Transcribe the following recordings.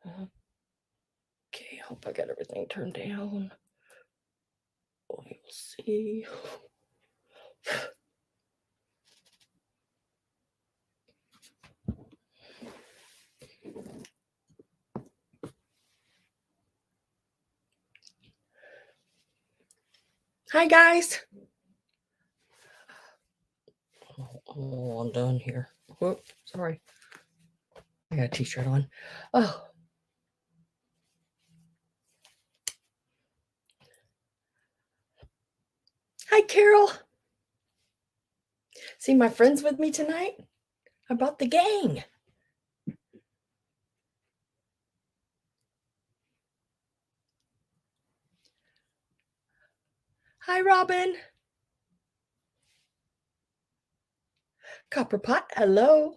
Okay, hope I got everything turned down. We'll see. Hi, guys. Oh, I'm done here. Whoop, sorry. I got a t-shirt on. Oh. Hi, Carol. See my friends with me tonight? I brought the gang. Hi, Robin. Copper Pot, hello.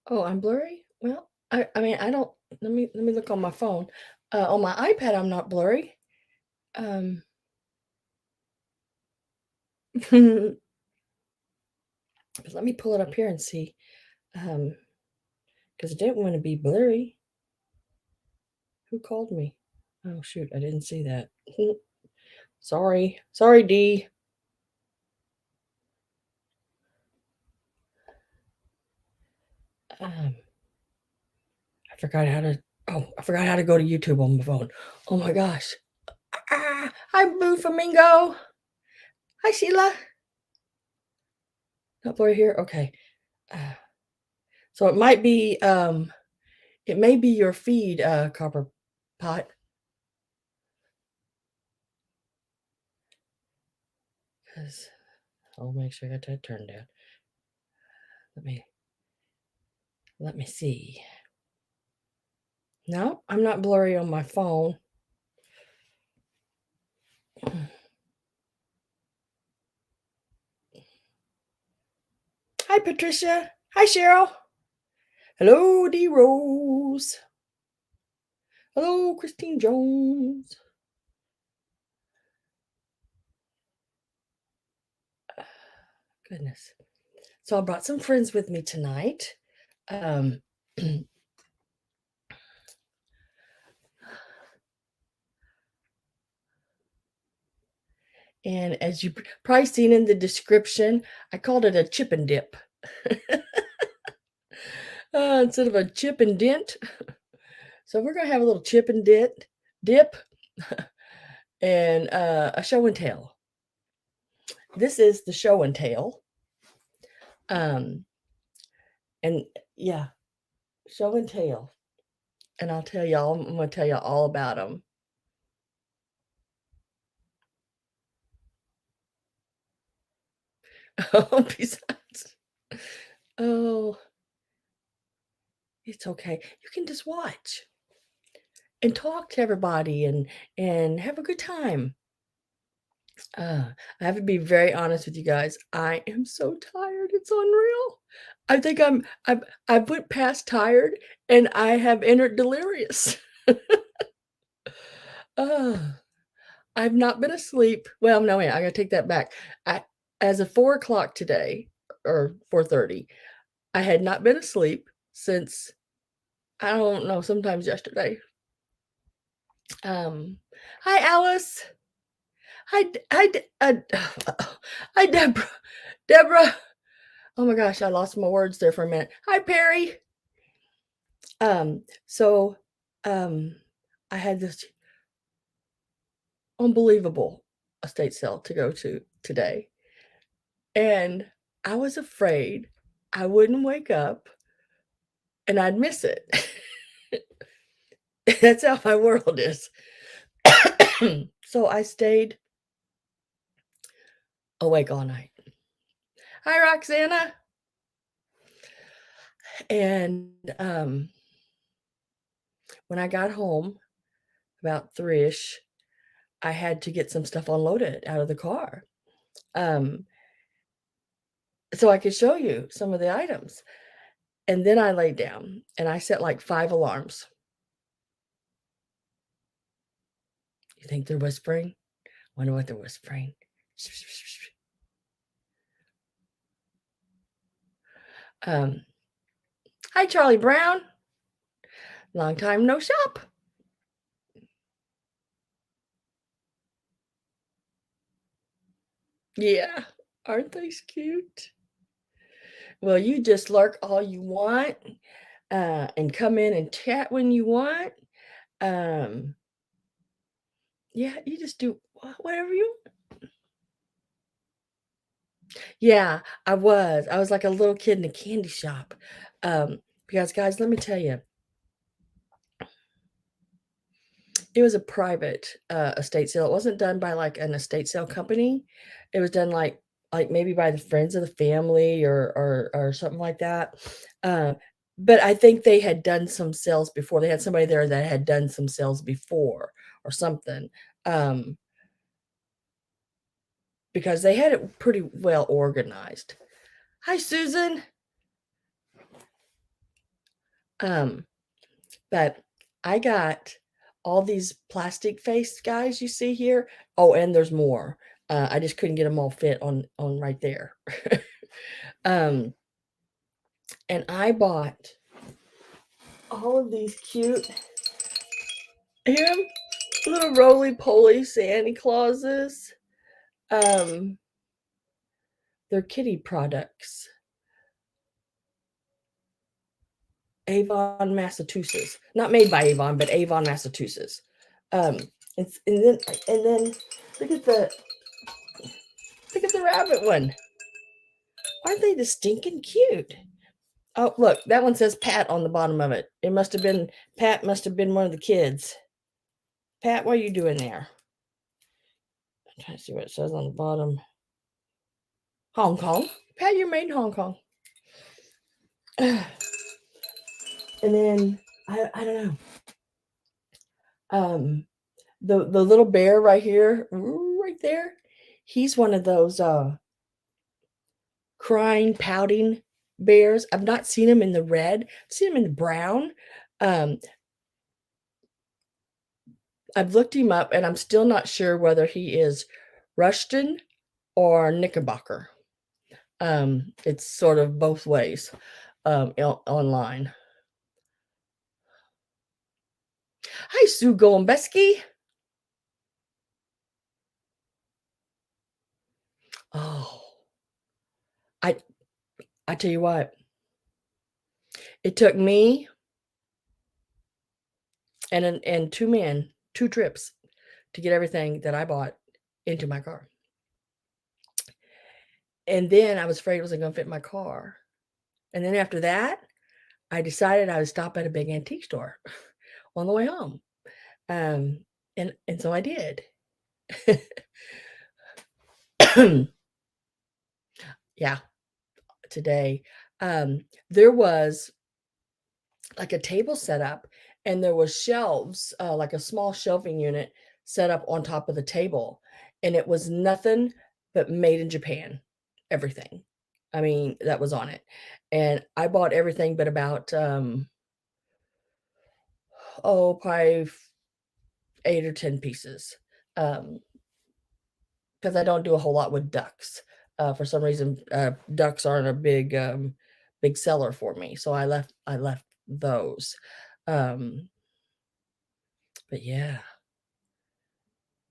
Oh, I'm blurry? Well, I mean, I don't, let me look on my phone. On my iPad, I'm not blurry. But let me pull it up here and see. Because I didn't want to be blurry. Who called me? Oh, shoot, I didn't see that. Sorry, D. I forgot how to, I forgot how to go to YouTube on my phone. Oh my gosh. Hi, Blue Flamingo. Hi, Sheila. Not blurry here? Okay. So it might be, it may be your feed, Copper Pot. Because I'll make sure I got that turned down. Let me see. No, I'm not blurry on my phone. Hi, Patricia. Hi, Cheryl. Hello, D. Rose. Hello, Christine Jones. Goodness. So I brought some friends with me tonight. And as you probably seen in the description, I called it a chip and dip. Instead of a chip and dent. So we're going to have a little chip and dip and a show and tell. This is the show and tell. And yeah, show and tell. And I'll tell y'all, I'm going to tell y'all all about them. Oh, besides. Oh, it's okay. You can just watch and talk to everybody and have a good time. I have to be very honest with you guys. I am so tired. It's unreal. I think I went past tired and I have entered delirious. I've not been asleep. Well, no, wait, I gotta take that back. As of 4 o'clock today, or 4:30, I had not been asleep since, I don't know, sometimes yesterday. Hi, Alice. Hi, hi, Deborah. Oh my gosh, I lost my words there for a minute. Hi, Perry. So, I had this unbelievable estate sale to go to today, and I was afraid I wouldn't wake up and I'd miss it. That's how my world is. So I stayed awake all night. Hi, Roxana. And when I got home about 3-ish, I had to get some stuff unloaded out of the car. So I could show you some of the items. And then I laid down and I set like 5 alarms. You think they're whispering? Wonder what they're whispering. Hi, Charlie Brown. Long time no shop. Yeah, aren't they cute? Well, you just lurk all you want, and come in and chat when you want. Um, yeah, you just do whatever you. Yeah, I was. I was like a little kid in a candy shop. Because guys, let me tell you, it was a private, estate sale. It wasn't done by, like, an estate sale company. It was done, like, maybe by the friends of the family or something like that. Uh, but I think they had done some sales before. They had somebody there that had done some sales before or something, um, because they had it pretty well organized. Hi, Susan. Um, but I got all these plastic face guys you see here. Oh, and there's more. I just couldn't get them all fit on right there. um, and I bought all of these cute here little roly poly Santa Clauses. Um, they're kitty products. Avon, Massachusetts. Not made by Avon, but Avon, Massachusetts. Um, it's and then look at the look at the rabbit one. Aren't they just stinking cute? Oh, look, that one says Pat on the bottom of it. It must have been Pat must have been one of the kids. Pat, what are you doing there? I'm trying to see what it says on the bottom. Hong Kong. Pat, you're made in Hong Kong. And then I don't know. The little bear right here, right there, he's one of those crying, pouting bears. I've not seen him in the red. I've seen him in the brown. Um, I've looked him up and I'm still not sure whether he is Russian or Knickerbocker. It's sort of both ways online. Hi, Sue Golombeski. Oh, I I tell you what, it took me and two men, two trips to get everything that I bought into my car. And then I was afraid it wasn't gonna fit in my car. And then after that, I decided I would stop at a big antique store on the way home. And so I did. Yeah, today. There was like a table set up and there was shelves, like a small shelving unit set up on top of the table, and it was nothing but made in Japan, everything. I mean, that was on it. And I bought everything but about, probably 8 or 10 pieces, because I don't do a whole lot with ducks. For some reason, ducks aren't a big seller for me, so I left those. Um, but yeah.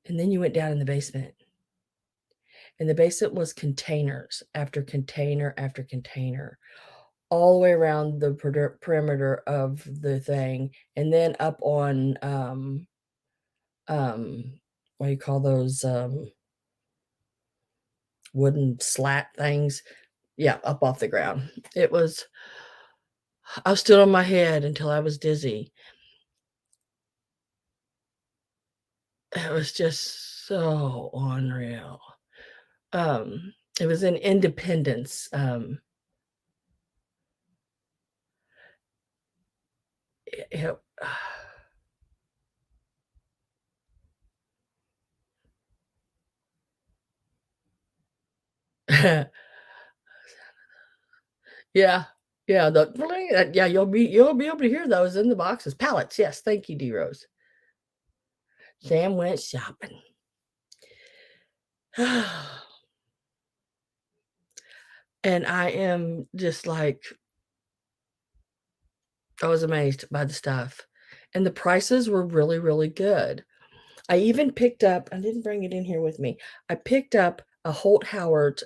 And then you went down in the basement, and the basement was containers after container after container, all the way around the perimeter of the thing, and then up on, um, what do you call those, wooden slat things? Yeah, up off the ground. I stood on my head until I was dizzy. It was just so unreal. It was in Independence, it Yeah, yeah, the bling, yeah, you'll be able to hear those in the boxes. Pallets, yes, thank you, D Rose. Sam went shopping. And I am just like I was amazed by the stuff. and the prices were really, really good. I even picked up I didn't bring it in here with me. I picked up a Holt Howard,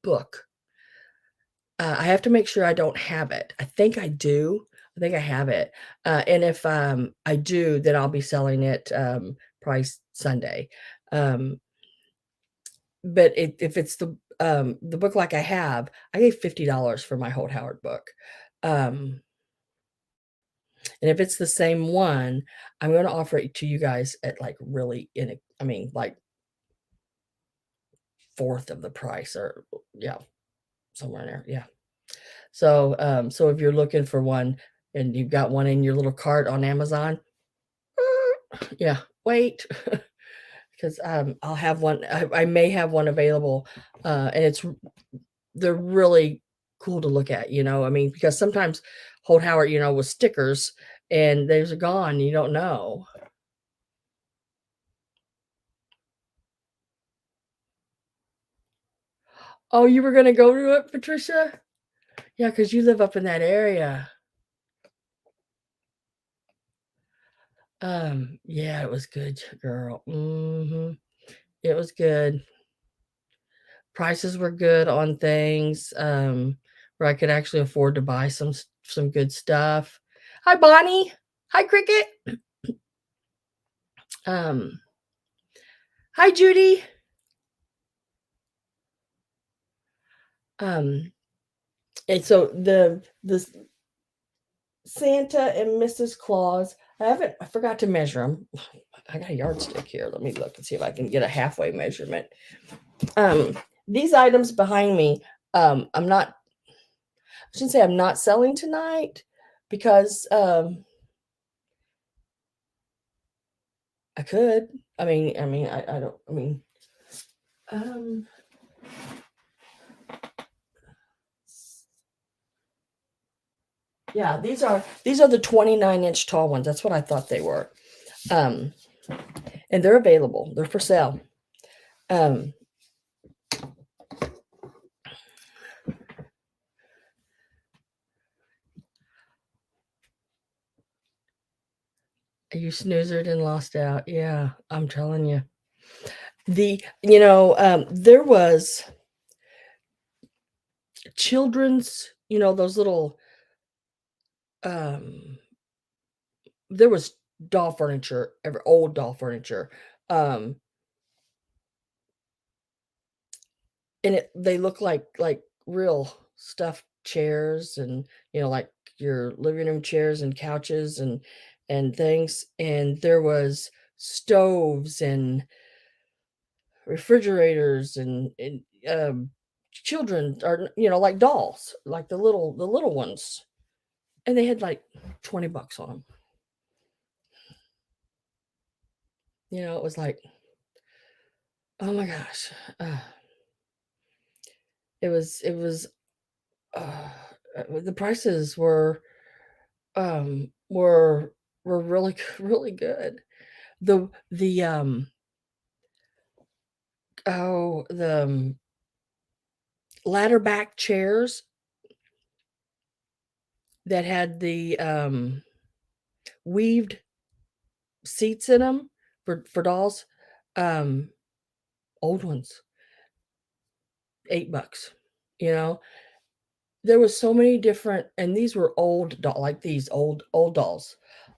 book. I have to make sure I don't have it. I think I do. I think I have it. And if, I do, then I'll be selling it, probably Sunday. Um, but if it's the book like I have, I gave $50 for my Holt Howard book. Um, and if it's the same one, I'm gonna offer it to you guys at, like, really I mean, like, fourth of the price or yeah, somewhere in there, yeah. So, so if you're looking for one and you've got one in your little cart on Amazon, yeah, wait, because I'll have one. I may have one available, and they're really cool to look at. I mean, because sometimes Holt Howard, with stickers, and those are gone. You don't know. Oh, you were gonna go to it, Patricia? Yeah, because you live up in that area. Yeah, it was good, girl. It was good. Prices were good on things, where I could actually afford to buy some good stuff. Hi, Bonnie. Hi, Cricket. Um, hi, Judy. Um, and so the Santa and Mrs. Claus, I forgot to measure them. I got a yardstick here. Let me look and see if I can get a halfway measurement. These items behind me, I shouldn't say I'm not selling tonight because I could. I don't. Um, yeah, these are the 29-inch tall ones. That's what I thought they were. Um, and they're available. They're for sale. Um, you snoozered and lost out. Yeah, I'm telling you. There was children's, those little um there was doll furniture, old doll furniture. Um and they look like real stuffed chairs and like your living room chairs and couches and things. And there was stoves and refrigerators and children are like dolls, like the little ones, and they had like $20 on them. It was like, oh my gosh. It was uh, the prices were really really good. The oh the ladder back chairs that had the weaved seats in them for dolls, um old ones, $8. You know, there was so many different, and these were old like these old dolls,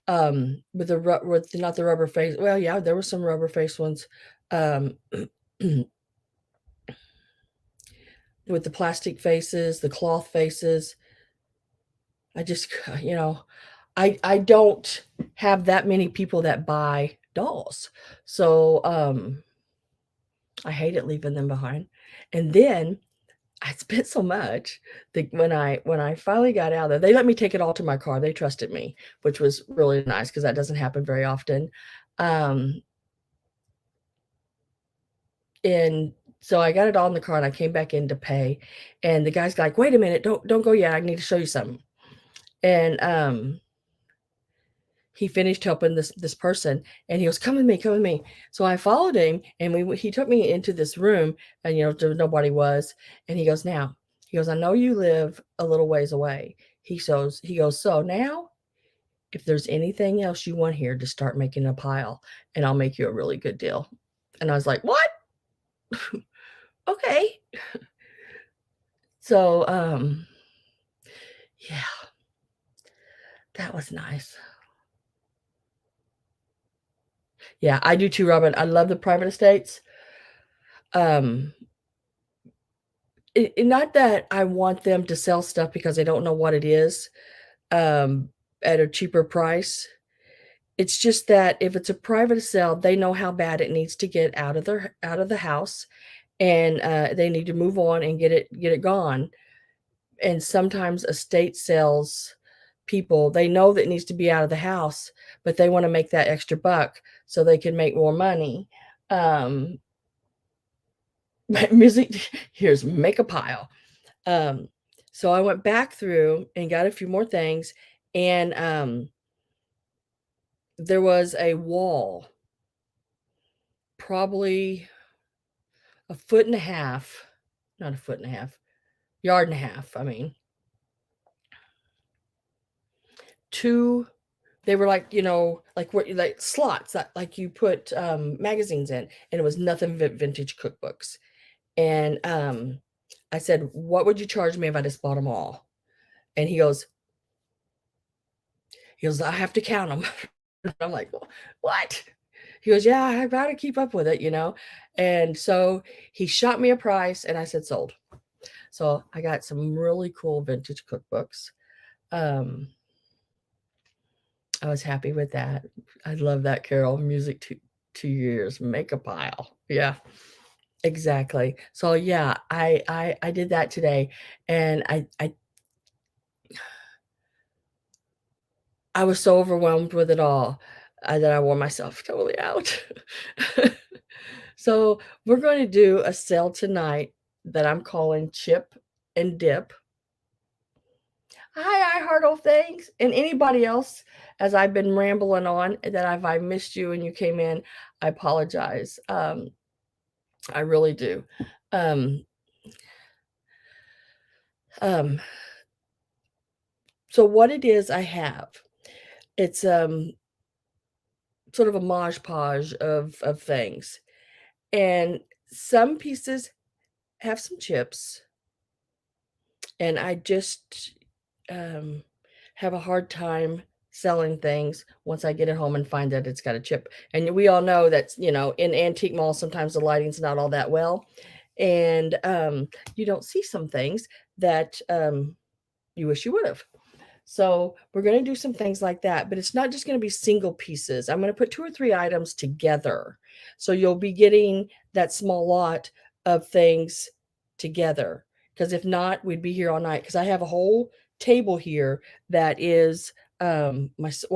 with with not the rubber face. Well, yeah, there were some rubber face ones, um, with the plastic faces, the cloth faces. I just, I don't have that many people that buy dolls, so I hated leaving them behind. And then I spent so much that when I finally got out there, they let me take it all to my car. They trusted me, which was really nice because that doesn't happen very often. Um, and so I got it all in the car and I came back in to pay. And the guy's like, wait a minute, don't go yet. I need to show you something. And he finished helping this person and he goes, come with me, come with me. So I followed him and he took me into this room and nobody was. And he goes, I know you live a little ways away. He goes, so now If there's anything else you want here, just start making a pile, and I'll make you a really good deal." And I was like, "What? Okay." So, yeah, that was nice. Yeah, I do too, Robin. I love the private estates. Um, not that I want them to sell stuff because they don't know what it is, um, at a cheaper price. It's just that if it's a private sale, they know how bad it needs to get out of the house, and, they need to move on and get it gone. And sometimes estate sales people, they know that it needs to be out of the house, but they wanna make that extra buck so they can make more money. Um, music here's "Make a Pile." Um, so I went back through and got a few more things, and, there was a wall, probably a foot and a half, not a foot and a half, yard and a half, I mean, 2 they were like, like what like slots that like you put, magazines in, and it was nothing but vintage cookbooks. And, I said, "What would you charge me if I just bought them all?" And he goes, "I have to count them." I'm like, What?" He goes, "Yeah, I gotta keep up with it, you know?" And so he shot me a price, and I said, "Sold." So I got some really cool vintage cookbooks. Um, I was happy with that. I love that carol, "Music to your ears, make a pile." Yeah, exactly. So, yeah, I did that today, and I was so overwhelmed with it all, that I wore myself totally out. So, we're gonna do a sale tonight that I'm calling Chip and Dip. Hi, I heart all things, and anybody else, as I've been rambling on, that if I missed you and you came in, I apologize. I really do. Um, um, so what it is I have, it's, sort of a Modge Podge of things, and some pieces have some chips, and I just, um, have a hard time selling things once I get it home and find that it's got a chip. And we all know that, in antique malls, sometimes the lighting's not all that well. And you don't see some things that you wish you would have. So we're going to do some things like that, but it's not just going to be single pieces. I'm going to put 2 or 3 items together. So you'll be getting that small lot of things together. Because if not, we'd be here all night. Because I have a whole table here that is one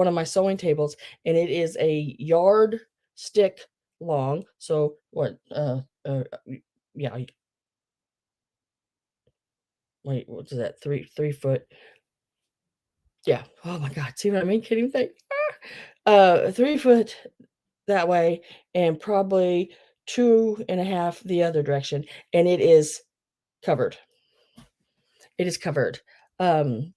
of my sewing tables, and it is a yard stick long. So what? Yeah. Wait, what is that? Three foot. Yeah. Oh my God. See what I mean? Can't even think. 3 foot that way, and probably 2.5 the other direction, and it is covered. It is covered. Um,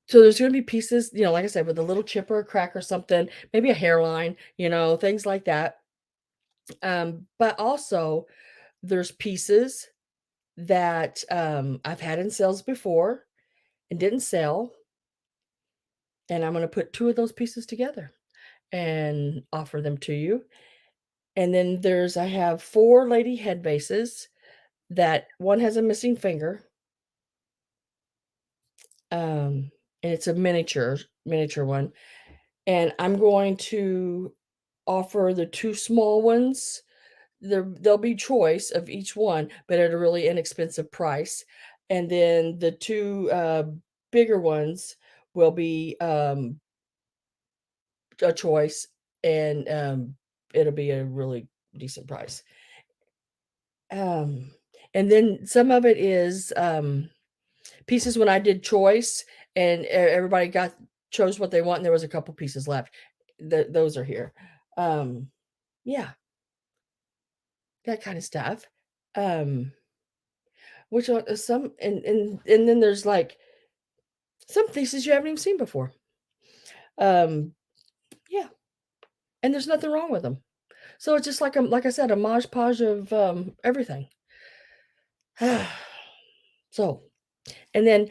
so there's gonna be pieces, like I said, with a little chip or a crack or something, maybe a hairline, things like that. But also there's pieces that I've had in sales before and didn't sell, and I'm gonna put 2 of those pieces together and offer them to you. And then I have 4 lady head bases that one has a missing finger, and it's a miniature one, and I'm going to offer the 2 small ones. There'll be choice of each one, but at a really inexpensive price, and then the 2, bigger ones will be, a choice, and, it'll be a really decent price. Um, and then some of it is, pieces when I did choice and everybody chose what they want, and there was a couple pieces left. Those are here. Um, yeah, that kind of stuff. Um, which one, some and then there's like Some pieces you haven't even seen before. Yeah, and there's nothing wrong with them. So it's just like I said, a modge podge of everything. So, and then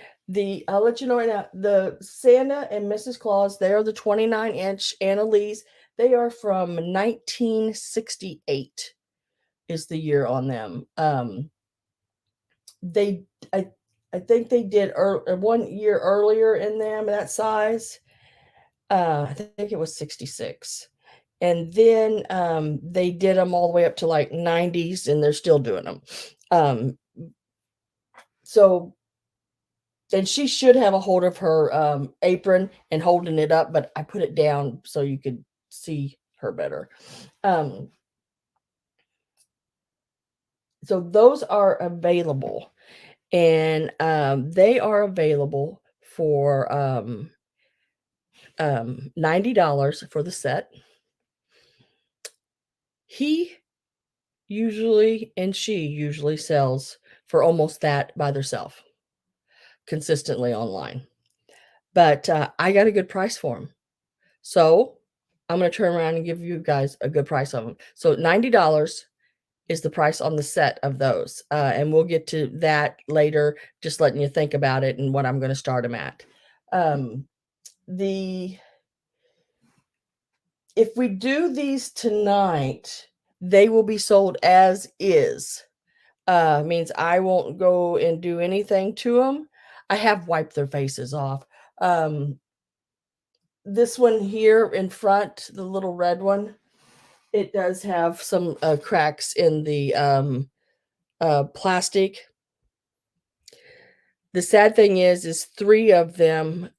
I'll let you know right now, the Santa and Mrs. Claus, they are the 29-inch Annalise. They are from 1968 is the year on them. They I I think they did 1 year earlier in them that size. I think it was 66. And then they did them all the way up to like 90s, and they're still doing them. Um, so and she should have a hold of her apron and holding it up, but I put it down so you could see her better. Um, so those are available, and they are available for $90 for the set. He usually and she usually sells for almost that by themselves consistently online. But I got a good price for them. So I'm going to turn around and give you guys a good price on them. So $90 is the price on the set of those. And we'll get to that later, just letting you think about it and what I'm going to start them at. The If we do these tonight, they will be sold as is. Means I won't go and do anything to them. I have wiped their faces off. This one here in front, the little red one, it does have some cracks in the plastic. The sad thing is 3 of them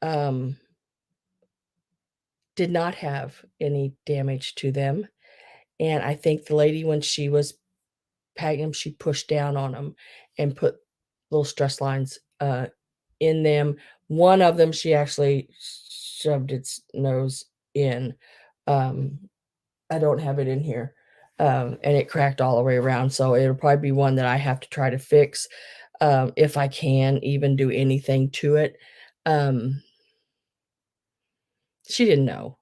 did not have any damage to them. And I think the lady, when she was packing them, she pushed down on them and put little stress lines in them. One of them, she actually shoved its nose in. I don't have it in here. And it cracked all the way around. So it'll probably be one that I have to try to fix if I can even do anything to it. Um, she didn't know.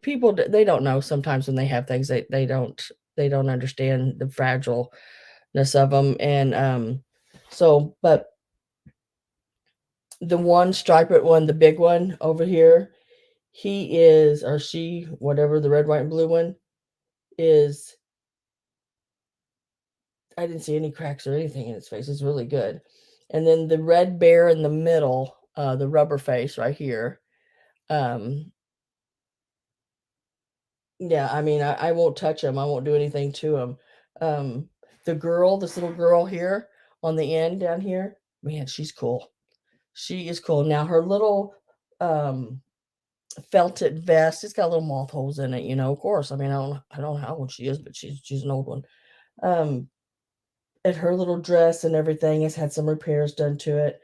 People they don't know sometimes when they have things they don't understand the fragileness of them. And so, but the one striped one, the big one over here, he is, or she, whatever, the red, white, and blue one is, I didn't see any cracks or anything in his face. It's really good. And then the red bear in the middle, the rubber face right here. Um, yeah, I mean, I won't touch him. I won't do anything to him. Um, this little girl here on the end down here, man, she's cool. She is cool. Now her little felted vest, it's got little moth holes in it, of course. I mean, I don't know how old she is, but she's an old one. And her little dress and everything has had some repairs done to it,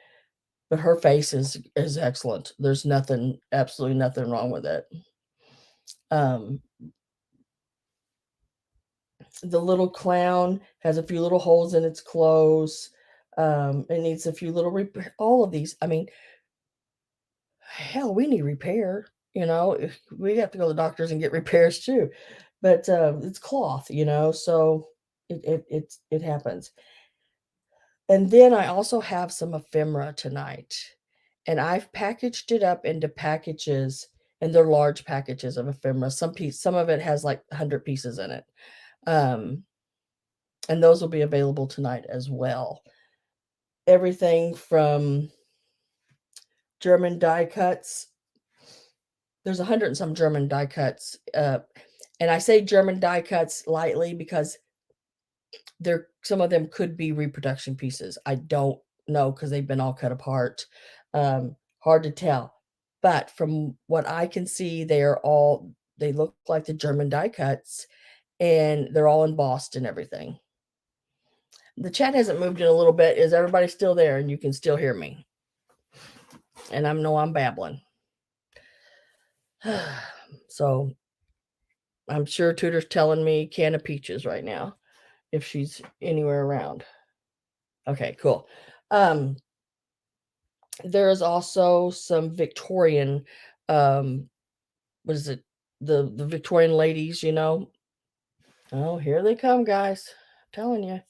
but her face is excellent. There's absolutely nothing wrong with it. Um, the little clown has a few little holes in its clothes. It needs a few little repair. All of these, I mean, hell, we need repair. We have to go to the doctors and get repairs too. But it's cloth, so it happens. And then I also have some ephemera tonight, and I've packaged it up into packages, and they're large packages of ephemera. Some of it has like 100 pieces in it. Um, and those will be available tonight as well. Everything from German die cuts. There's 100 and some German die cuts. And I say German die cuts lightly because some of them could be reproduction pieces. I don't know because they've been all cut apart. Hard to tell. But from what I can see, they look like the German die cuts, and they're all embossed and everything. The chat hasn't moved in a little bit. Is everybody still there and you can still hear me? And I know I'm babbling. So I'm sure Tudor's telling me can of peaches right now if she's anywhere around. Okay, cool. There is also some Victorian, um, what is it? The Victorian ladies, you know. Oh, here they come, guys. I'm telling you,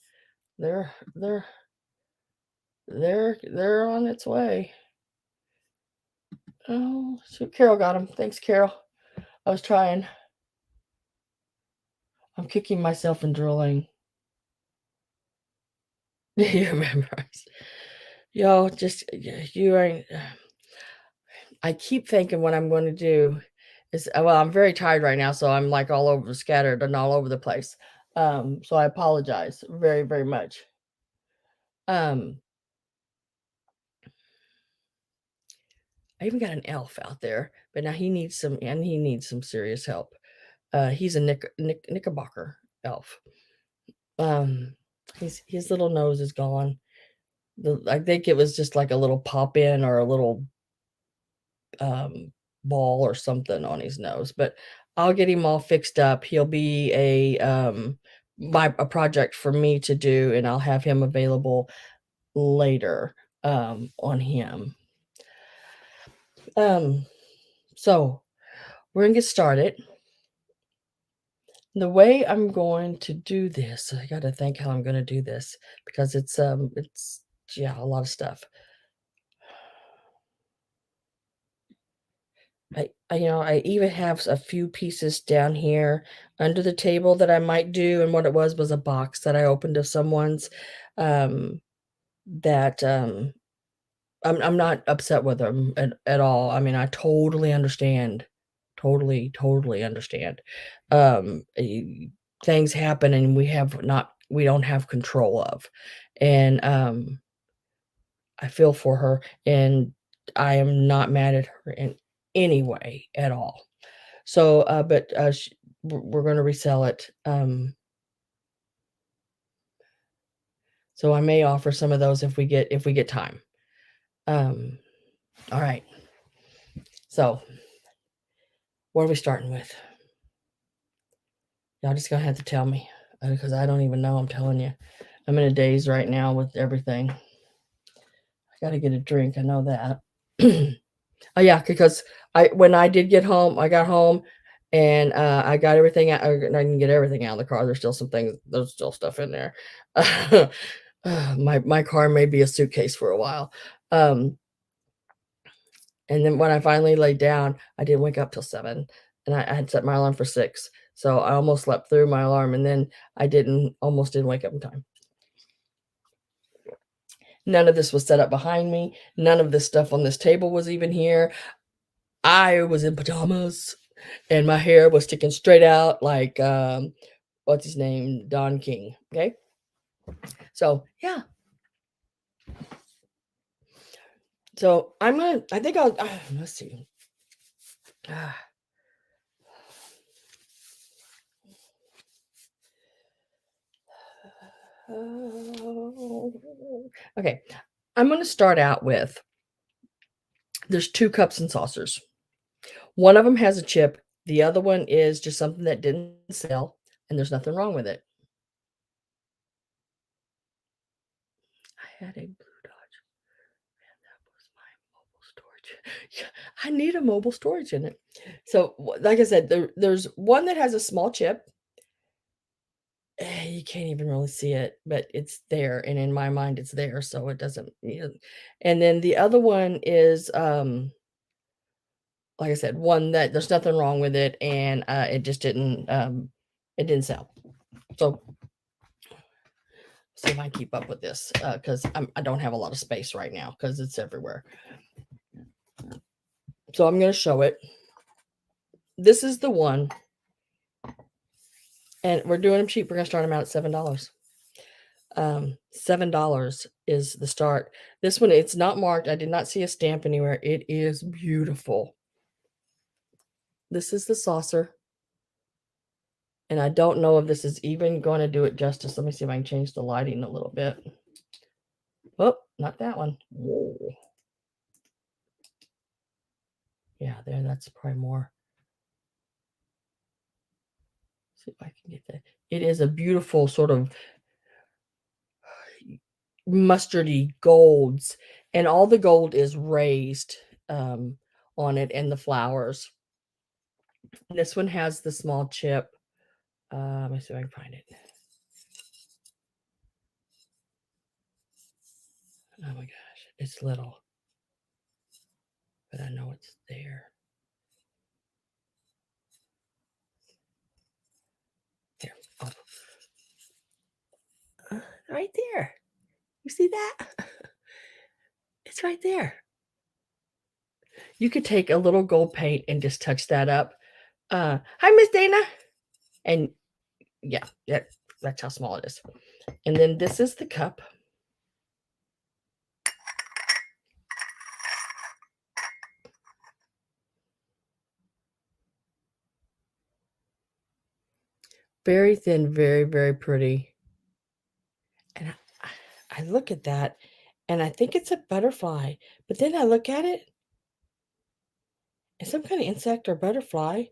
they're they're they're on its way. Oh, shoot, Carol got him. Thanks, Carol. I was trying. I'm kicking myself and drooling. You remember? Yo, just you ain't. I keep thinking what I'm going to do is well, I'm very tired right now, so I'm like all over scattered and all over the place. So I apologize very, very much. Um, I even got an elf out there, but now he needs some serious help. He's a Knickerbocker elf. His little nose is gone. I think it was just like a little pop in or a little um, ball or something on his nose, but I'll get him all fixed up. He'll be a project for me to do, and I'll have him available later on him. Um, so we're gonna get started. The way I'm going to do this, I got to think how I'm going to do this because it's yeah, a lot of stuff. I even have a few pieces down here under the table that I might do, and what it was a box that I opened of someone's, um, that, I'm not upset with them at all. I mean, I totally understand. Totally, totally understand. Things happen and we don't have control of, and, I feel for her, and I am not mad at her in any way at all. So, but, sh we're gonna resell it, so I may offer some of those if we get time. Um, alright, so what are we starting with? Y'all just gonna have to tell me, because I don't even know, I'm telling you. I'm in a daze right now with everything. I gotta get a drink, I know that. Oh, yeah, because when I did get home, I got home and, I got everything out I didn't get everything out of the car, there's still stuff in there. My car may be a suitcase for a while. Um, and then when I finally laid down, I didn't wake up till 7, and I had set my alarm for 6, so I almost slept through my alarm, and then I almost didn't wake up in time. None of this was set up behind me. None of this stuff on this table was even here. I was in pajamas and my hair was sticking straight out like, what's his name? Don King. Okay. So, yeah. So I think let's see. Ah, okay. I'm going to start out with there's 2 cups and saucers. One of them has a chip. The other one is just something that didn't sell, and there's nothing wrong with it. I had a Blue Dodge. Man, that was my mobile storage. Yeah, I need a mobile storage in it. So, like I said, there's one that has a small chip. You can't even really see it, but it's there, and in my mind, it's there, so it doesn't. And then the other one is, like I said, one that there's nothing wrong with it, and it didn't sell. So see if I can keep up with this because I don't have a lot of space right now because it's everywhere. So I'm going to show it. This is the one, and we're doing them cheap. We're going to start them out at $7. $7 is the start. This one, it's not marked. I did not see a stamp anywhere. It is beautiful. This is the saucer. And I don't know if this is even going to do it justice. Let me see if I can change the lighting a little bit. Oh, not that one. Whoa. Yeah, there, that's probably more. See if I can get that. It is a beautiful sort of mustardy golds, and all the gold is raised on it and the flowers. This one has the small chip. Let me see if I can find it. Oh my gosh, it's little, but I know it's there. Here, right there. You see that? It's right there. You could take a little gold paint and just touch that up. Hi, Miss Dana. And yeah, that's how small it is. And then this is the cup. Very thin, very, very pretty. And I look at that and I think it's a butterfly. But then I look at it. It's some kind of insect or butterfly.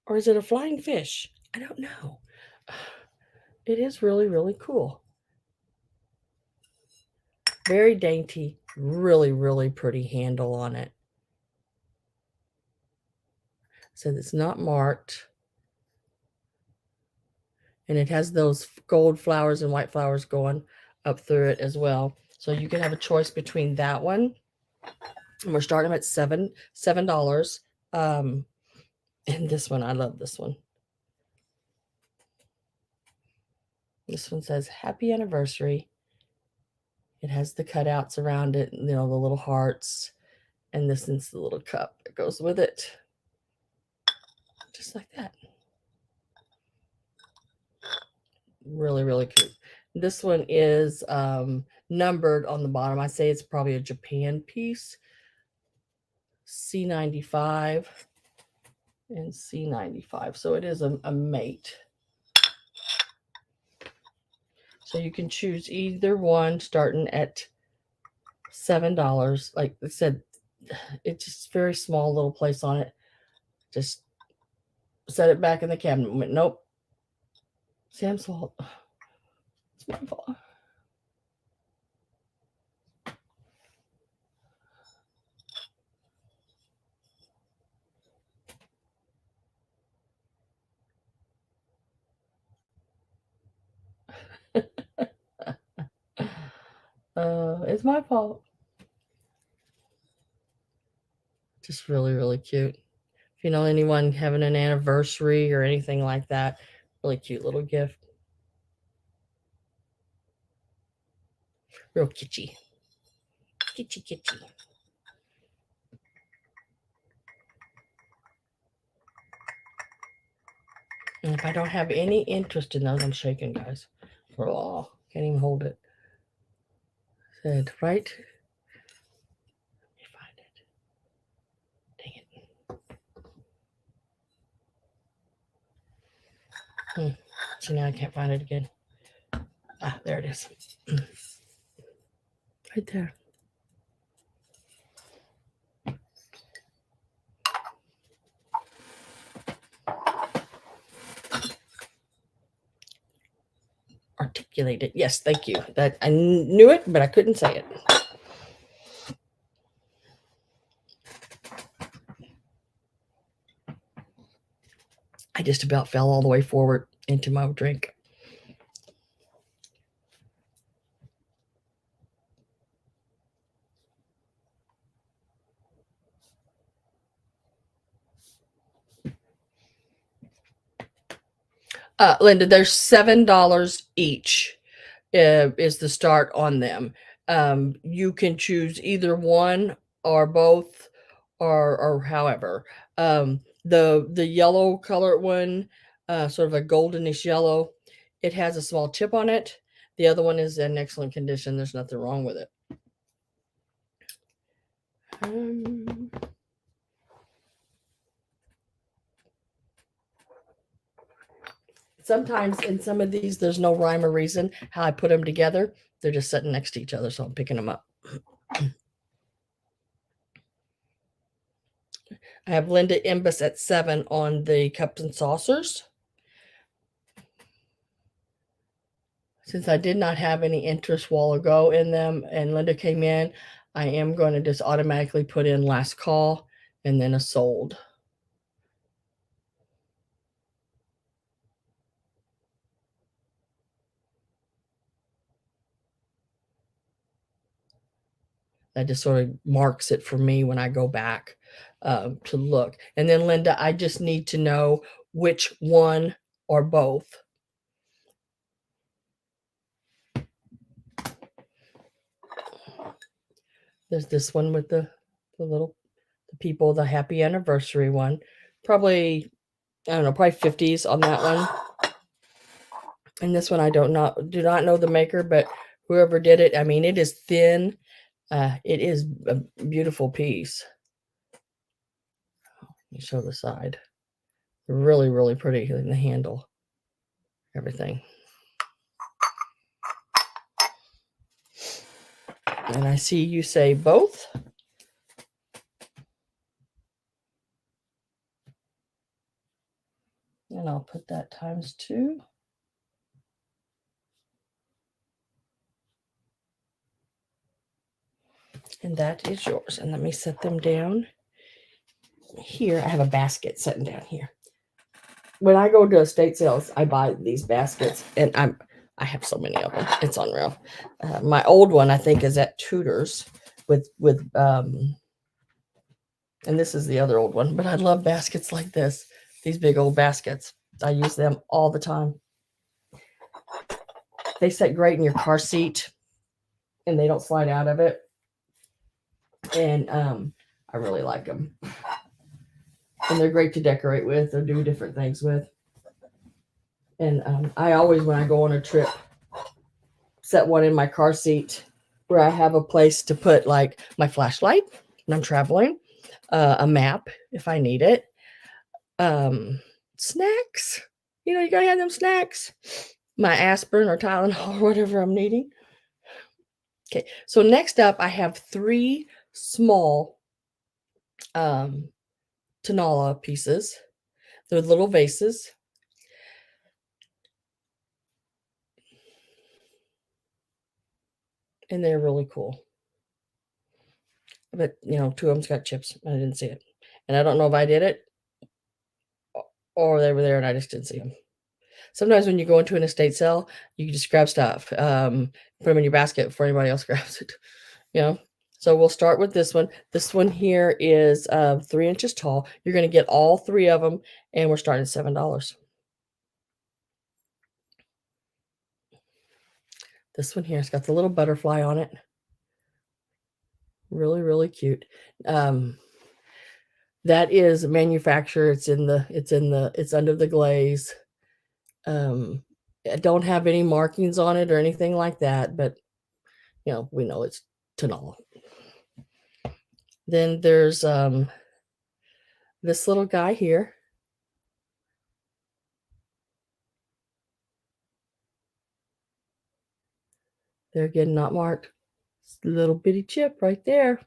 Or is it a flying fish? I don't know. It is really, really cool. Very dainty. Really, really pretty handle on it. So it's not marked. And it has those gold flowers and white flowers going up through it as well. So you can have a choice between that one. And we're starting at $7. And this one, I love this one. This one says happy anniversary. It has the cutouts around it, you know, the little hearts. And this is the little cup that goes with it. Just like that. Really, really cute. This one is numbered on the bottom. I say it's probably a Japan piece. C95 and C95. So it is a mate. So you can choose either one starting at $7. Like I said, it's just very small little place on it. Just set it back in the cabinet. Went, nope. Sam's fault. It's my fault. It's my fault. Just really, really cute. If you know anyone having an anniversary or anything like that, really cute little gift. Real kitschy. Kitschy, kitschy. And if I don't have any interest in those, I'm shaking, guys. Oh, can't even hold it. Said, right? Let me find it. Dang it. So now I can't find it again. Ah, there it is. Right there. Articulated. Yes, thank you. That I knew it, but I couldn't say it. I just about fell all the way forward into my drink. Linda, there's $7 each is the start on them. You can choose either one or both or however. The yellow colored one, sort of a goldenish yellow, it has a small chip on it. The other one is in excellent condition. There's nothing wrong with it. Sometimes in some of these, there's no rhyme or reason how I put them together. They're just sitting next to each other, so I'm picking them up. I have Linda Imbus at 7 on the cups and saucers. Since I did not have any interest while ago in them and Linda came in, I am going to just automatically put in last call and then a sold. That just sort of marks it for me when I go back to look. And then Linda, I just need to know which one or both. There's this one with the little the people, the happy anniversary one. Probably, I don't know, probably 50s on that one. And this one I do not know the maker, but whoever did it, I mean, it is thin. It is a beautiful piece. Let me show the side. Really, really pretty in the handle. Everything. And I see you say both. And I'll put that times 2. And that is yours. And let me set them down here. I have a basket sitting down here. When I go to estate sales, I buy these baskets, and I have so many of them. It's unreal. My old one, I think, is at Tudor's with and this is the other old one. But I love baskets like this. These big old baskets. I use them all the time. They sit great in your car seat, and they don't slide out of it. And I really like them. And they're great to decorate with or do different things with. And I always, when I go on a trip, set one in my car seat where I have a place to put like my flashlight when I'm traveling, a map if I need it, snacks. You know, you gotta have them snacks. My aspirin or Tylenol or whatever I'm needing. Okay, so next up, I have 3 small Tanala pieces. They're little vases. And they're really cool. But, you know, 2 of them's got chips. I didn't see it. And I don't know if I did it or they were there and I just didn't see them. Sometimes when you go into an estate sale, you can just grab stuff, put them in your basket before anybody else grabs it, you know? So we'll start with this one. This one here is 3 inches tall. You're going to get all 3 of them, and we're starting at $7. This one here has got the little butterfly on it. Really, really cute. That is manufacturer. It's under the glaze. I don't have any markings on it or anything like that, but you know, we know it's Tanala. Then there's this little guy here. They're again not marked. It's a little bitty chip right there.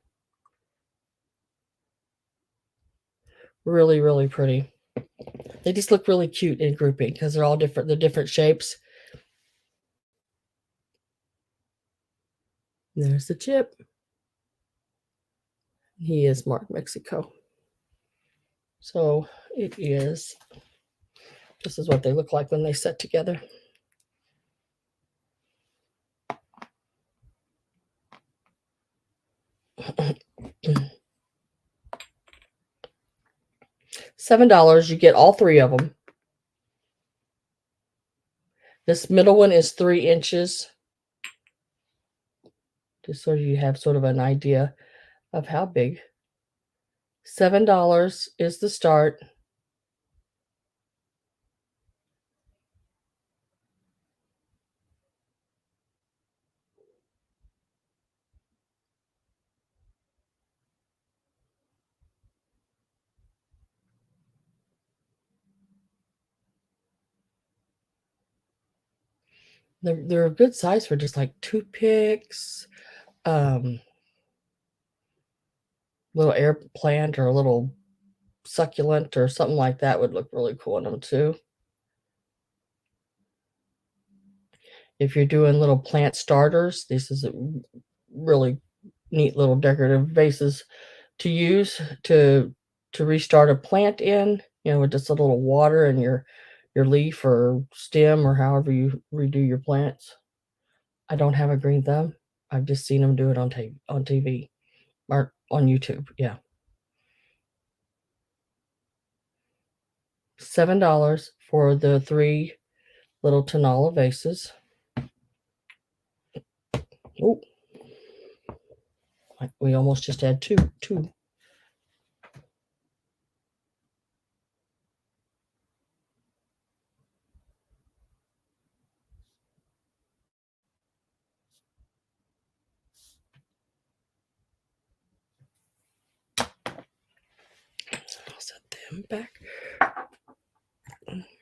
Really, really pretty. They just look really cute in grouping because they're all different. They're different shapes. There's the chip. He is marked Mexico. So it is. This is what they look like when they set together. $7. You get all 3 of them. This middle one is 3 inches. Just so you have sort of an idea of how big. $7 is the start. They're a good size for just like toothpicks, little air plant or a little succulent or something like that would look really cool in them too. If you're doing little plant starters, this is a really neat little decorative vases to use to restart a plant in, with just a little water in your leaf or stem or however you redo your plants. I don't have a green thumb. I've just seen them do it on TV or on YouTube. Yeah. $7 for the 3 little Tanala vases. Oh, we almost just had two. I'll set them back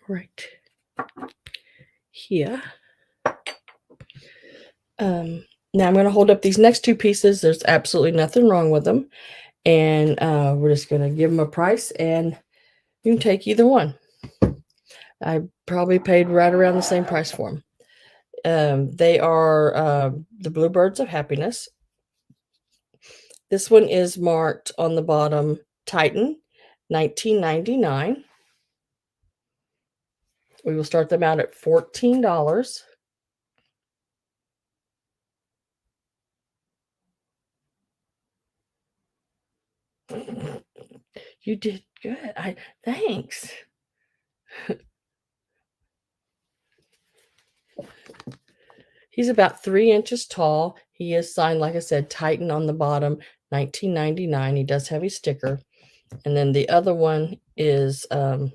right here. Now I'm going to hold up these next 2 pieces. There's absolutely nothing wrong with them. And we're just going to give them a price, and you can take either one. I probably paid right around the same price for them. They are the Bluebirds of Happiness. This one is marked on the bottom Titan, $19.99. We will start them out at $14. You did good. Thanks. He's about 3 inches tall. He is signed, like I said, Titan on the bottom, $19.99. He does have a sticker. And then the other one is, let me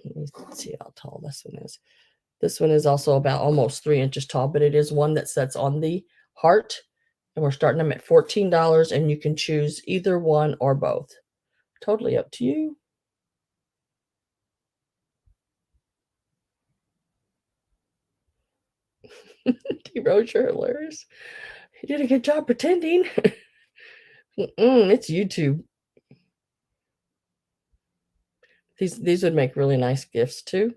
see how tall this one is. This one is also about almost 3 inches tall, but it is one that sets on the heart. And we're starting them at $14, and you can choose either one or both. Totally up to you. T-Rose, you're hilarious. He did a good job pretending. It's YouTube. These would make really nice gifts too.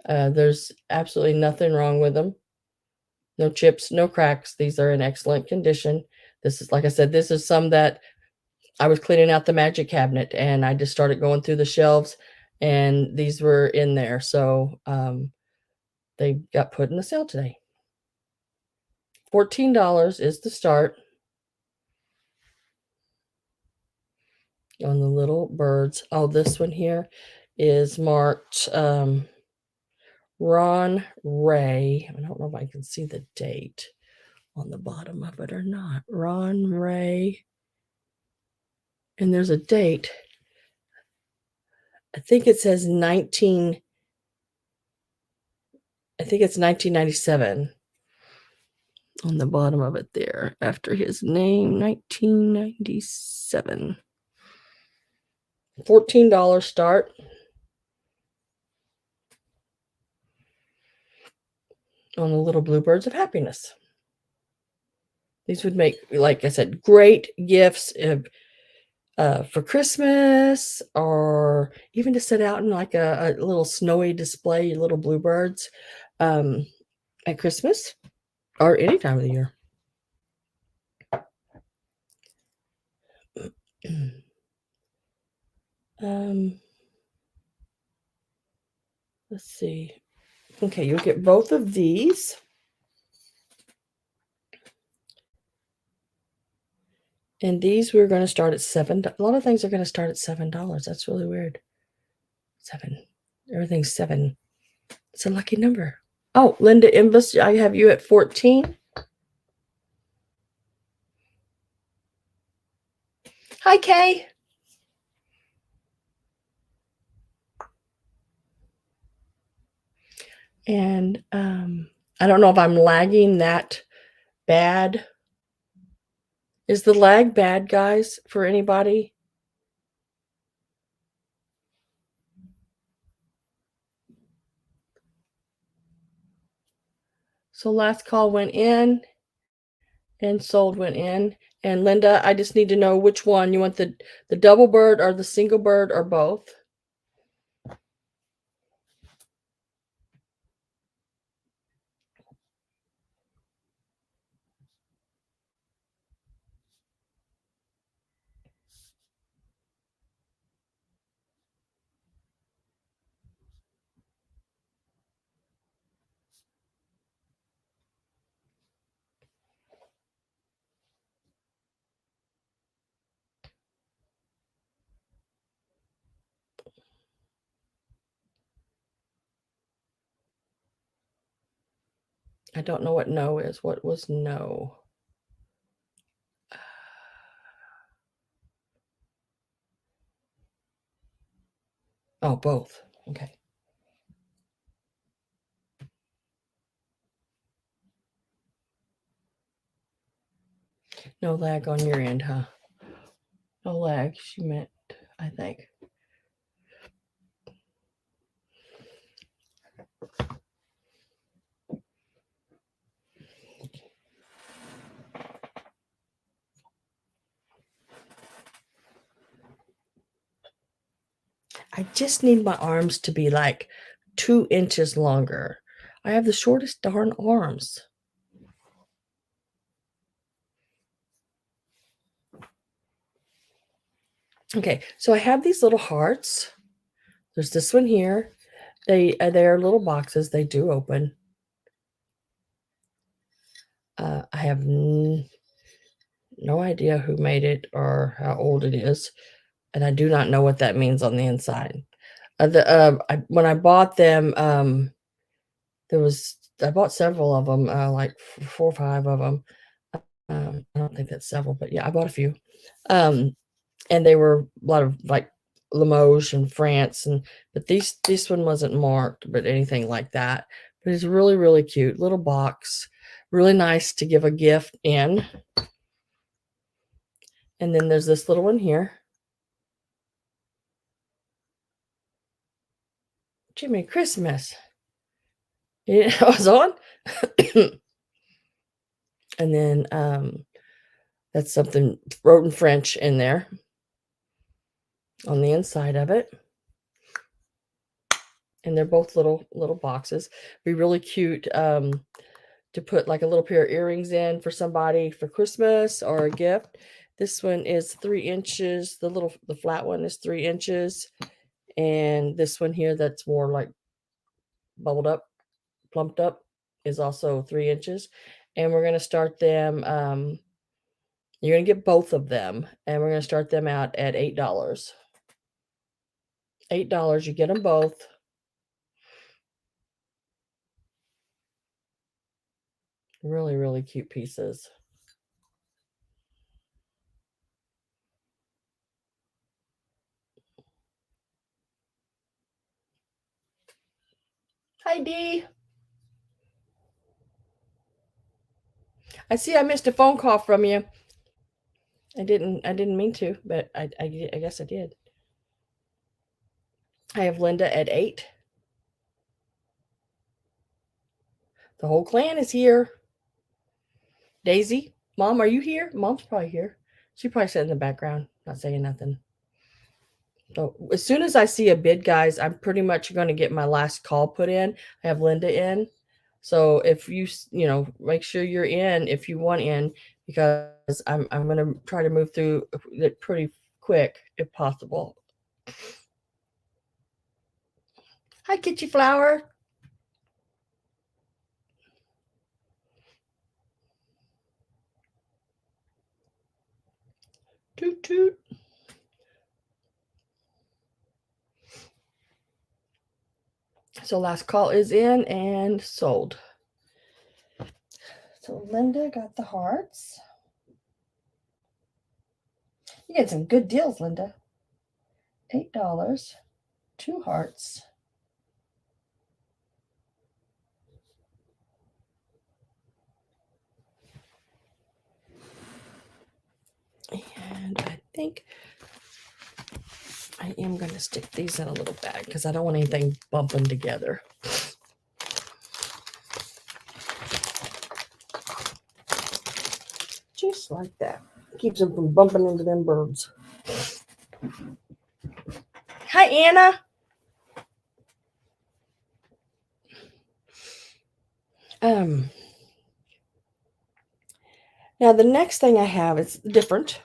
There's absolutely nothing wrong with them. No chips, no cracks. These are in excellent condition. This is, like I said, this is some that I was cleaning out the magic cabinet, and I just started going through the shelves, and these were in there. So they got put in the sale today. $14 is the start on the little birds. Oh, this one here is marked Ron Ray. I don't know if I can see the date on the bottom of it or not. Ron Ray. And there's a date. I think it says 1997 on the bottom of it there, after his name, 1997. $14 start. On the little Bluebirds of Happiness. These would make, like I said, great gifts for Christmas, or even to sit out in like a little snowy display, little bluebirds at Christmas or any time of the year. Let's see. Okay, you'll get both of these. And these we're going to start at $7. A lot of things are going to start at $7. That's really weird. 7. Everything's 7. It's a lucky number. Oh, Linda Imbus, I have you at 14. Hi, Kay. And I don't know if I'm lagging that bad. Is the lag bad, guys, for anybody? So last call went in and sold went in. And Linda, I just need to know which one. You want the double bird or the single bird or both? I don't know what no is. What was no? Oh, both. Okay. No lag on your end, huh? No lag, she meant, I think. I just need my arms to be like 2 inches longer. I have the shortest darn arms. Okay, so I have these little hearts. There's this one here. They're little boxes. They do open. I have no idea who made it or how old it is, and I do not know what that means on the inside. When I bought them, I bought several of them, like 4 or 5 of them. I don't think that's several, but yeah, I bought a few. And they were a lot of like Limoges and France, but this one wasn't marked, but anything like that. But it's really, really cute little box, really nice to give a gift in. And then there's this little one here. Jimmy Christmas. It was on. And then that's something wrote in French in there on the inside of it. And they're both little boxes. Be really cute to put like a little pair of earrings in for somebody for Christmas or a gift. This one is 3 inches. The flat one is 3 inches. And this one here that's more like bubbled up, plumped up, is also 3 inches. And we're going to start them. You're going to get both of them. And we're going to start them out at $8. $8, you get them both. Really, really cute pieces. Hi, Dee. I see I missed a phone call from you. I didn't mean to, but I guess I did. I have Linda at 8. The whole clan is here. Daisy, Mom, are you here? Mom's probably here. She probably sat in the background, not saying nothing. So as soon as I see a bid, guys, I'm pretty much going to get my last call put in. I have Linda in. So if make sure you're in if you want in, because I'm going to try to move through it pretty quick if possible. Hi, Kitty Flower. Toot toot. So last call is in and sold. So Linda got the hearts. You get some good deals, Linda. $8, 2 hearts. And I think I am going to stick these in a little bag because I don't want anything bumping together. Just like that. Keeps them from bumping into them birds. Hi, Anna. Now the next thing I have is different,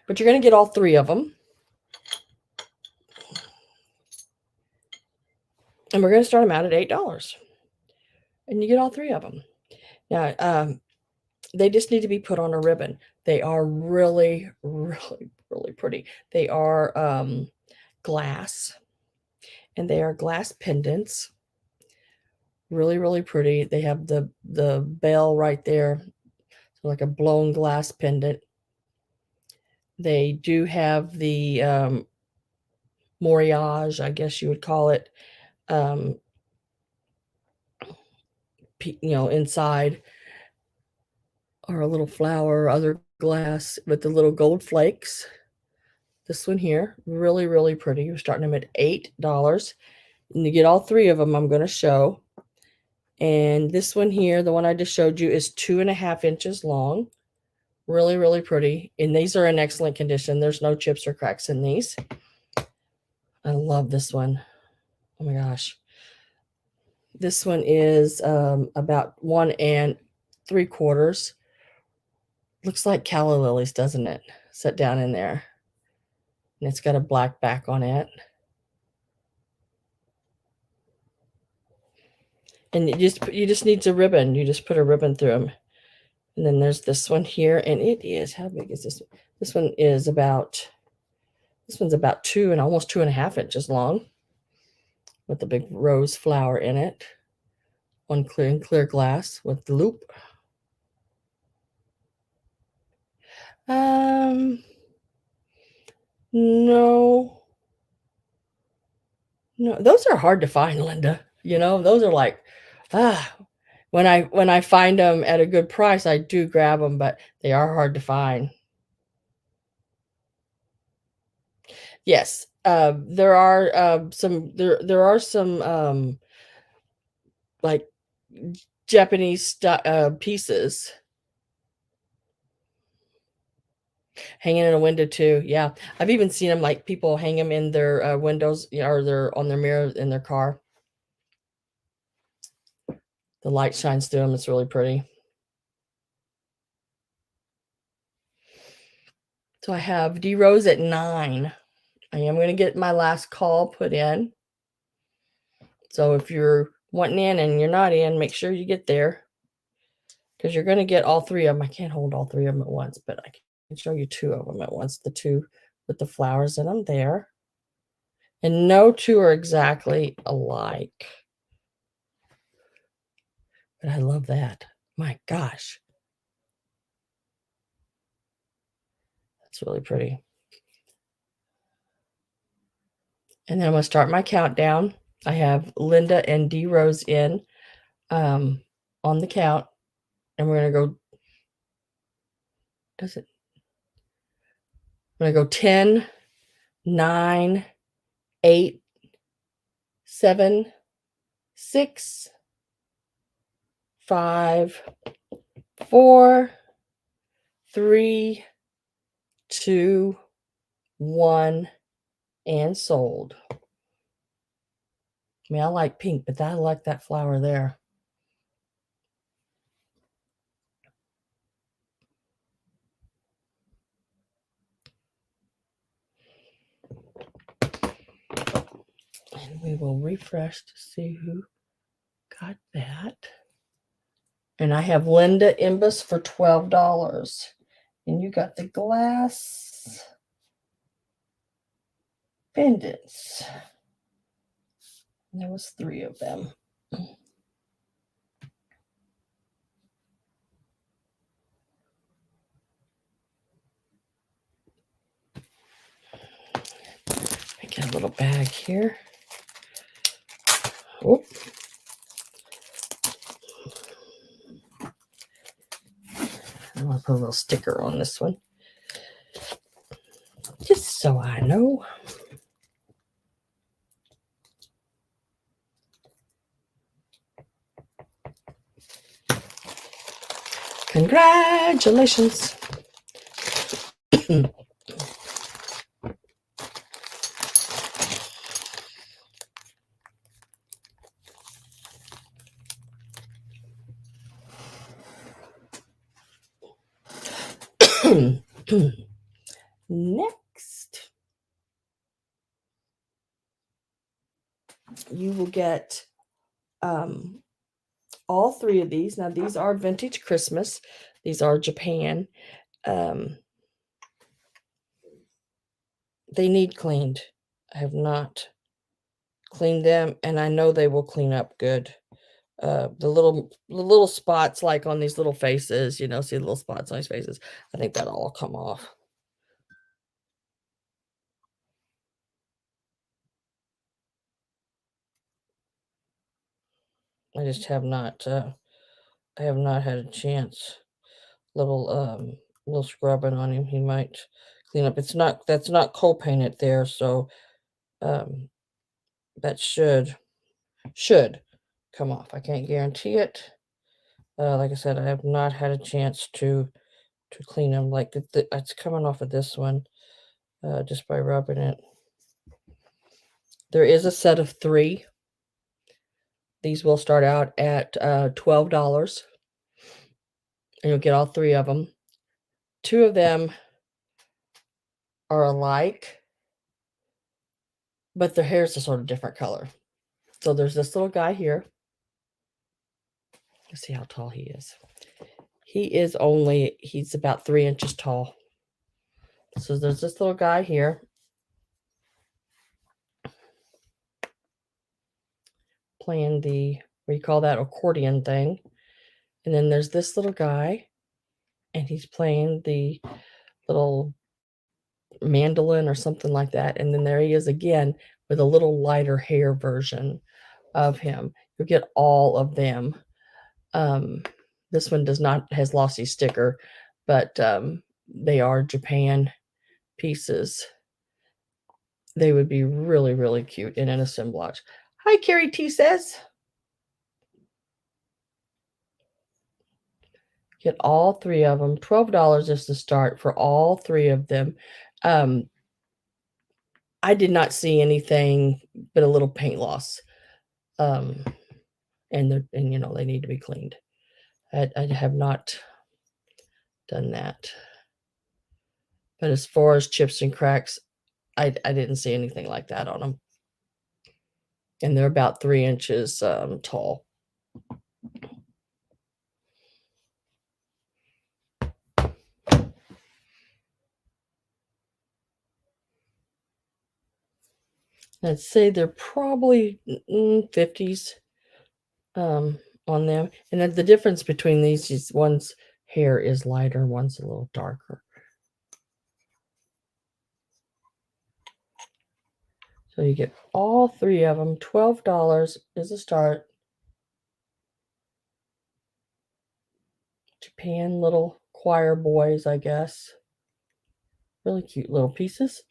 but you're going to get all 3 of them. And we're going to start them out at $8. And you get all 3 of them. Now, they just need to be put on a ribbon. They are really, really, really pretty. They are glass, and they are glass pendants. Really, really pretty. They have the bell right there, so like a blown glass pendant. They do have the moriage, I guess you would call it, um, inside, or a little flower or other glass with the little gold flakes. This one here, really, really pretty. We're starting them at $8. And you get all three of them I'm going to show. And this one here, the one I just showed you, is 2.5 inches long. Really, really pretty. And these are in excellent condition. There's no chips or cracks in these. I love this one. Oh my gosh. This one is about 1 3/4. Looks like calla lilies, doesn't it? Set down in there. And it's got a black back on it. And you just need a ribbon. You just put a ribbon through them. And then there's this one here, and it is, how big is this? This one's about 2 and almost 2.5 inches long, with a big rose flower in it, on clear glass with the loop. No, those are hard to find, Linda. Those are like, ah, when I find them at a good price, I do grab them, but they are hard to find. Yes, there are some like Japanese pieces hanging in a window too. Yeah, I've even seen them, like people hang them in their windows, or they're on their mirror in their car. The light shines through them. It's really pretty. So I have D Rose at 9. I am going to get my last call put in. So if you're wanting in and you're not in, make sure you get there, because you're going to get all three of them. I can't hold all three of them at once, but I can show you two of them at once. The two with the flowers in them there. And no two are exactly alike. But I love that. My gosh. That's really pretty. And then I'm going to start my countdown. I have Linda and D Rose in on the count. And we're going to go. I'm going to go 10, 9, 8, 7, 6, 5, 4, 3, 2, 1, and sold. I mean, I like pink, but I like that flower there. And we will refresh to see who got that. And I have Linda Imbus for $12. And you got the glass pendants. And there was 3 of them. I get a little bag here. Oh. I'm going to put a little sticker on this one, just so I know. Congratulations. Next, you will get all 3 of these. Now, these are vintage Christmas. These are Japan. They need cleaned. I have not cleaned them, and I know they will clean up good. the little spots like on these little faces, you know, see the little spots on these faces. I think that'll all come off. I just have not, I have not had a chance. Little scrubbing on him, he might clean up. That's not coal painted there, so, um, that should come off. I can't guarantee it. Like I said, I have not had a chance to clean them. Like, it's coming off of this one, just by rubbing it. There is a set of 3. These will start out at, $12, and you'll get all 3 of them. 2 of them are alike, but their hair's a sort of different color. So there's this little guy here. Let's see how tall he is. He's about 3 inches tall. So there's this little guy here. Playing the, what do you call that, accordion thing. And then there's this little guy, and he's playing the little mandolin or something like that. And then there he is again with a little lighter hair version of him. You'll get all of them. This one has lost his sticker, but they are Japan pieces. They would be really, really cute in an assemblage. Hi, Carrie T says. Get all 3 of them. $12 is the start for all 3 of them. I did not see anything but a little paint loss. And you know, they need to be cleaned. I have not done that. But as far as chips and cracks, I didn't see anything like that on them. And they're about 3 inches tall. I'd say they're probably 50s on them. And then the difference between these is one's hair is lighter, one's a little darker. So you get all 3 of them. $12 is a start. Japan little choir boys, I guess. Really cute little pieces.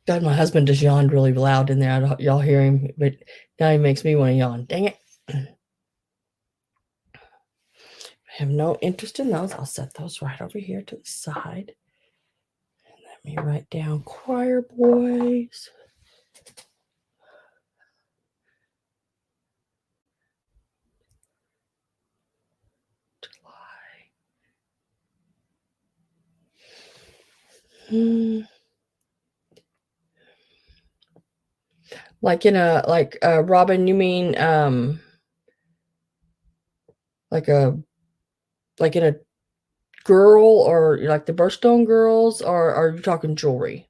God, my husband just yawned really loud in there. Y'all hear him, but now he makes me want to yawn. Dang it. I have no interest in those. I'll set those right over here to the side. And let me write down choir boys. July. Like Robin, you mean like in a girl, or like the birthstone girls, or are you talking jewelry?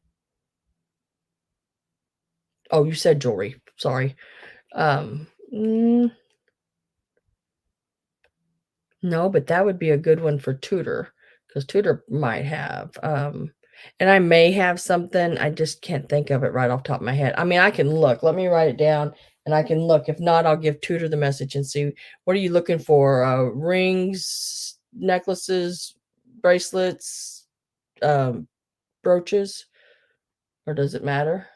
Oh, you said jewelry. Sorry. No, but that would be a good one for Tudor, because Tudor might have. And I may have something. I just can't think of it right off the top of my head. I mean, I can look. Let me write it down, and I can look. If not, I'll give Tudor the message and see, what are you looking for? Rings, necklaces, bracelets, brooches, or does it matter?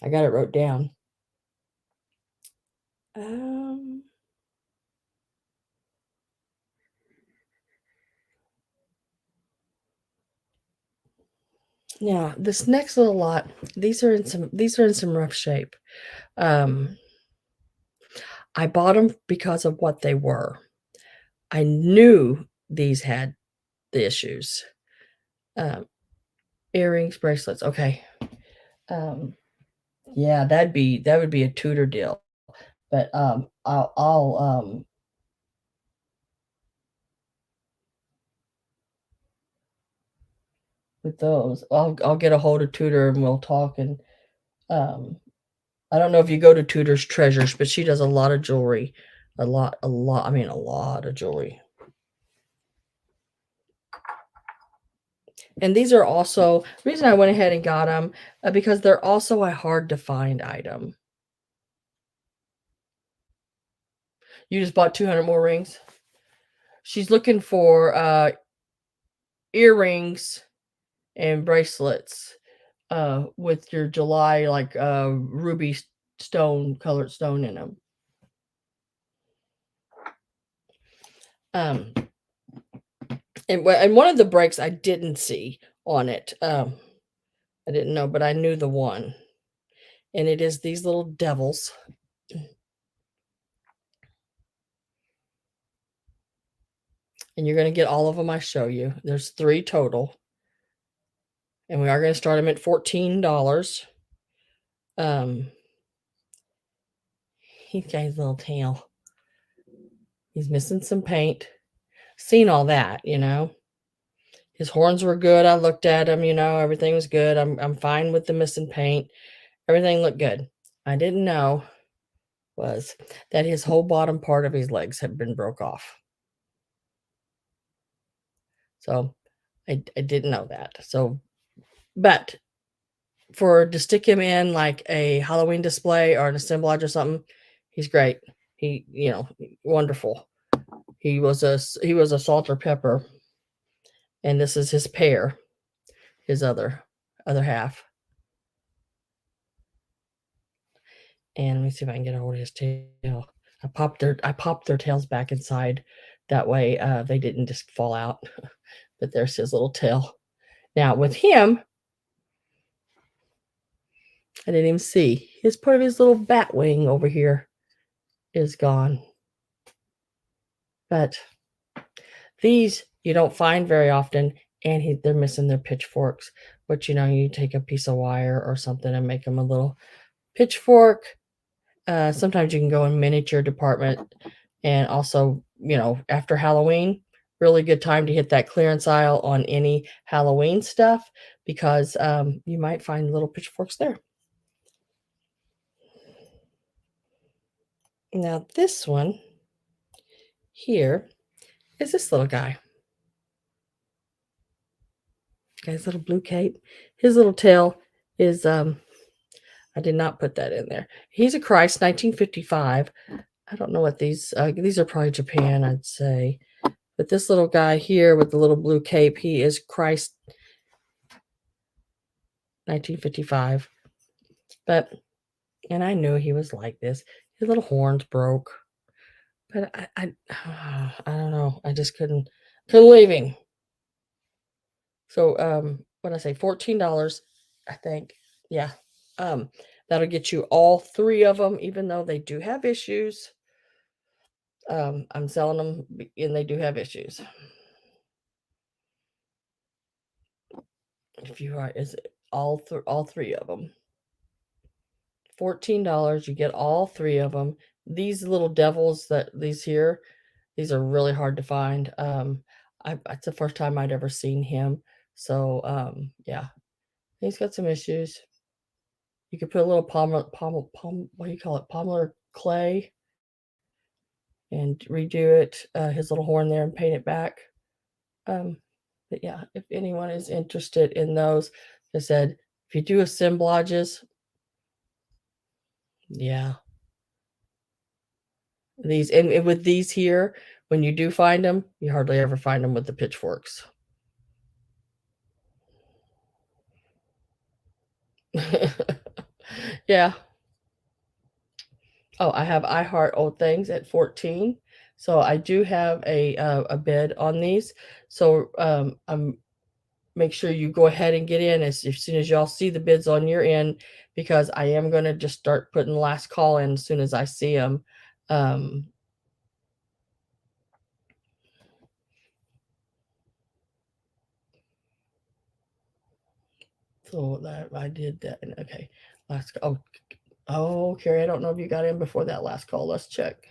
I got it wrote down. Um, Now, this next little lot, these are in some rough shape. Um, I bought them because of what they were. I knew these had the issues. Um, earrings, bracelets, okay. Um, yeah, that would be a Tudor deal. But, I'll with those, I'll get a hold of Tudor and we'll talk, and, um, I don't know if you go to Tudor's Treasures, but she does a lot of jewelry. I mean, a lot of jewelry. And these are also reason I went ahead and got them, because they're also a hard to find item. You just bought 200 more rings? She's looking for, earrings and bracelets, with your July, like, ruby stone, colored stone in them. Um, and one of the breaks I didn't see on it, I didn't know, but I knew the one, and it is these little devils. And you're gonna get all of them I show you. There's 3 total, and we are gonna start them at $14. Um, he's got his little tail. He's missing some paint. Seen all that, you know? His horns were good, I looked at him, you know, everything was good. I'm fine with the missing paint. Everything looked good. I didn't know was that his whole bottom part of his legs had been broke off. So, I didn't know that. So but to stick him in, like, a Halloween display or an assemblage or something, he's great. He, you know, wonderful. He was a salt or pepper, and this is his pear, his other half. And let me see if I can get a hold of his tail. I popped their tails back inside. That way, they didn't just fall out. But there's his little tail. Now with him, I didn't even see. His part of his little bat wing over here is gone. But these you don't find very often, and they're missing their pitchforks. But you know, you take a piece of wire or something and make them a little pitchfork. Sometimes you can go in miniature department, and also, you know, after Halloween, really good time to hit that clearance aisle on any Halloween stuff, because you might find little pitchforks there. Now this one here is this little guy. Guy's little blue cape. His little tail is I did not put that in there. He's a Christ, 1955. I don't know what these are probably Japan, I'd say. But this little guy here with the little blue cape, he is Christ, 1955. But and I knew he was like this. His little horns broke. But I don't know. I just couldn't leave him. So what I say, $14, I think. Yeah. Um, that'll get you all 3 of them, even though they do have issues. I'm selling them, and they do have issues. If you are, is it all 3 of them? $14, you get all 3 of them. These little devils these are really hard to find. It's the first time I'd ever seen him. So, yeah, he's got some issues. You could put a little what do you call it? Pommel clay and redo it, his little horn there, and paint it back. But yeah, if anyone is interested in those, like I said, if you do assemblages, yeah, and with these here, when you do find them, you hardly ever find them with the pitchforks. Yeah. Oh, I have I Heart Old Things at 14. So I do have a bid on these. So, make sure you go ahead and get in as soon as y'all see the bids on your end, because I am going to just start putting the last call in as soon as I see them. So that I did that. Okay. Last call. Oh, Carrie, I don't know if you got in before that last call. Let's check.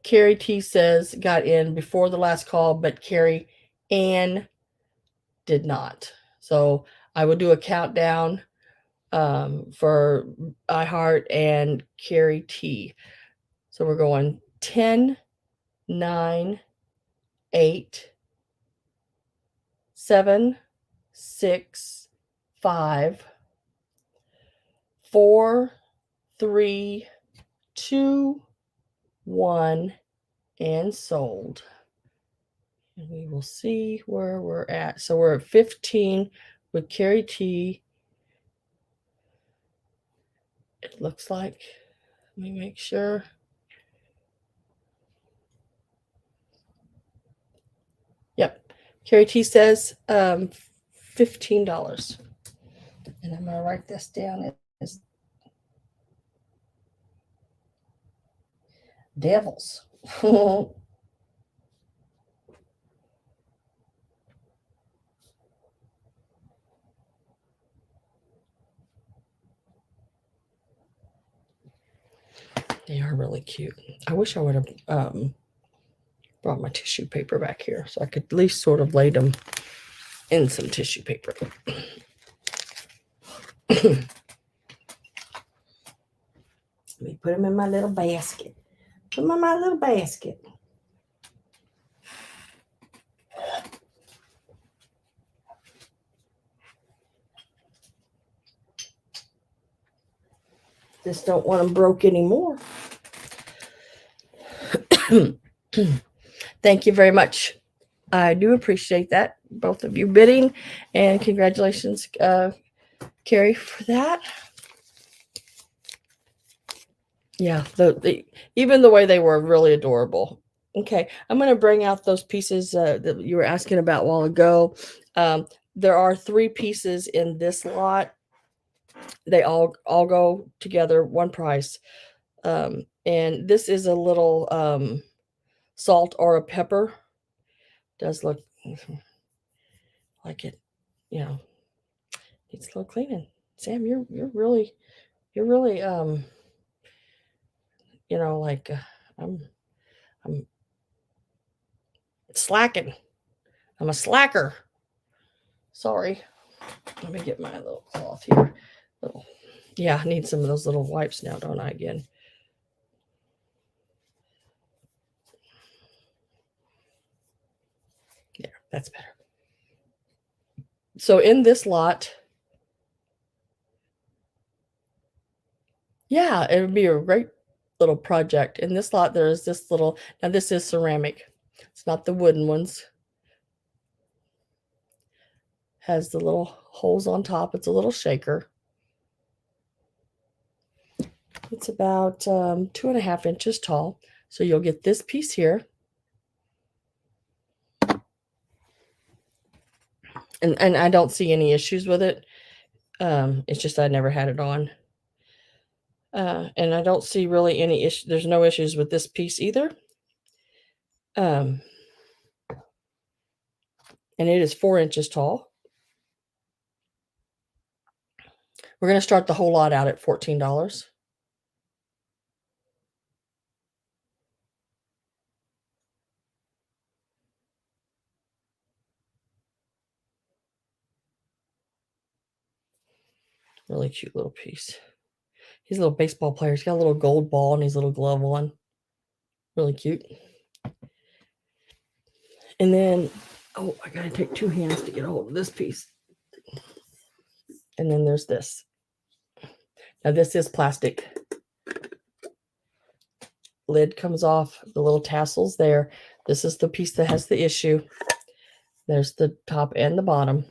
Carrie T says got in before the last call, but Carrie Ann did not. So I will do a countdown for iHeart and Carrie T. So we're going 10, 9, 8, 7, 6, 5, 4, 3, 2, 1, and sold. And we will see where we're at. So we're at 15 with Carrie T. It looks like. Let me make sure. Yep. Carrie T says $15. And I'm going to write this down as devils. They are really cute. I wish I would have brought my tissue paper back here so I could at least sort of lay them in some tissue paper. Let me put them in my little basket. Put them in my little basket. Just don't want them broke anymore. Thank you very much. I do appreciate that, both of you bidding, and congratulations, Carrie, for that. Yeah, even the way they were really adorable. Okay, I'm going to bring out those pieces that you were asking about a while ago. There are 3 pieces in this lot. They all go together, one price. And this is a little salt or a pepper. Does look like it, you know, needs a little cleaning. Sam, you're really you know, like I'm slacking. I'm a slacker. Sorry. Let me get my little cloth here. Yeah, I need some of those little wipes now, don't I, again? Yeah, that's better. So in this lot, yeah, it would be a great little project. In this lot, there is this little, now this is ceramic. It's not the wooden ones. Has the little holes on top. It's a little shaker. It's about 2.5 inches tall. So you'll get this piece here. And I don't see any issues with it. It's just I never had it on. And I don't see really any issue. There's no issues with this piece either. And it is 4 inches tall. We're going to start the whole lot out at $14. Really cute little piece. He's a little baseball player. He's got a little gold ball and his little glove on. Really cute. And then, oh, I got to take 2 hands to get a hold of this piece. And then there's this. Now this is plastic. Lid comes off, the little tassels there. This is the piece that has the issue. There's the top and the bottom.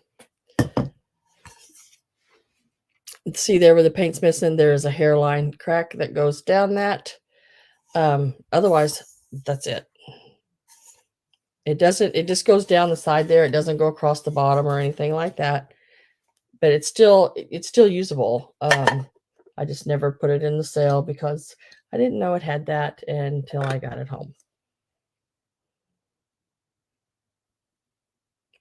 See there where the paint's missing, there's a hairline crack that goes down that. Otherwise, that's it. It doesn't, it just goes down the side there. It doesn't go across the bottom or anything like that. But it's still usable. I just never put it in the sale because I didn't know it had that until I got it home.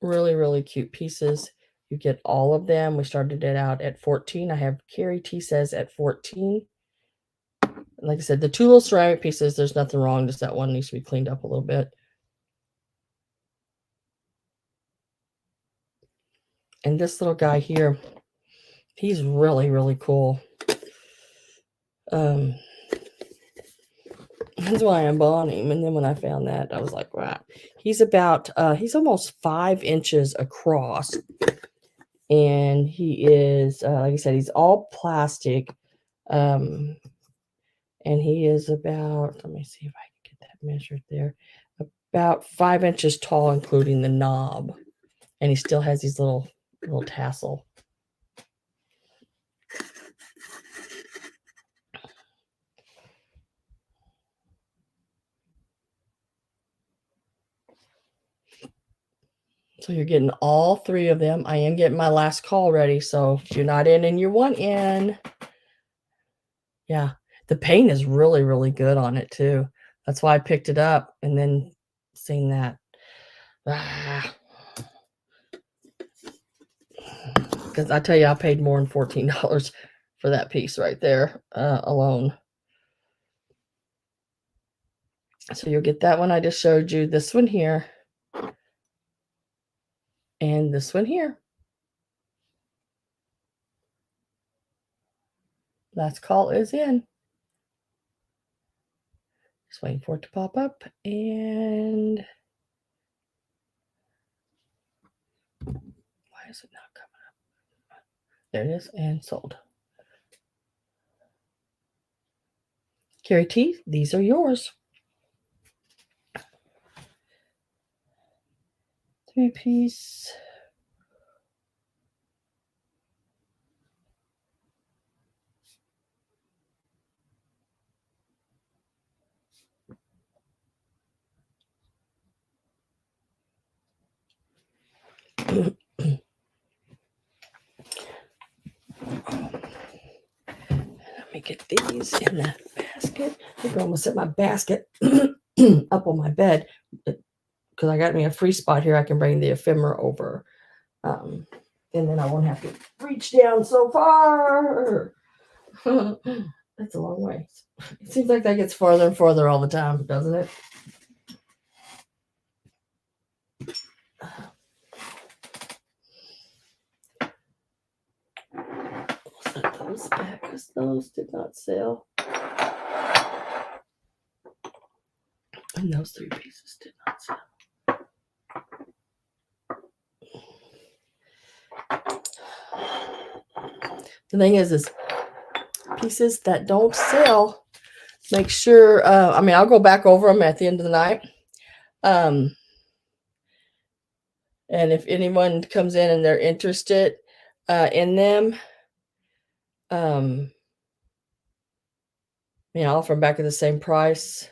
Really, really cute pieces. You get all of them. We started it out at 14. I have Carrie T says at 14. Like I said, the two little ceramic pieces, there's nothing wrong. Just that one needs to be cleaned up a little bit. And this little guy here, he's really, really cool. That's why I bought him. And then when I found that, I was like, wow. He's about, he's almost 5 inches across. And he is, like I said, he's all plastic. And he is about, let me see if I can get that measured there, about 5 inches tall, including the knob. And he still has these little tassel. So you're getting all 3 of them. I am getting my last call ready. So if you're not in and you want in, yeah, the paint is really, really good on it too. That's why I picked it up and then seeing that. Because I tell you, I paid more than $14 for that piece right there alone. So you'll get that one I just showed you, this one here, and this one here. Last call is in. Just waiting for it to pop up, and why is it not coming up? There it is, and sold. Carrie T, these are yours. 3-piece. Let me get these in that basket. I think I almost set my basket up on my bed because I got me a free spot here. I can bring the ephemera over. And then I won't have to reach down so far. That's a long way. It seems like that gets farther and farther all the time, doesn't it? Set those back because those did not sell. And those 3 pieces did not sell. The thing is pieces that don't sell, make sure, I mean, I'll go back over them at the end of the night. And if anyone comes in and they're interested in them, I'll offer them back at the same price.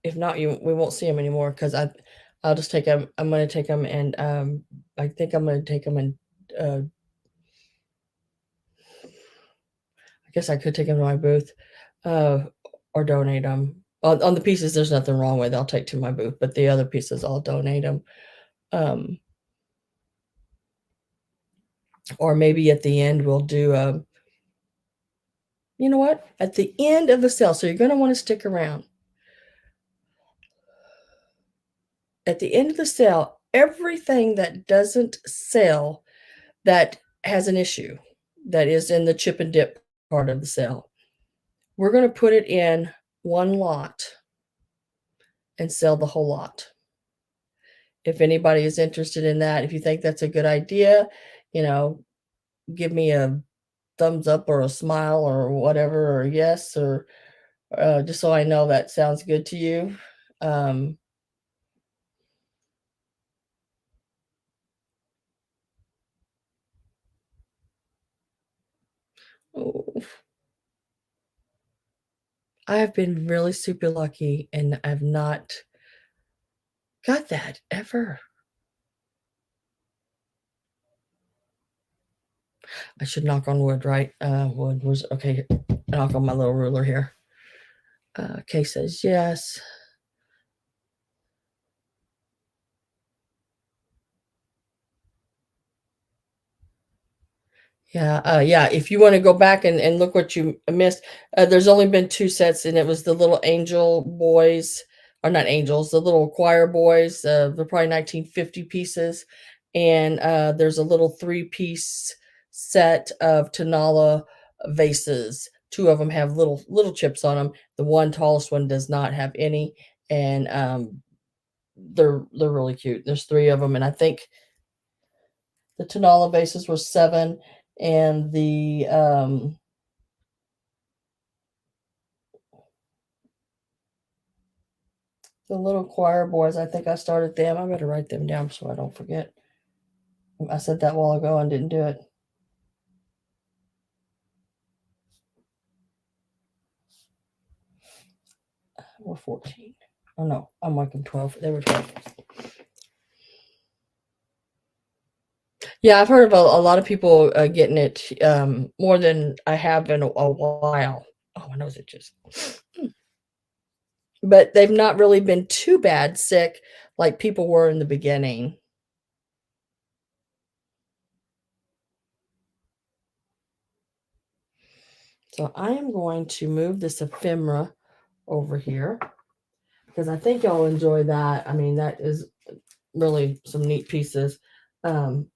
If not, we won't see them anymore because I'll just take them. I'm going to take them, and I think I'm going to take them and I guess I could take them to my booth or donate them. On the pieces, there's nothing wrong with. I'll take to my booth, but the other pieces, I'll donate them. Or maybe at the end, we'll do, you know what? At the end of the sale, so you're going to want to stick around. At the end of the sale, everything that doesn't sell that has an issue, that is in the chip and dip part of the sale, we're going to put it in one lot and sell the whole lot. If anybody is interested in that, if you think that's a good idea, give me a thumbs up or a smile or whatever, or yes, or just so I know that sounds good to you. Oh. I have been really super lucky, and I've not got that ever. I should knock on wood, right? Wood was okay. Knock on my little ruler here. Kay says yes. Yeah, if you wanna go back and look what you missed, there's only been 2 sets, and it was the little angel boys or not angels, the little choir boys, they're probably 1950 pieces, and, there's a little three-piece set of Tanala vases. 2 of them have little chips on them. The one tallest one does not have any, and, they're really cute. There's 3 of them, and I think the Tanala vases were 7, and the little choir boys, I think I started them. I better write them down so I don't forget. I said that a while ago and didn't do it. We're 14. Oh no, I'm working 12. They were 12. Yeah, I've heard of a lot of people getting it more than I have in a while. Oh, my nose itches. But they've not really been too bad sick like people were in the beginning. So I am going to move this ephemera over here because I think y'all enjoy that. I mean, that is really some neat pieces. Um,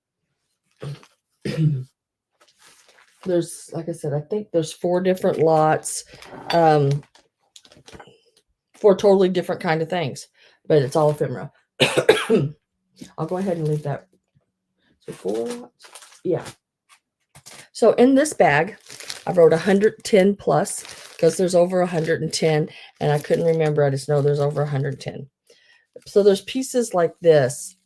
there's, like I said, I think there's 4 different lots, 4 totally different kind of things, but it's all ephemera. I'll go ahead and leave that. So 4 lots. Yeah. So in this bag, I wrote 110 plus because there's over 110, and I couldn't remember. I just know there's over 110. So there's pieces like this.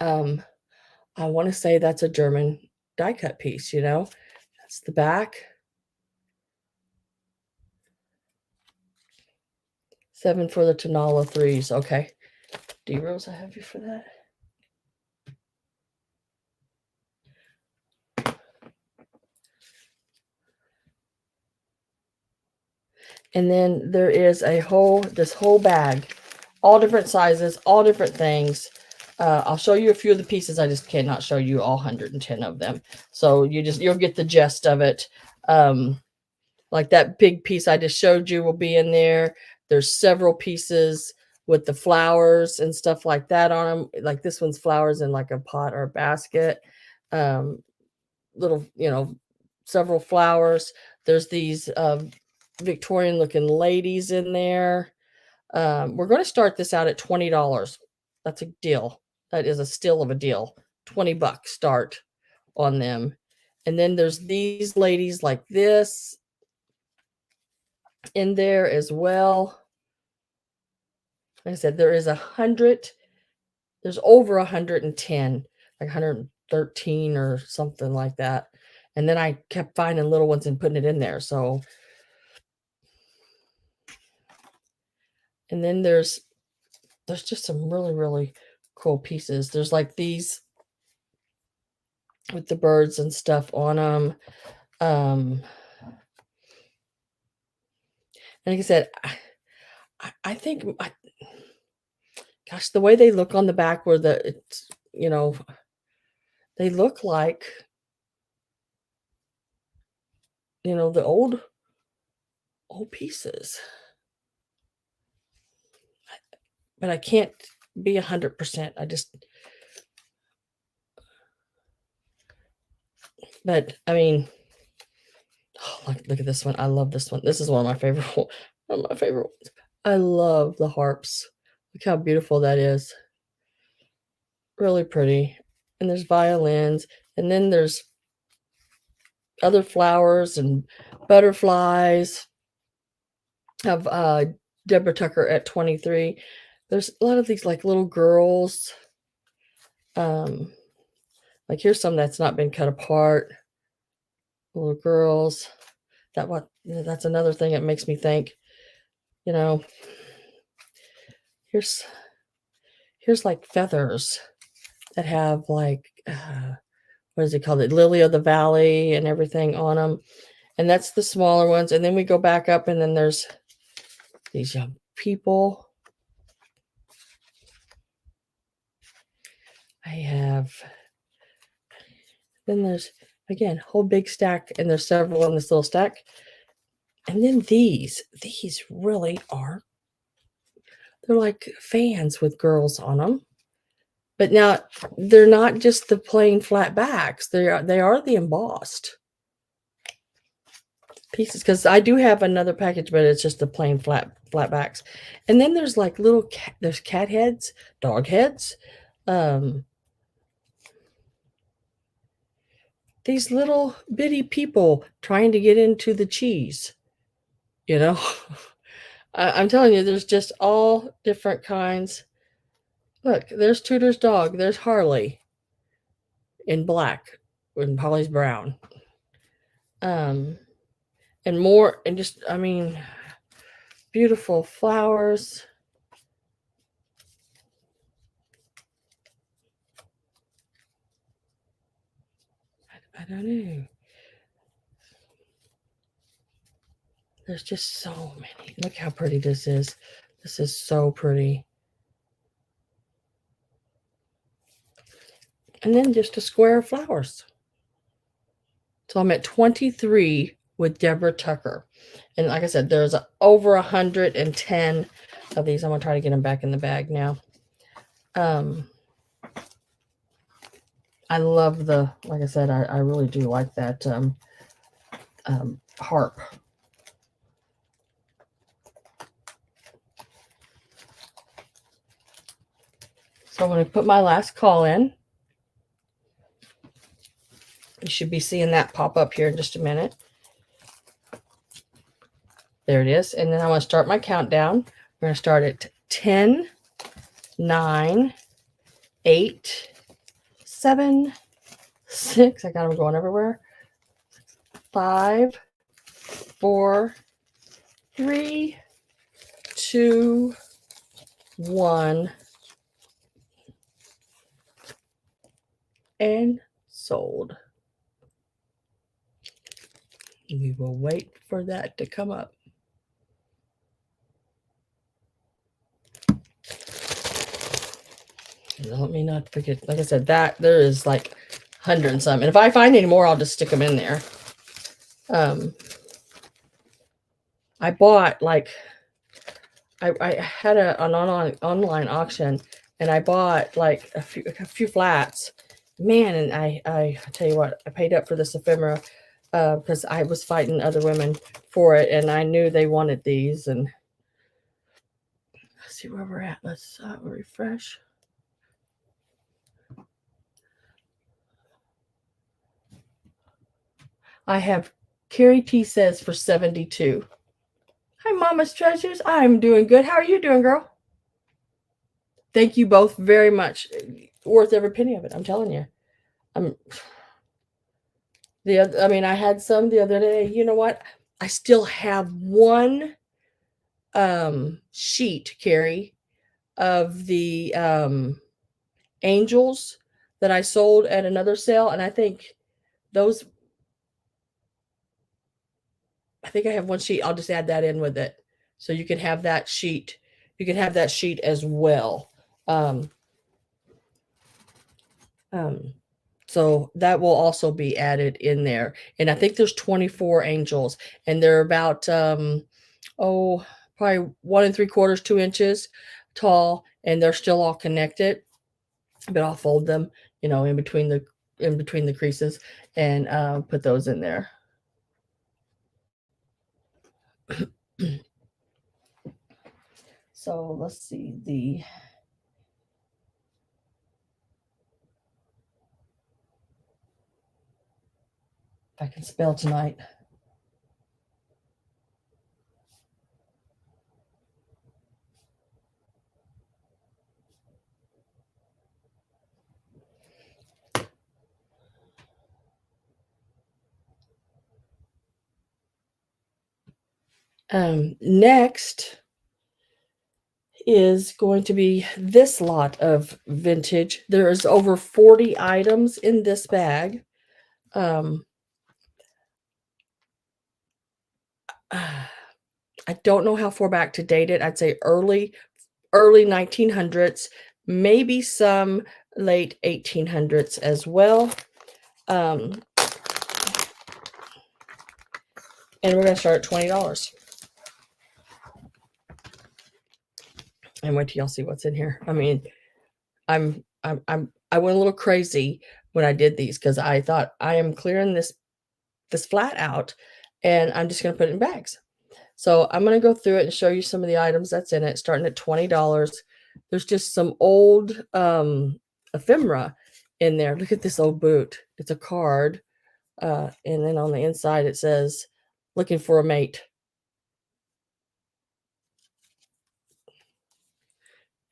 I want to say that's a German die cut piece, you know? That's the back. 7 for the Tanala 3s. Okay. D Rose, I have you for that. And then there is this whole bag, all different sizes, all different things. I'll show you a few of the pieces. I just cannot show you all 110 of them. So you'll get the gist of it. Like that big piece I just showed you will be in there. There's several pieces with the flowers and stuff like that on them. Like this one's flowers in like a pot or a basket. Little, several flowers. There's these Victorian looking ladies in there. We're going to start this out at $20. That's a deal. That is a steal of a deal. $20 start on them. And then there's these ladies like this in there as well. Like I said, there's over 110, like 113 or something like that. And then I kept finding little ones and putting it in there. So, and then there's just some really, really cool pieces. There's like these with the birds and stuff on them. And like I said, I think, gosh, the way they look on the back where they look like, the old pieces. But I can't be 100%. But I mean, oh, look at this one. I love this one. This is one of my favorite one of my favorite ones. I love the harps. Look how beautiful that is. Really pretty. And there's violins, and then there's other flowers and butterflies of Deborah Tucker at 23. There's a lot of these like little girls. Like here's some that's not been cut apart. Little girls. That's another thing that makes me think, you know, here's like feathers that have like what is it called? The lily of the valley and everything on them. And that's the smaller ones. And then we go back up, and then there's these young people. I have, then there's, again, whole big stack, and there's several in this little stack. And then these really are, they're like fans with girls on them. But now they're not just the plain flat backs. They are the embossed pieces, because I do have another package, but it's just the plain flat backs. And then there's like little there's cat heads, dog heads, these little bitty people trying to get into the cheese, you know. I'm telling you, there's just all different kinds. Look, there's Tudor's dog, there's Harley in black and Polly's brown, and more, and just, I mean, beautiful flowers. I don't know. There's just so many. Look how pretty this is. This is so pretty. And then just a square of flowers. So I'm at 23 with Deborah Tucker. And like I said, there's over 110 of these. I'm going to try to get them back in the bag now. I love like I said, I really do like that harp. So I'm going to put my last call in. You should be seeing that pop up here in just a minute. There it is. And then I want to start my countdown. We're going to start at 10, 9, 8, 7, 6. I got them going everywhere. 5, 4, 3, 2, 1. And sold. We will wait for that to come up. Let me not forget, like I said, that there is like 100 and some. And if I find any more, I'll just stick them in there. I bought like, I had an online auction, and I bought like a few flats. Man, and I tell you what, I paid up for this ephemera because I was fighting other women for it, and I knew they wanted these. And let's see where we're at. Let's refresh. I have Carrie T says for 72. Hi, Mama's Treasures. I'm doing good. How are you doing, girl? Thank you both very much. Worth every penny of it. I'm telling you. I I had some the other day. You know what? I still have one sheet, Carrie, of the angels that I sold at another sale, and I think I have one sheet. I'll just add that in with it, so you can have that sheet. You can have that sheet as well. So that will also be added in there. And I think there's 24 angels, and they're about probably 1 3/4, 2 inches tall, and they're still all connected. But I'll fold them, in between the creases, and put those in there. So let's see if I can spell tonight. Next is going to be this lot of vintage. There is over 40 items in this bag. I don't know how far back to date it. I'd say early 1900s, maybe some late 1800s as well. And we're going to start at $20. And wait till y'all see what's in here. I mean, I went a little crazy when I did these because I thought I am clearing this flat out and I'm just going to put it in bags. So I'm going to go through it and show you some of the items that's in it, starting at $20. There's just some old ephemera in there. Look at this old boot. It's a card. And then on the inside it says, looking for a mate.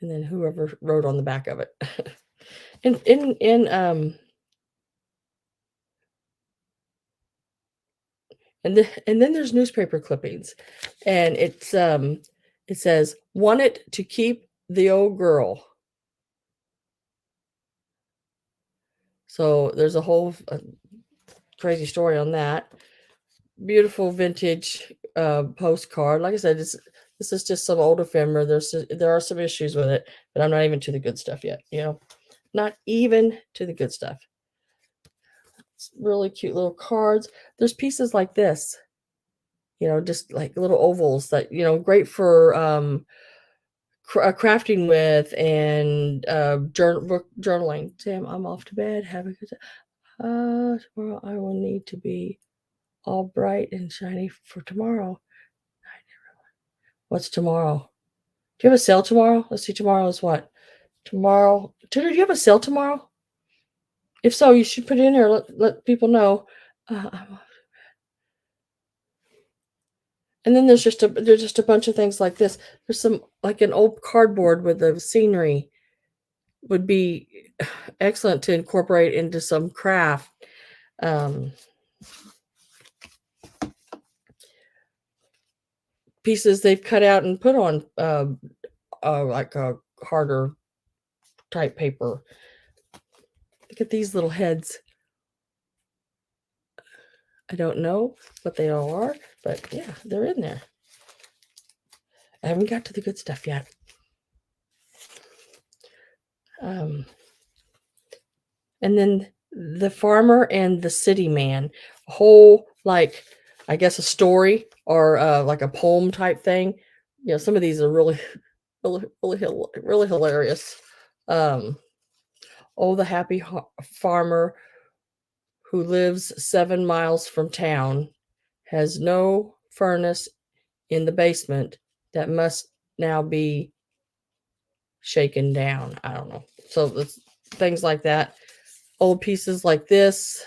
And then whoever wrote on the back of it. and then there's newspaper clippings. And it's it says, wanted to keep the old girl. So there's a whole crazy story on that. Beautiful vintage postcard. Like I said, this is just some old ephemera. There are some issues with it, but I'm not even to the good stuff yet. You know, not even to the good stuff. It's really cute little cards. There's pieces like this. You know, just like little ovals that, you know, great for crafting with and journaling. Sam, I'm off to bed. Have a good day. Tomorrow I will need to be all bright and shiny for tomorrow. What's tomorrow? Do you have a sale tomorrow? Let's see, tomorrow is what? Tomorrow. Tudor, do you have a sale tomorrow? If so, you should put it in here. Let people know. And then there's just a bunch of things like this. There's some, like an old cardboard with the scenery would be excellent to incorporate into some craft. Pieces they've cut out and put on like a harder type paper. Look at these little heads. I don't know what they all are, but yeah, they're in there. I haven't got to the good stuff yet. And then the farmer and the city man, a whole, like, I guess a story or like a poem type thing. You know, some of these are really hilarious. Oh, the happy farmer who lives 7 miles from town has no furnace in the basement that must now be shaken down. I don't know. So it's things like that. Old pieces like this.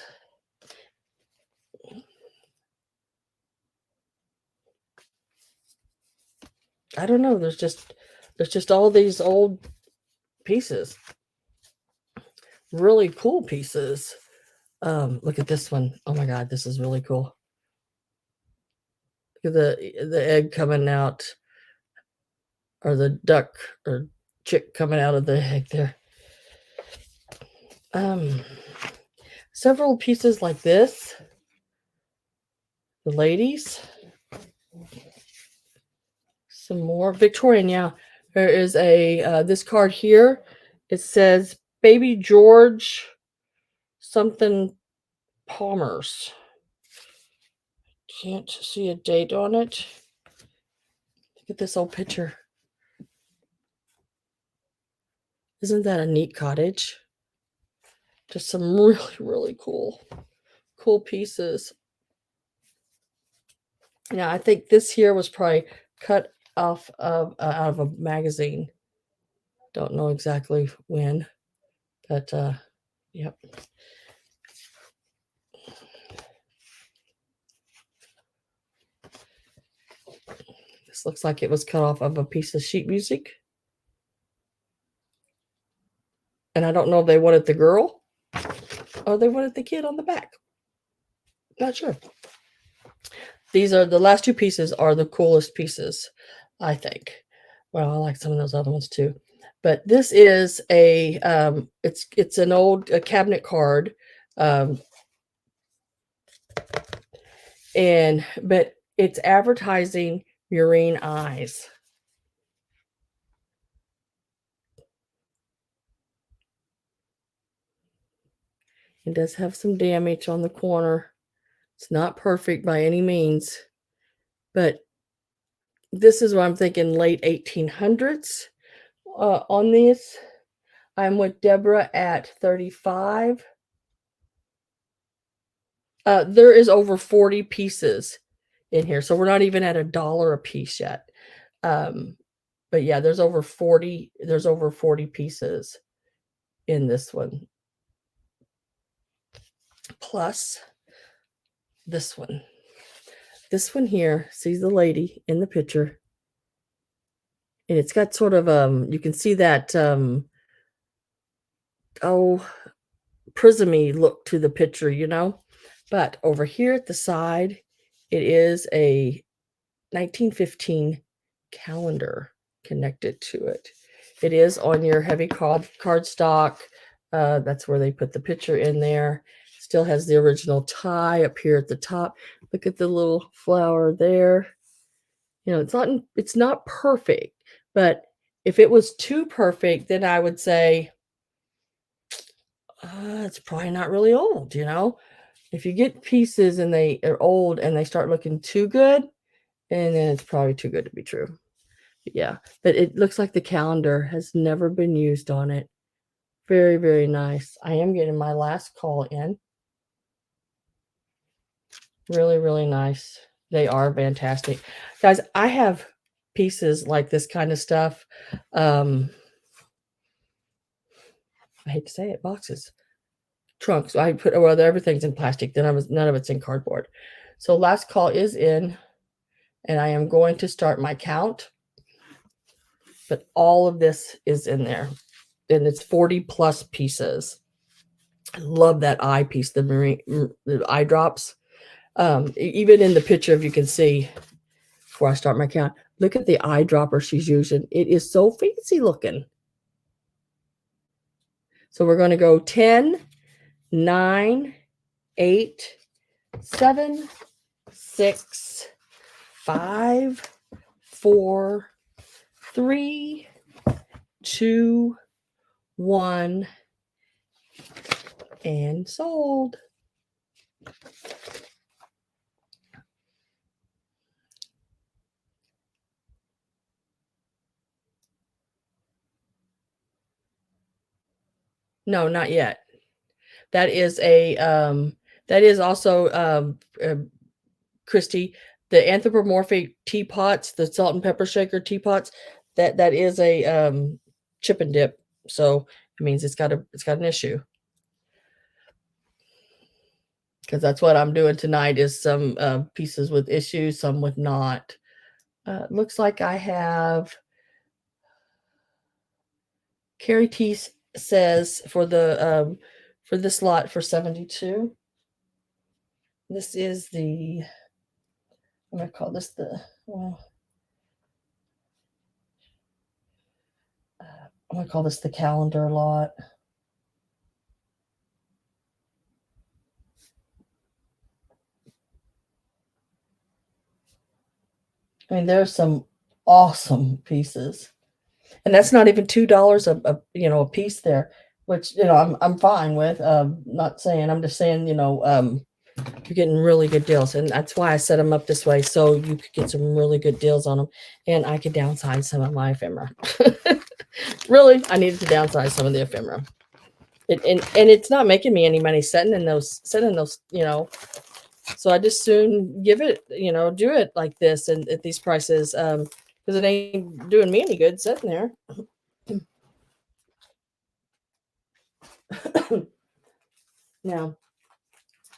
I don't know. There's just all these old pieces. Really cool pieces. Look at this one. Oh my God, this is really cool. Look at the egg coming out, or the duck or chick coming out of the egg there. Several pieces like this. The ladies. Some more Victorian. Yeah, there is a this card here. It says Baby George something Palmer's. Can't see a date on it. Look at this old picture. Isn't that a neat cottage? Just some really cool pieces. Yeah, I think this here was probably cut off of out of a magazine. Don't know exactly when, but yep. This looks like it was cut off of a piece of sheet music. And I don't know if they wanted the girl or they wanted the kid on the back. Not sure. These are the last two pieces are the coolest pieces, I think. Well, I like some of those other ones too. But this is a it's an old cabinet card, um, but it's advertising murine eyes. It does have some damage on the corner. It's not perfect by any means, but this is what I'm thinking, late 1800s on this. I'm with Deborah at 35. There is over 40 pieces in here, so we're not even at $1 a piece yet. But yeah, there's over 40 pieces in this one. Plus this one. This one here, see the lady in the picture. And it's got sort of you can see that prismy look to the picture, you know. But over here at the side, it is a 1915 calendar connected to it. It is on your heavy cardstock. That's where they put the picture in there. Still has the original tie up here at the top. Look at the little flower there. You know, it's not perfect, but if it was too perfect, then I would say it's probably not really old, you know. If you get pieces and they are old and they start looking too good, and then it's probably too good to be true. But yeah, but it looks like the calendar has never been used on it. Very, very nice. I am getting my last call in. Really, really nice. They are fantastic. Guys, I have pieces like this kind of stuff. I hate to say it, boxes. Trunks. I put everything's in plastic. None of it's in cardboard. So last call is in, and I am going to start my count. But all of this is in there, and it's 40 plus pieces. I love that eye piece, the eye drops. Even in the picture, if you can see, before I start my count, look at the eyedropper she's using. It is so fancy looking. So we're going to go 10, 9, 8, 7, 6, 5, 4, 3, 2, 1, and sold. No, not yet. That is that is also Christy, the anthropomorphic teapots, the salt and pepper shaker teapots. That is a chip and dip. So it means it's got an issue. Because that's what I'm doing tonight is some pieces with issues, some with not. Looks like I have Carrie T says for this lot for 72. This is the, I'm gonna call this the, well, I'm gonna call this the calendar lot. I mean, there's some awesome pieces, and that's not even $2 a piece there, which I'm fine with. Not saying, I'm just saying, you're getting really good deals, and that's why I set them up this way, so you could get some really good deals on them, and I could downsize some of my ephemera. Really, I needed to downsize some of the ephemera. And it's not making me any money sending those, so I just soon give it, do it like this and at these prices, because it ain't doing me any good sitting there. Now,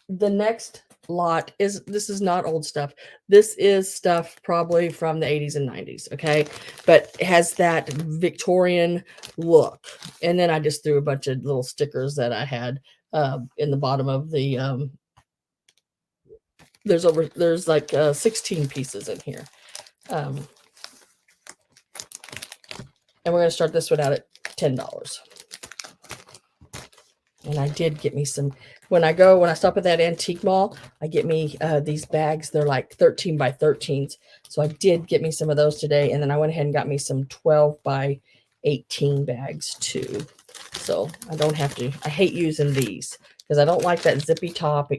the next lot this is not old stuff. This is stuff probably from the 80s and 90s, okay? But it has that Victorian look. And then I just threw a bunch of little stickers that I had in the bottom of the There's like 16 pieces in here. And we're going to start this one out at $10. And I did get me some, when I stop at that antique mall, I get me these bags. They're like 13 by 13s. So I did get me some of those today. And then I went ahead and got me some 12 by 18 bags too. So I don't have to, I hate using these because I don't like that zippy top,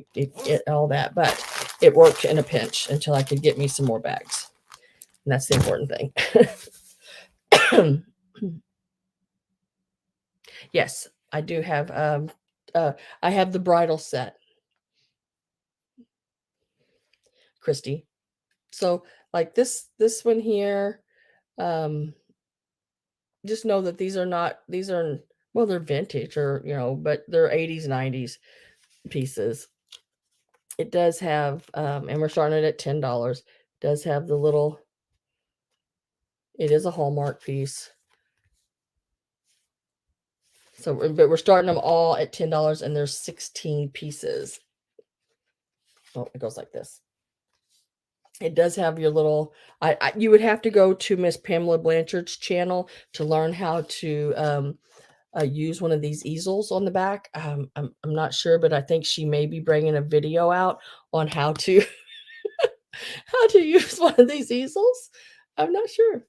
all that, but it worked in a pinch until I could get me some more bags. And that's the important thing. Yes, I do have, I have the bridal set, Christy. So like this one here, just know that these are, well, they're vintage or, but they're 80s, 90s pieces. It does have, and we're starting it at $10. It does have the little, it is a Hallmark piece. So, but we're starting them all at $10 and there's 16 pieces. Oh, it goes like this. It does have your little, you would have to go to Miss Pamela Blanchard's channel to learn how to use one of these easels on the back. I'm not sure, but I think she may be bringing a video out on how to how to use one of these easels. I'm not sure.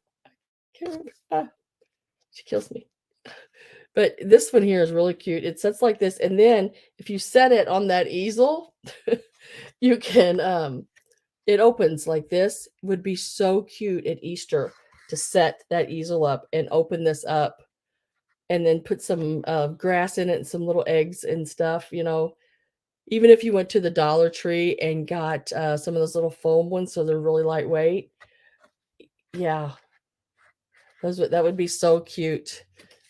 She kills me. But this one here is really cute. It sets like this, and then if you set it on that easel, you can it opens like this. Would be so cute at Easter to set that easel up and open this up and then put some grass in it and some little eggs and stuff, even if you went to the Dollar Tree and got some of those little foam ones, so they're really lightweight. Yeah, that would be so cute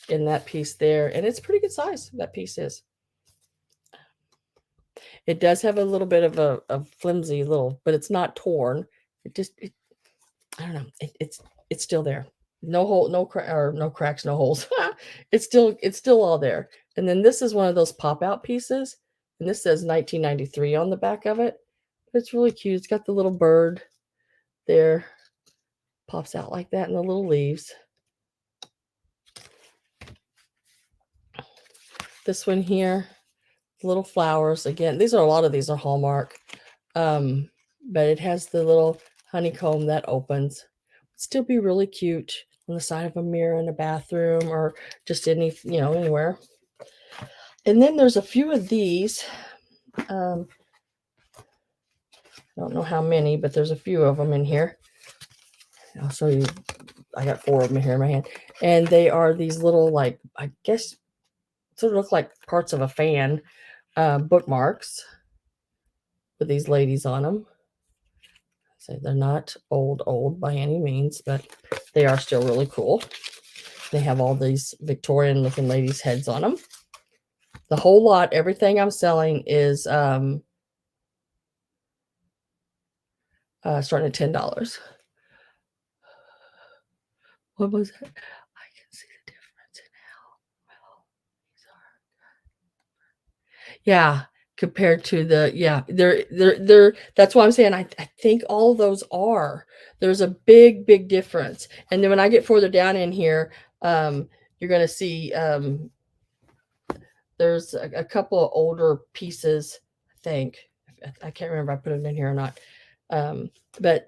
in that piece there. And it's pretty good size, that piece is. It does have a little bit of a flimsy little, but it's not torn. I don't know. It's still there. No hole, no cracks, no holes. It's still all there. And then this is one of those pop out pieces, and this says 1993 on the back of it. But it's really cute. It's got the little bird there, pops out like that, and the little leaves. This one here, little flowers. Again, a lot of these are Hallmark, but it has the little honeycomb that opens. Still be really cute on the side of a mirror in a bathroom or just anywhere. And then there's a few of these. I don't know how many, but there's a few of them in here. I'll show you. I got 4 of them here in my hand. And they are these little, like, I guess, sort of look like parts of a fan bookmarks with these ladies on them. So they're not old by any means, but they are still really cool. They have all these Victorian looking ladies' heads on them. The whole lot, everything I'm selling is starting at $10. What was it? I can see the difference in how well these are. Yeah, compared to they're that's why I'm saying I think all of those are. There's a big difference. And then when I get further down in here, you're going to see there's a couple of older pieces, I think. I can't remember if I put them in here or not. But,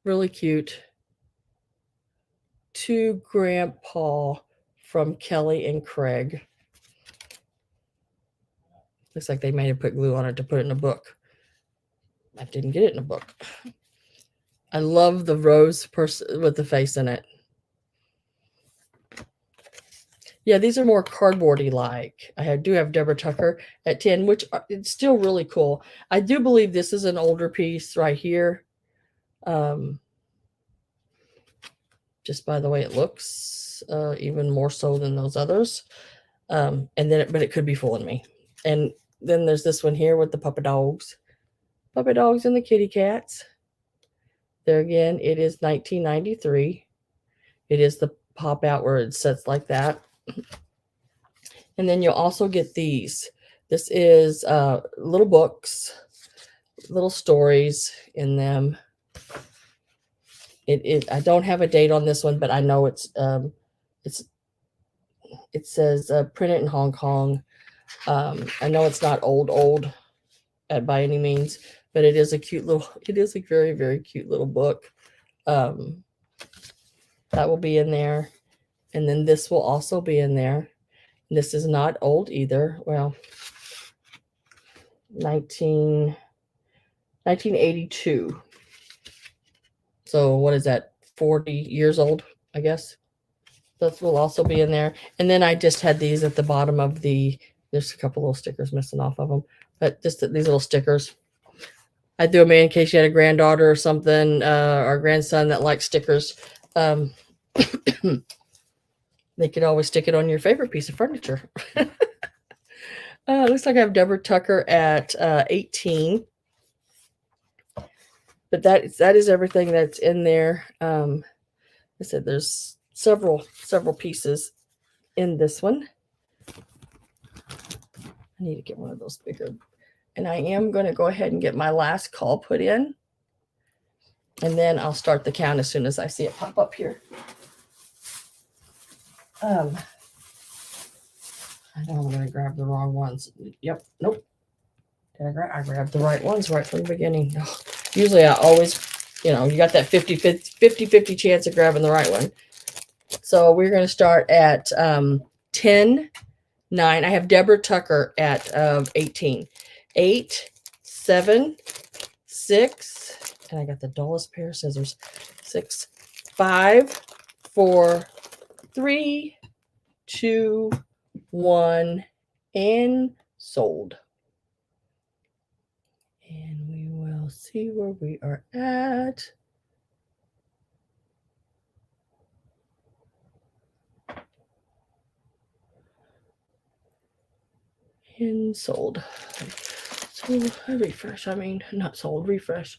really cute. To Grandpa from Kelly and Craig. Looks like they may have put glue on it to put it in a book. I didn't get it in a book. I love the rose person with the face in it. Yeah, these are more cardboardy like. I do have Deborah Tucker at 10, which it's still really cool. I do believe this is an older piece right here. Just by the way it looks, even more so than those others. But it could be fooling me. And then there's this one here with the puppy dogs and the kitty cats. There again, it is 1993. It is the pop out where it sets like that. And then you'll also get these. This is little books, little stories in them. I don't have a date on this one, but I know it says printed in Hong Kong. I know it's not old by any means, but it is a very, very cute little book. That will be in there. And then this will also be in there. This is not old either. Well, 1982. So what is that? 40 years old, I guess. This will also be in there. And then I just had these at the bottom of there's a couple little stickers missing off of them, but just these little stickers. I threw them in case you had a granddaughter or something, or grandson that likes stickers. They could always stick it on your favorite piece of furniture. Looks like I have Deborah Tucker at 18. But that is everything that's in there. I said there's several pieces in this one. I need to get one of those bigger. And I am going to go ahead and get my last call put in. And then I'll start the count as soon as I see it pop up here. I know I'm going to grab the wrong ones. Yep. Nope. I grabbed the right ones right from the beginning. Oh, usually I always, you got that 50-50 chance of grabbing the right one. So we're going to start at 10, 9. I have Deborah Tucker at 18. 8, 7, 6, and I got the dullest pair of scissors. 6, 5, 4, 3, 2, 1, and sold. And we will see where we are at. And sold. So refresh. I mean, not sold. Refresh.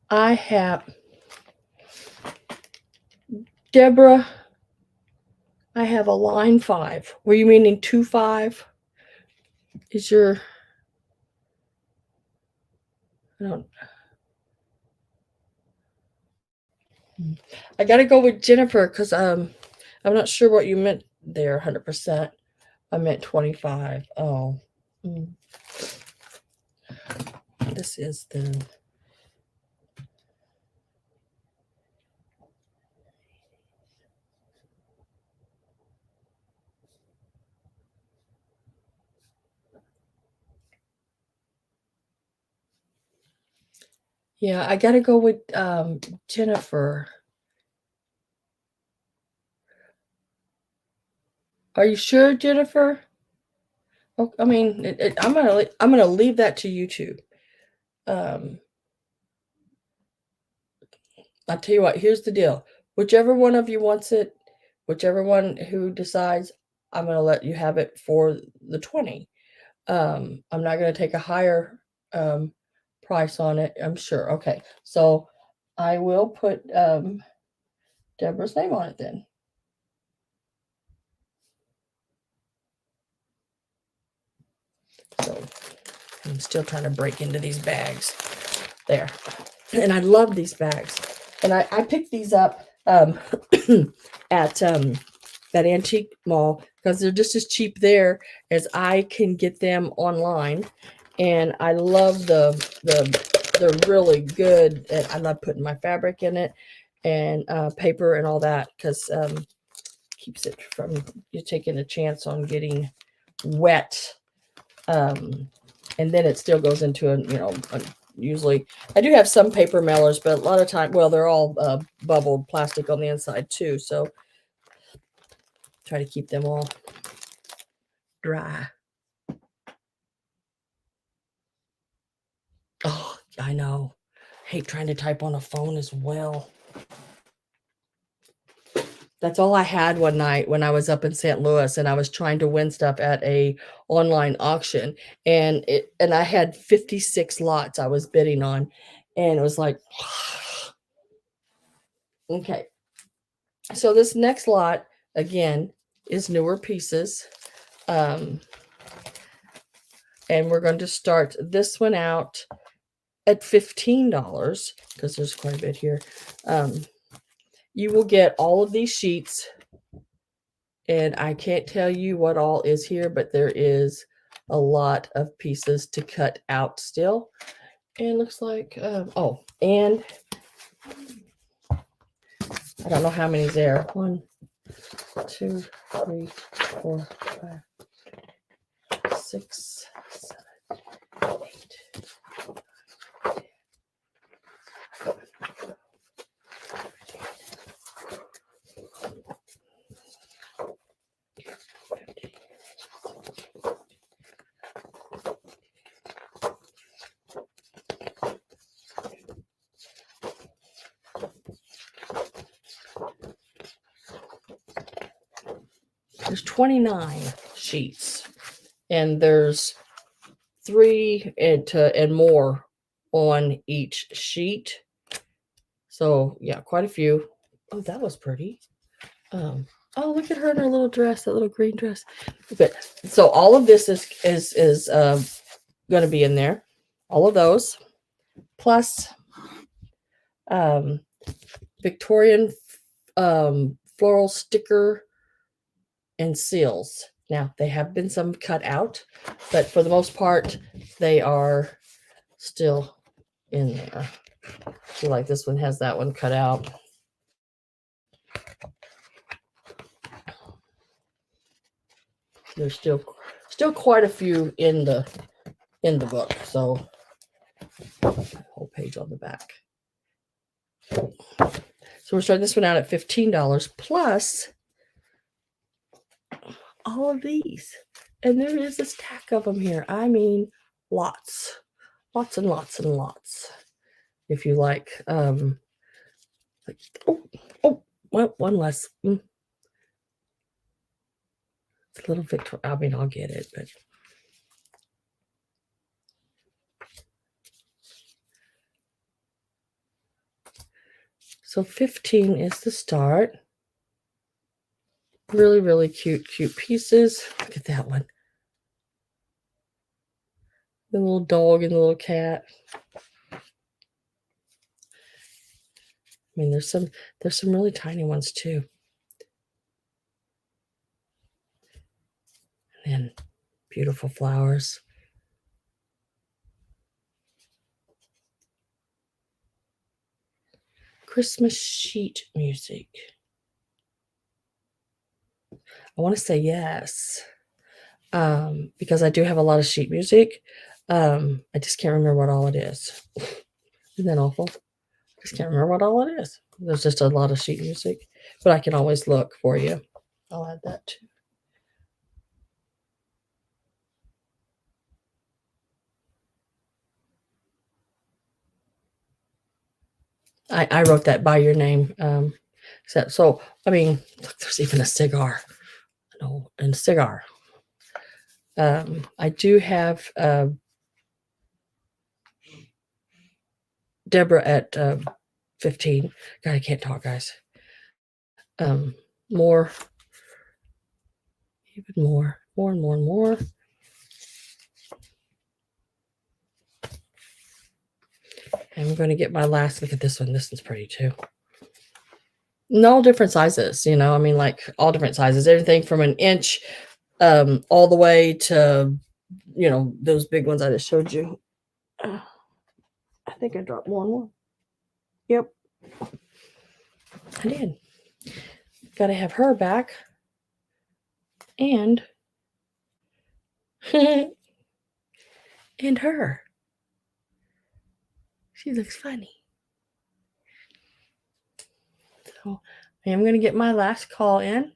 I have Deborah. I have a line 5. Were you meaning 2-5? Is your? I got to go with Jennifer because I'm not sure what you meant there 100%. I meant 25. Oh. This is the. Yeah, I got to go with Jennifer. Are you sure, Jennifer? Oh, I mean, I'm gonna leave that to you two. I'll tell you what. Here's the deal. Whichever one of you wants it, whichever one who decides, I'm gonna let you have it for the 20. I'm not gonna take a higher price on it. I'm sure. Okay, so I will put Deborah's name on it then. So I'm still trying to break into these bags. There. And I love these bags. And I picked these up at that antique mall because they're just as cheap there as I can get them online. And I love they're really good. And I love putting my fabric in it and paper and all that because keeps it from you taking a chance on getting wet. And then it still goes into usually I do have some paper mailers, but a lot of time, well, they're all bubbled plastic on the inside too. So try to keep them all dry. Oh, I know. Hate trying to type on a phone as well. That's all I had one night when I was up in St. Louis and I was trying to win stuff at a online auction and I had 56 lots I was bidding on and it was like okay. So this next lot again is newer pieces. And we're going to start this one out at $15 because there's quite a bit here. You will get all of these sheets, and I can't tell you what all is here, but there is a lot of pieces to cut out still. And looks like, oh, and I don't know how many's there. 1, 2, 3, 4, 5, 6, 7, 8. There's 29 sheets, and there's 3 and more on each sheet. So yeah, quite a few. Oh, that was pretty. Oh, look at her in her little dress, that little green dress. But so all of this is going to be in there. All of those, plus Victorian floral sticker and seals. Now, they have been some cut out, but for the most part, they are still in there. So like this one has that one cut out. There's still quite a few in the book. So whole page on the back. So we're starting this one out at $15 plus all of these. And there is a stack of them here. I mean, lots and lots and lots. If you like, well, one less. It's a little Victorian. I mean, I'll get it, but so 15 is the start. Really, really cute pieces. Look at that one. The little dog and the little cat. I mean, there's some really tiny ones too. And then beautiful flowers. Christmas sheet music. I want to say yes, because I do have a lot of sheet music. I just can't remember what all it is. Isn't that awful? I just can't remember what all it is. There's just a lot of sheet music, but I can always look for you. I'll add that too. I wrote that by your name. So I mean, look, there's even a cigar. No, and a cigar. I do have Deborah at 15. God, I can't talk, guys. More, even more and more and more. And I'm going to get my last look at this one. This one's pretty too. And all different sizes, you know. I mean, like all different sizes. Everything from an inch all the way to, you know, those big ones I just showed you. I think I dropped one more. Yep. I did. Got to have her back. And and her. She looks funny. So I am going to get my last call in.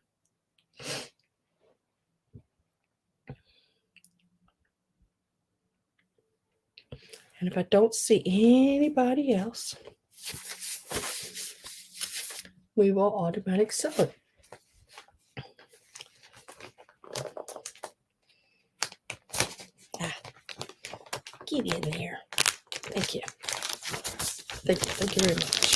And if I don't see anybody else, we will automatic sell it. Get in there. Thank you. Thank you very much.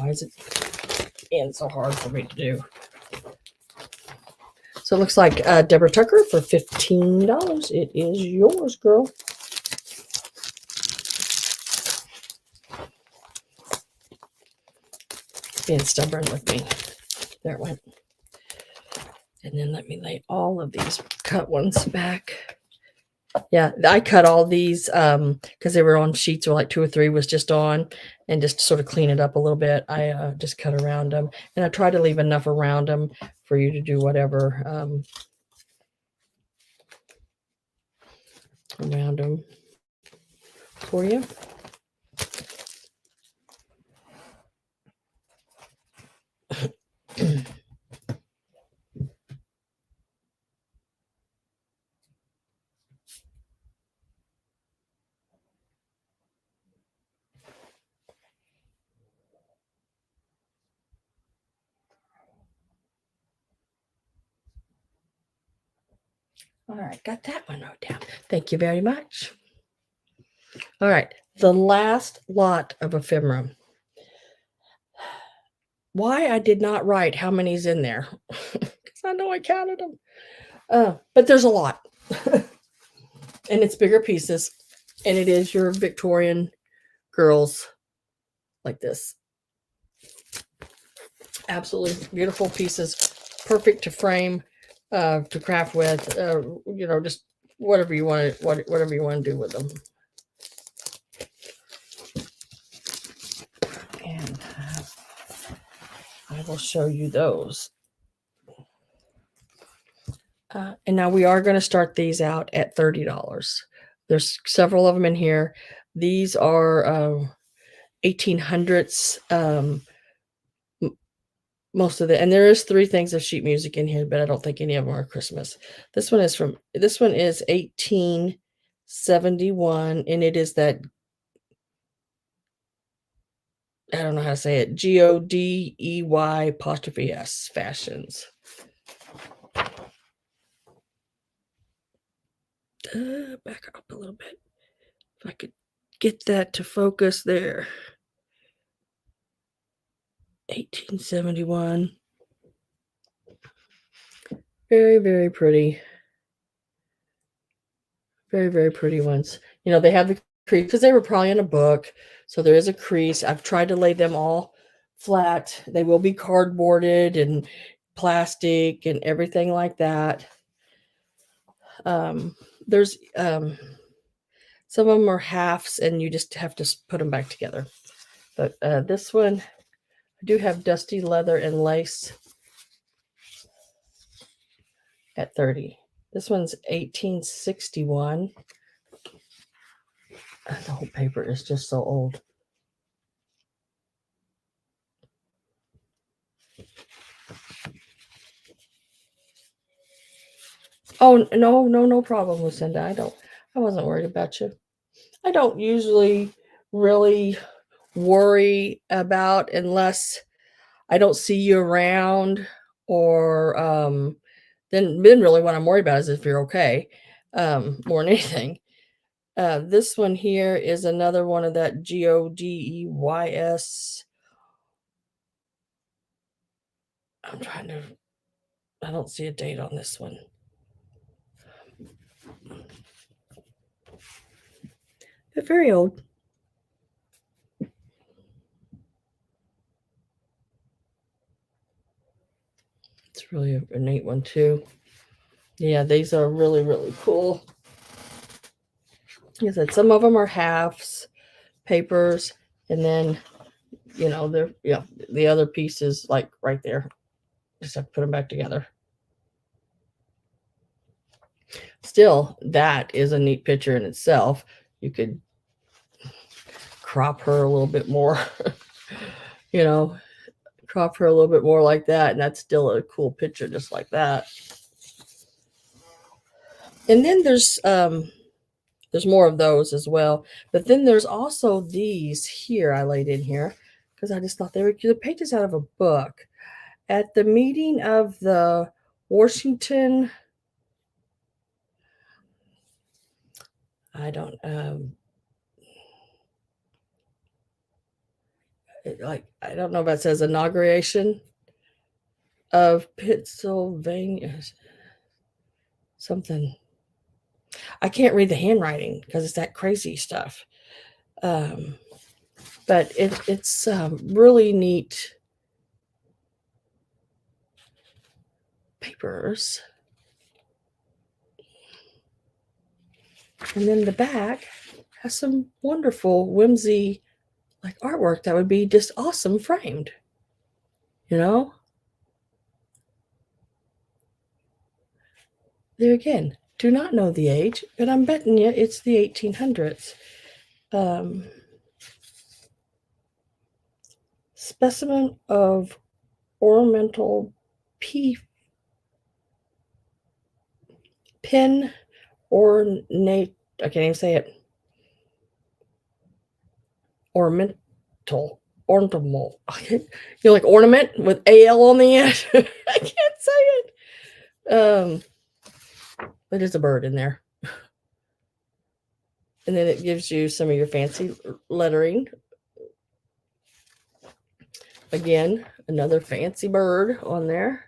Why is it being so hard for me to do? So it looks like Deborah Tucker for $15. It is yours, girl. Being stubborn with me. There it went. And then let me lay all of these cut ones back. Yeah, I cut all these because they were on sheets, or like 2 or 3 was just on, and just to sort of clean it up a little bit, I just cut around them. And I try to leave enough around them for you to do whatever around them for you. All right, got that one wrote down. Thank you very much. All right, the last lot of ephemera. Why I did not write how many's in there, because I know I counted them. But there's a lot. And it's bigger pieces. And it is your Victorian girls like this. Absolutely beautiful pieces. Perfect to frame, to craft with, you know, just whatever you want to, whatever you want to do with them. And I will show you those. And now we are going to start these out at $30. There's several of them in here. These are 1800s. Most of the, and there is 3 things of sheet music in here, but I don't think any of them are Christmas. This one is 1871, and it is that, I don't know how to say it, Godey''s fashions. Back up a little bit. If I could get that to focus there. 1871. Very, very pretty. Very, very pretty ones. You know, they have the crease because they were probably in a book. So there is a crease. I've tried to lay them all flat. They will be cardboarded and plastic and everything like that. There's some of them are halves, and you just have to put them back together. But this one, I do have dusty leather and lace at 30. This one's 1861. The whole paper is just so old. Oh, no problem, Lucinda. I wasn't worried about you. I don't usually really worry about, unless I don't see you around, or then really what I'm worried about is if you're okay, more than anything. This one here is another one of that Godeys. I don't see a date on this one. They're very old. It's really a neat one too. Yeah, these are really, really cool. Like I said, some of them are halves, papers, and then, you know, they're, yeah, the other pieces like right there. Just have to put them back together. Still, that is a neat picture in itself. You could crop her a little bit more, you know, crop her a little bit more like that, and that's still a cool picture just like that. And then there's more of those as well. But then there's also these here I laid in here because I just thought they were the pages out of a book. At the meeting of the Washington, I don't like, I don't know if it says inauguration of Pennsylvania, something. I can't read the handwriting because it's that crazy stuff. But it's really neat papers. And then the back has some wonderful whimsy like artwork that would be just awesome framed. You know? There again, do not know the age, but I'm betting you it's the 1800s. Specimen of ornamental pin ornate. I can't even say it. Ornamental. You know, like ornament with AL on the end. I can't say it. But it's a bird in there. And then it gives you some of your fancy lettering. Again, another fancy bird on there.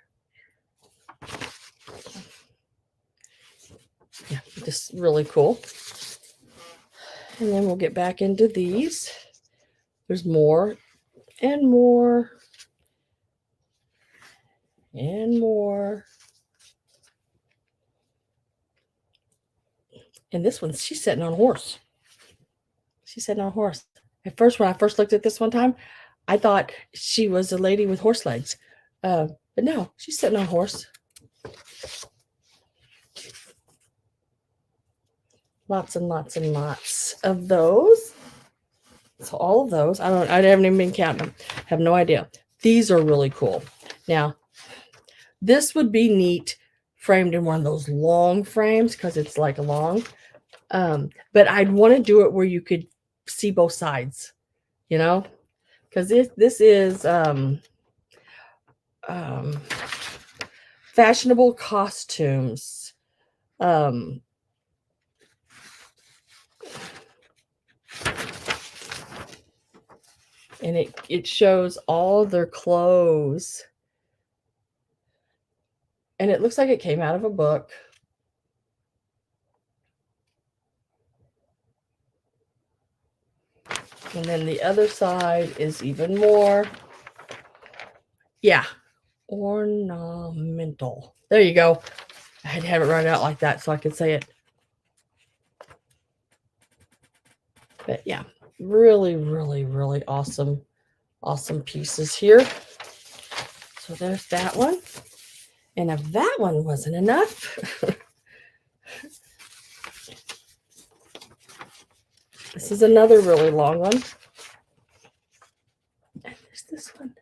Yeah, just really cool. And then we'll get back into these. There's more and more and more. And this one, she's sitting on a horse. She's sitting on a horse. At first, when I first looked at this one time, I thought she was a lady with horse legs. But no, she's sitting on a horse. Lots and lots and lots of those. So all of those, I haven't even been counting them. Have no idea. These are really cool. Now, this would be neat framed in one of those long frames because it's like long. But I'd want to do it where you could see both sides, you know, because this is fashionable costumes. And it shows all their clothes. And it looks like it came out of a book. And then the other side is even more. Yeah. Ornamental. There you go. I had to have it right out like that so I could say it. But yeah, really, really, really awesome pieces here. So there's that one. And if that one wasn't enough, this is another really long one. And there's this one.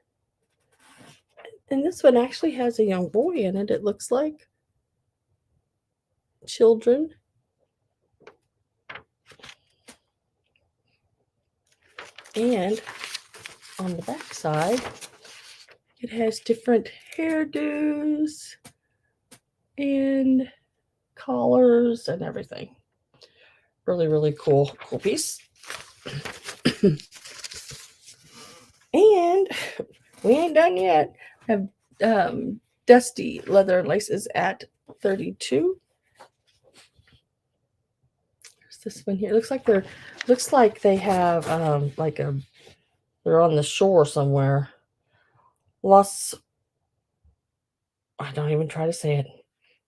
And this one actually has a young boy in it, it looks like. Children. And on the back side, it has different hairdos and collars and everything. Really, really cool piece. And we ain't done yet. I have dusty leather laces at 32. There's this one here. Looks like they have they're on the shore somewhere. I don't even try to say it.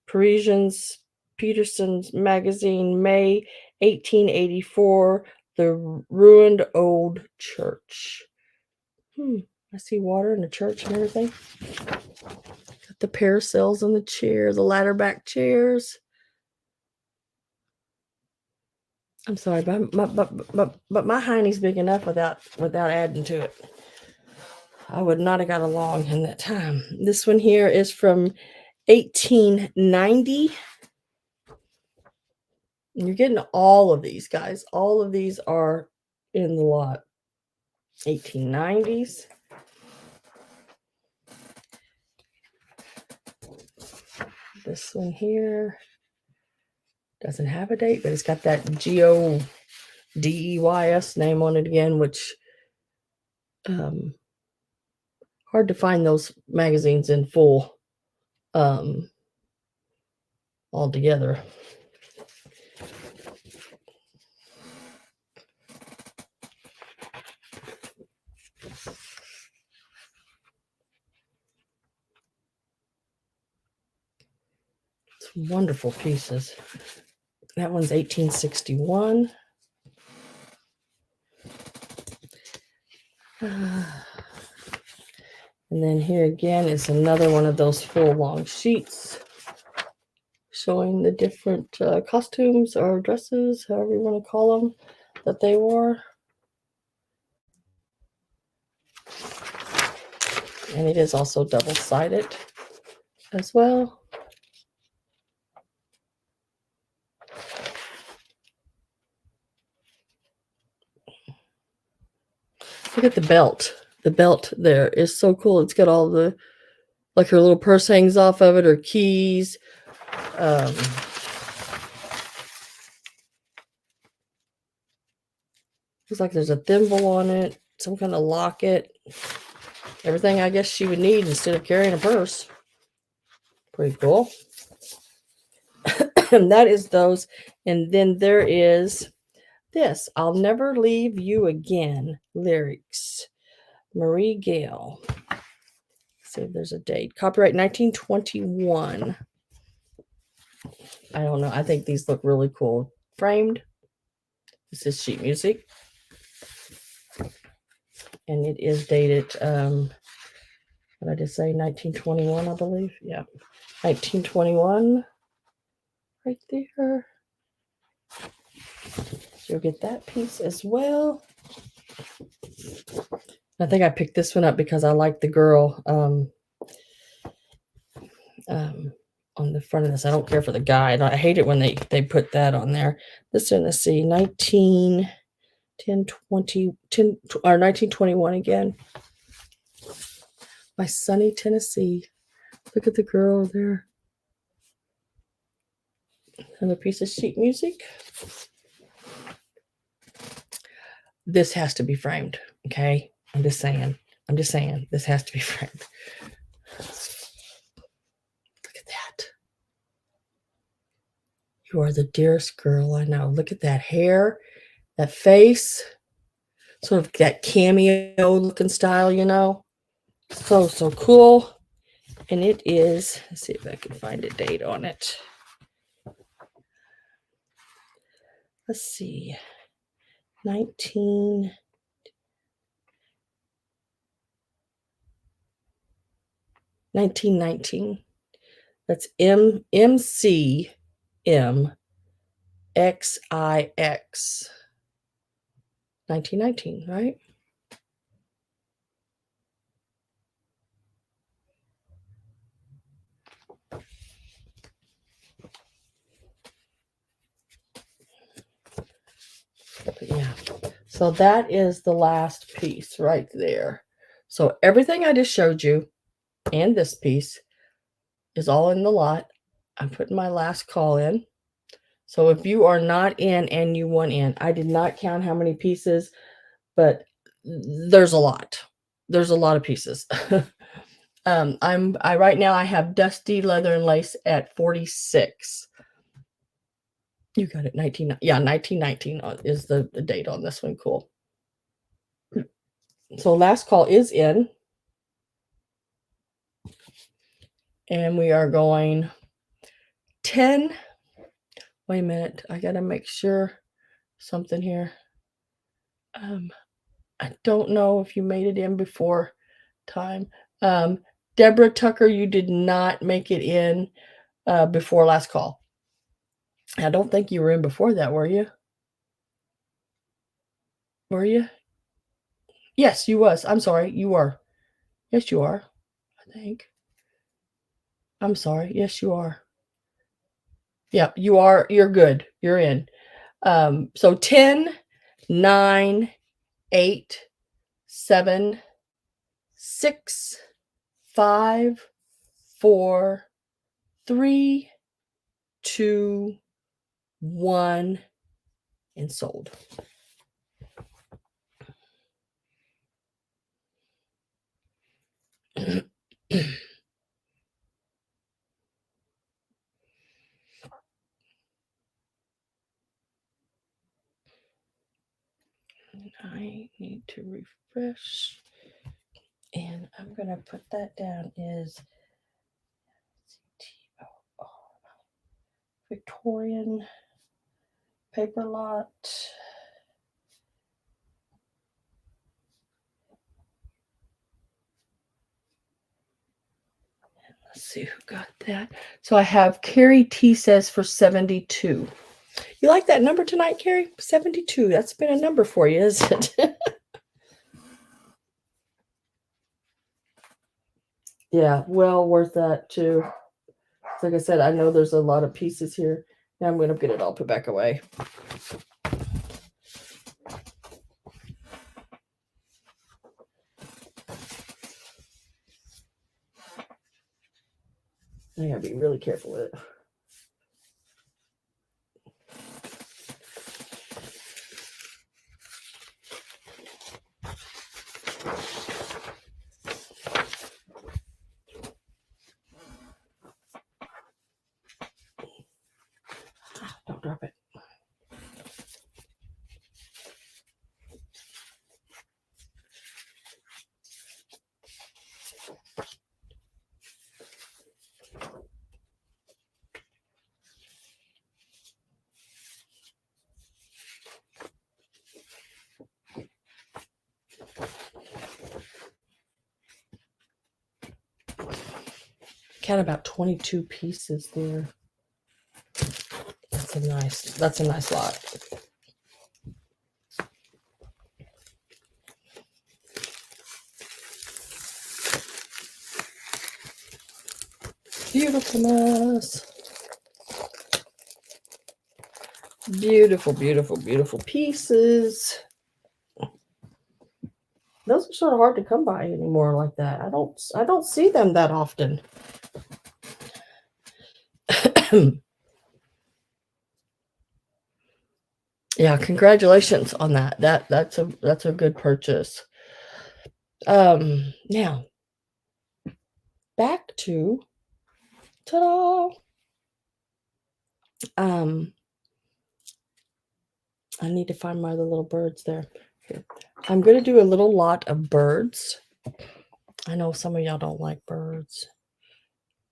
Parisians, Peterson's magazine, May 1884, the ruined old church. I see water in the church and everything. Got the parasols on the chair, the ladder back chairs. I'm sorry, but my hiney's big enough without adding to it. I would not have got along in that time. This one here is from 1890. And you're getting all of these, guys. All of these are in the lot. 1890s. This one here doesn't have a date, but it's got that GODEYS name on it again, which hard to find those magazines in full all together. It's wonderful pieces. That one's 1861. And then here again is another one of those full long sheets showing the different costumes or dresses, however you want to call them, that they wore. And it is also double-sided as well. Look at the belt. The belt there is so cool. It's got all the, like her little purse hangs off of it, her keys. Looks like there's a thimble on it, some kind of locket. Everything I guess she would need instead of carrying a purse. Pretty cool. And that is those. And then there is this, I'll Never Leave You Again, lyrics. Marie Gale. See if there's a date. Copyright 1921. I don't know. I think these look really cool. Framed. This is sheet music. And it is dated, what did I just say? 1921, I believe. Yeah. 1921. Right there. So you'll get that piece as well. I think I picked this one up because I like the girl on the front of this. I don't care for the guide. I hate it when they put that on there. This one, let's see, 1921 again. By sunny Tennessee. Look at the girl there. Another piece of sheet music. This has to be framed, okay? I'm just saying. This has to be framed. Look at that. You are the dearest girl I know. Look at that hair, that face, sort of that cameo looking style, you know. So cool. And it is, let's see if I can find a date on it. Let's see. 1919. That's MCMXIX. 1919, right? But yeah. So that is the last piece right there. So everything I just showed you and this piece is all in the lot. I'm putting my last call in. So if you are not in and you want in, I did not count how many pieces, but there's a lot. There's a lot of pieces. Right now I have Dusty Leather and Lace at 46. You got it. 1919 is the date on this one. Cool. So last call is in. And we are going 10. Wait a minute. I got to make sure something here. I don't know if you made it in before time. Deborah Tucker, you did not make it in before last call. I don't think you were in before that, were you? Were you? Yes, you was. I'm sorry. You were. Yes, you are. I think. I'm sorry. Yes, you are. Yeah, you are. You're good. You're in. So 10, 9, 8, 7, 6, 5, 4, 3, 2, 1, and sold. I need to refresh. And I'm going to put that down is Victorian paper lot. Let's see who got that. So I have Carrie T says for 72. You like that number tonight, Carrie? 72. That's been a number for you, isn't it? Yeah, well worth that too. Like I said, I know there's a lot of pieces here. Now I'm going to get it all put back away. I gotta be really careful with it. Don't drop it. Count about 22 pieces there. That's a nice lot. Beautifulness. Beautiful, beautiful, beautiful pieces. Those are sort of hard to come by anymore like that. I don't see them that often. Yeah, congratulations on that. That's a good purchase. Now back to ta-da. I need to find my little birds there. Here. I'm going to do a little lot of birds. I know some of y'all don't like birds,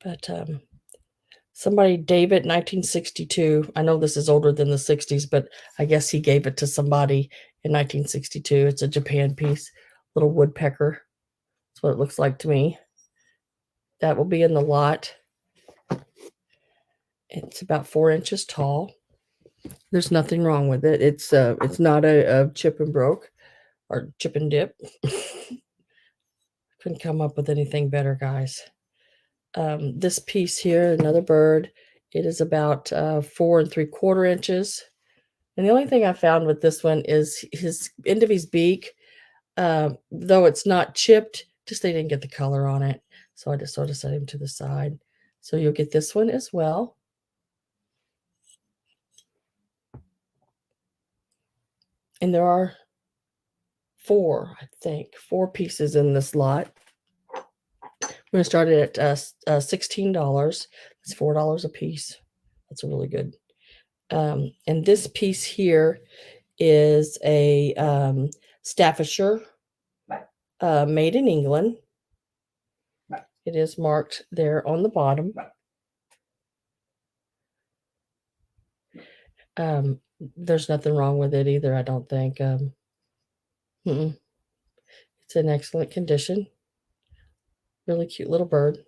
but somebody, David, 1962. I know this is older than the 60s, but I guess he gave it to somebody in 1962. It's a Japan piece, little woodpecker. That's what it looks like to me. That will be in the lot. It's about 4 inches tall. There's nothing wrong with it. It's not a chip and broke or chip and dip. Couldn't come up with anything better, guys. This piece here, another bird, it is about 4 3/4 inches. And the only thing I found with this one is his end of his beak, though it's not chipped, just they didn't get the color on it. So I just sort of set him to the side. So you'll get this one as well. And there are 4, I think, 4 pieces in this lot. We're going to start it at $16. It's $4 a piece. That's really good. And this piece here is a Staffordshire made in England. It is marked there on the bottom. There's nothing wrong with it either, I don't think. It's in excellent condition. Really cute little bird.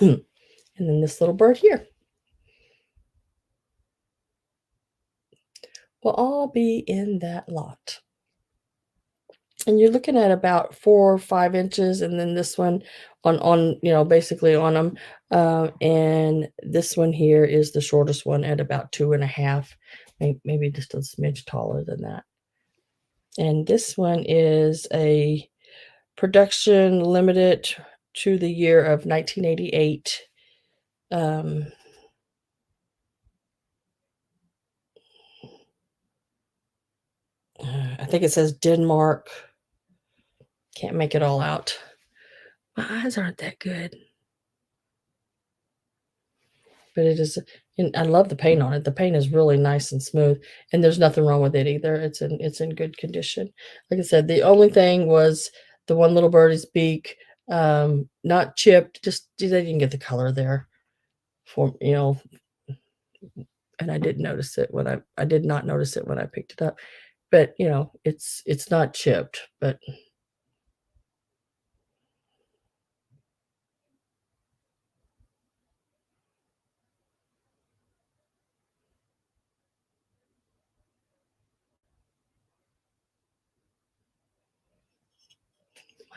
And then this little bird here will all be in that lot. And you're looking at about 4 or 5 inches, and then this one on basically on them. And this one here is the shortest one at about 2.5, maybe just a smidge taller than that. And this one is a production limited to the year of 1988. think it says Denmark. Can't make it all out. My eyes aren't that good. But it is, and I love the paint on it. The paint is really nice and smooth, and there's nothing wrong with it either. It's in good condition. Like I said, the only thing was the one little birdie's beak, not chipped. Just they didn't get the color there, for and I did notice it when I did not notice it when I picked it up. But it's not chipped, but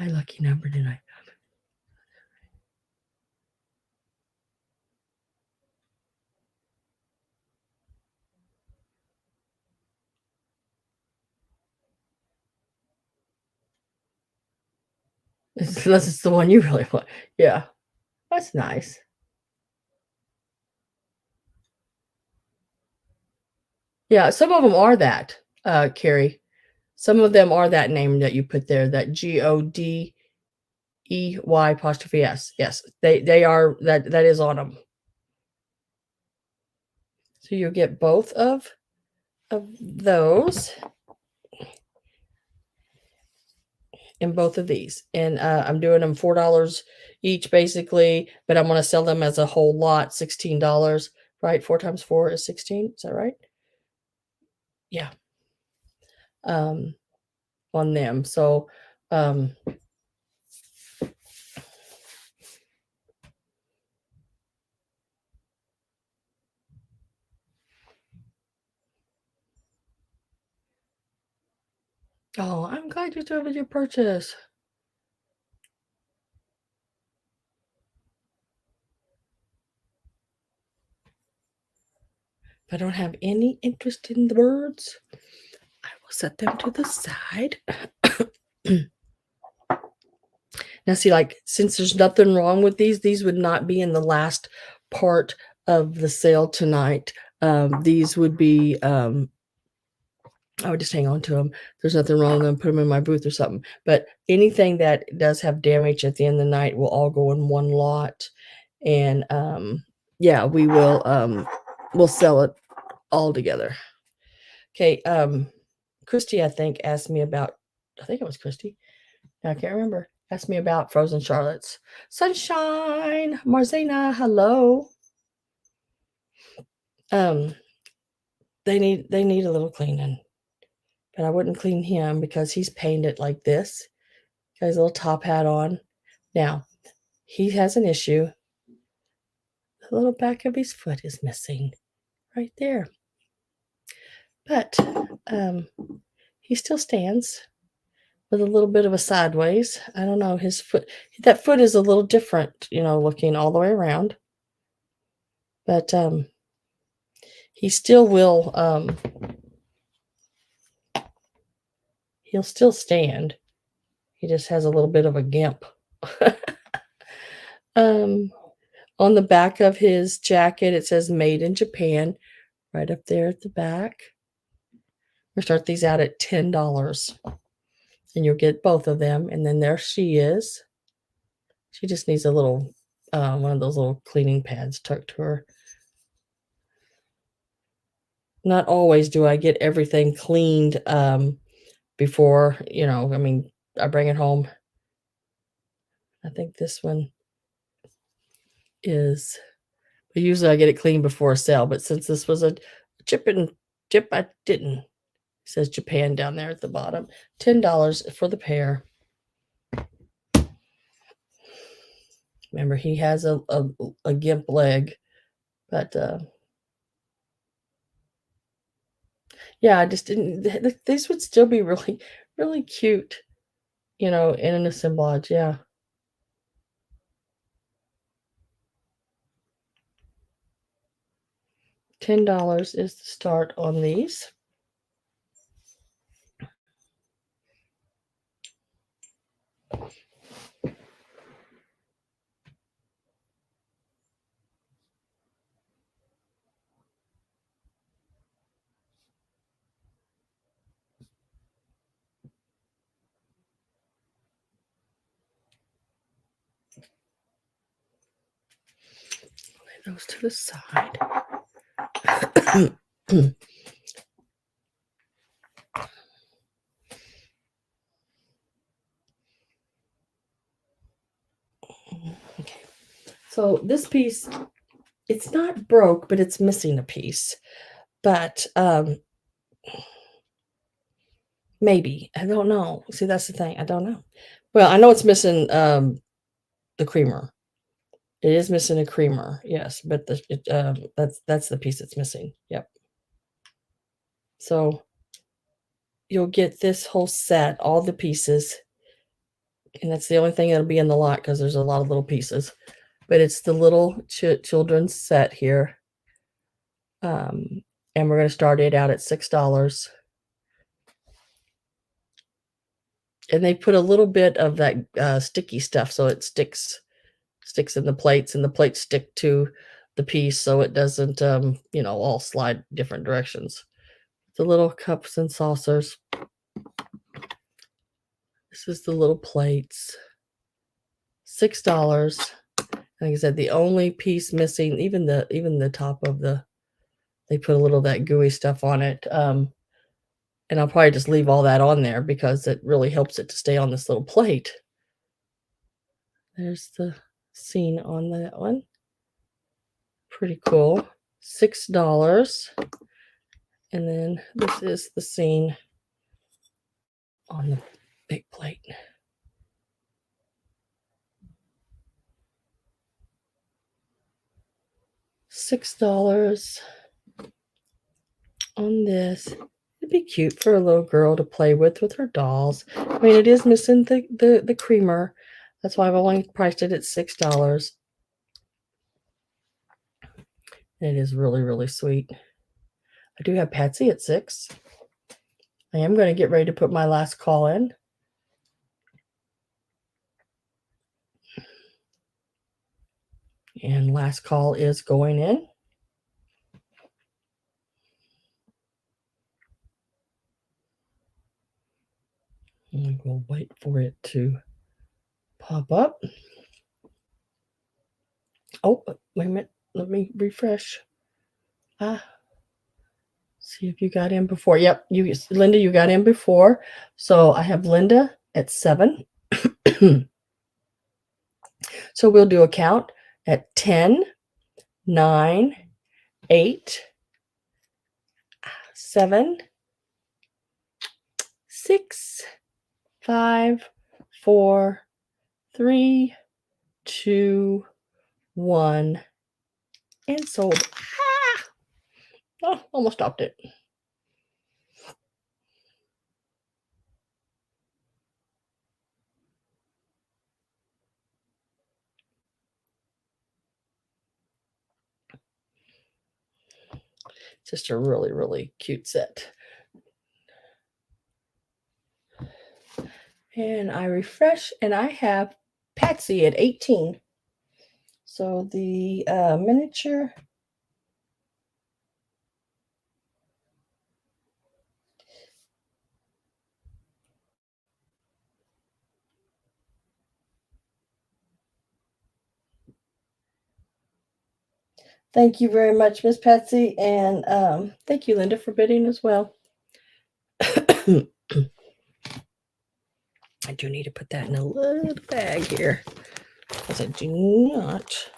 my lucky number tonight. This is the one you really want. Yeah, that's nice. Yeah, some of them are that, Carrie. Some of them are that name that you put there, that Godey apostrophe S. Yes, they are that is on them. So you'll get both of those and both of these. And I'm doing them $4 each basically, but I'm going to sell them as a whole lot, $16, right? 4 times 4 is 16. Is that right? Yeah. On them. So oh, I'm glad you did your purchase. If I don't have any interest in the birds, I will set them to the side. Now, see, like, since there's nothing wrong with these would not be in the last part of the sale tonight. These would be, I would just hang on to them. There's nothing wrong with them, put them in my booth or something. But anything that does have damage at the end of the night will all go in one lot. And yeah, we'll sell it all together. Okay, Christy, I think, asked me about, I think it was Christy. I can't remember. Asked me about frozen Charlottes. Sunshine, Marzena, hello. Um, they need a little cleaning, but I wouldn't clean him because he's painted like this. Got his little top hat on. Now, he has an issue. The little back of his foot is missing right there. But he still stands with a little bit of a sideways. I don't know, that foot is a little different, looking all the way around. But he still will, he'll still stand. He just has a little bit of a gimp. On the back of his jacket, it says made in Japan, right up there at the back. We'll start these out at $10. And you'll get both of them. And then there she is. She just needs a little, one of those little cleaning pads tucked to her. Not always do I get everything cleaned before, I bring it home. I think this one is, but usually I get it cleaned before a sale, but since this was a chip and dip, I didn't. It says Japan down there at the bottom. $10 for the pair. Remember, he has a gimp leg, but yeah, I just didn't. These would still be really, really cute, in an assemblage. Yeah. $10 is the start on these. those to the side. Okay. So this piece, it's not broke, but it's missing a piece. But maybe. I don't know. See, that's the thing. I don't know. Well, I know it's missing the creamer. It is missing a creamer, yes, but that's the piece that's missing. Yep. So you'll get this whole set, all the pieces, and that's the only thing that'll be in the lot because there's a lot of little pieces. But it's the little children's set here, and we're going to start it out at $6. And they put a little bit of that sticky stuff so it sticks in the plates, and the plates stick to the piece so it doesn't all slide different directions. The little cups and saucers. This is the little plates. $6. Like I said, the only piece missing, even the top of they put a little of that gooey stuff on it. And I'll probably just leave all that on there because it really helps it to stay on this little plate. There's the scene on that one. Pretty cool. $6. And then this is the scene on the big plate. $6 on this. It'd be cute for a little girl to play with her dolls. I mean, it is missing the creamer. That's why I've only priced it at $6. It is really, really sweet. I do have Patsy at $6. I am going to get ready to put my last call in. And last call is going in. And we'll wait for it to pop up. Oh, wait a minute. Let me refresh. See if you got in before. Yep, Linda, you got in before. So I have Linda at 7. So we'll do a count at 10, 9, 8, 7, 6, 5, 4, 3, 2, 1, and sold. Oh, almost stopped it. Just a really, really cute set. And I refresh, and I have Patsy at 18. So the miniature. Thank you very much, Miss Patsy, and thank you, Linda, for bidding as well. I do need to put that in a little bag here because I do not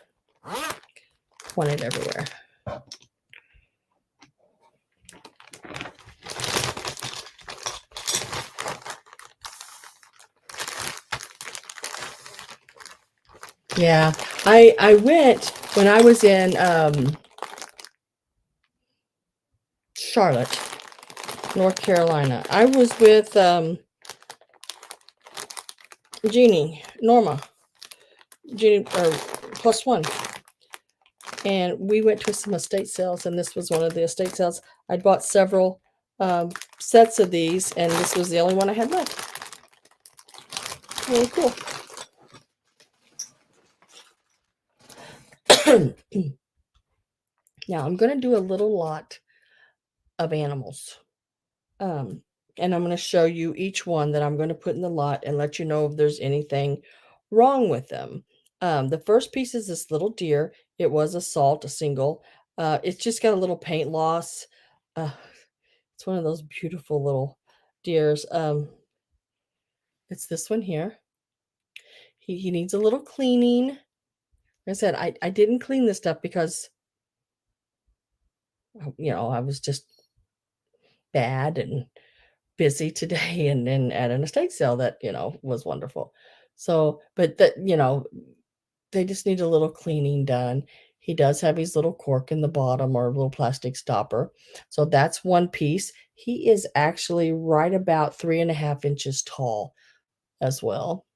want it everywhere. Yeah, I went when I was in Charlotte, North Carolina. I was with Norma, Jeannie, or plus one. And we went to some estate sales, and this was one of the estate sales. I'd bought several sets of these, and this was the only one I had left. Really cool. Now I'm going to do a little lot of animals. And I'm going to show you each one that I'm going to put in the lot and let you know if there's anything wrong with them. The first piece is this little deer. It was a salt, a single. It's just got a little paint loss. Uh, it's one of those beautiful little deers. It's this one here. He needs a little cleaning. Like I said, I didn't clean this stuff because, I was just bad and busy today and then at an estate sale that, was wonderful. So, but that, they just need a little cleaning done. He does have his little cork in the bottom or a little plastic stopper. So that's one piece. He is actually right about 3.5 inches tall as well.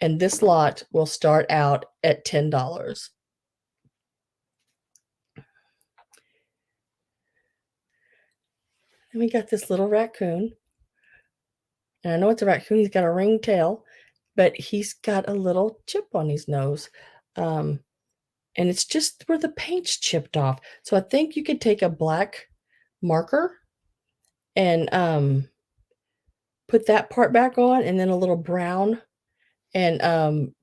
And this lot will start out at $10. And we got this little raccoon. And I know it's a raccoon. He's got a ring tail, but he's got a little chip on his nose. And it's just where the paint's chipped off. So I think you could take a black marker and put that part back on, and then a little brown, and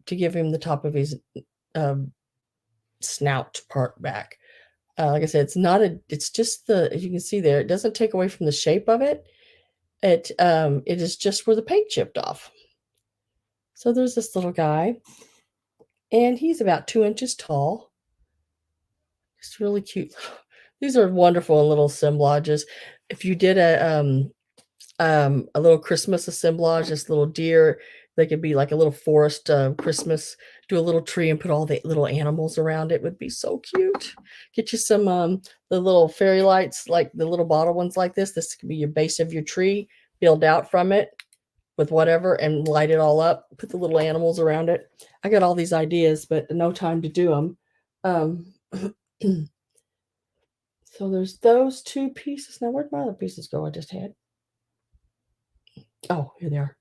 to give him the top of his um, snout part back. Like I said, it's just as you can see there, it doesn't take away from the shape of it. It is just where the paint chipped off. So there's this little guy, and he's about 2 inches tall. It's really cute. These are wonderful little assemblages. If you did a little Christmas assemblage, this little deer, they could be like a little forest Christmas. Do a little tree and put all the little animals around it. Would be so cute. Get you some the little fairy lights, like the little bottle ones like this. This could be your base of your tree. Build out from it with whatever and light it all up. Put the little animals around it. I got all these ideas, but no time to do them. So there's those two pieces. Now, where'd my other pieces go I just had? Oh, here they are.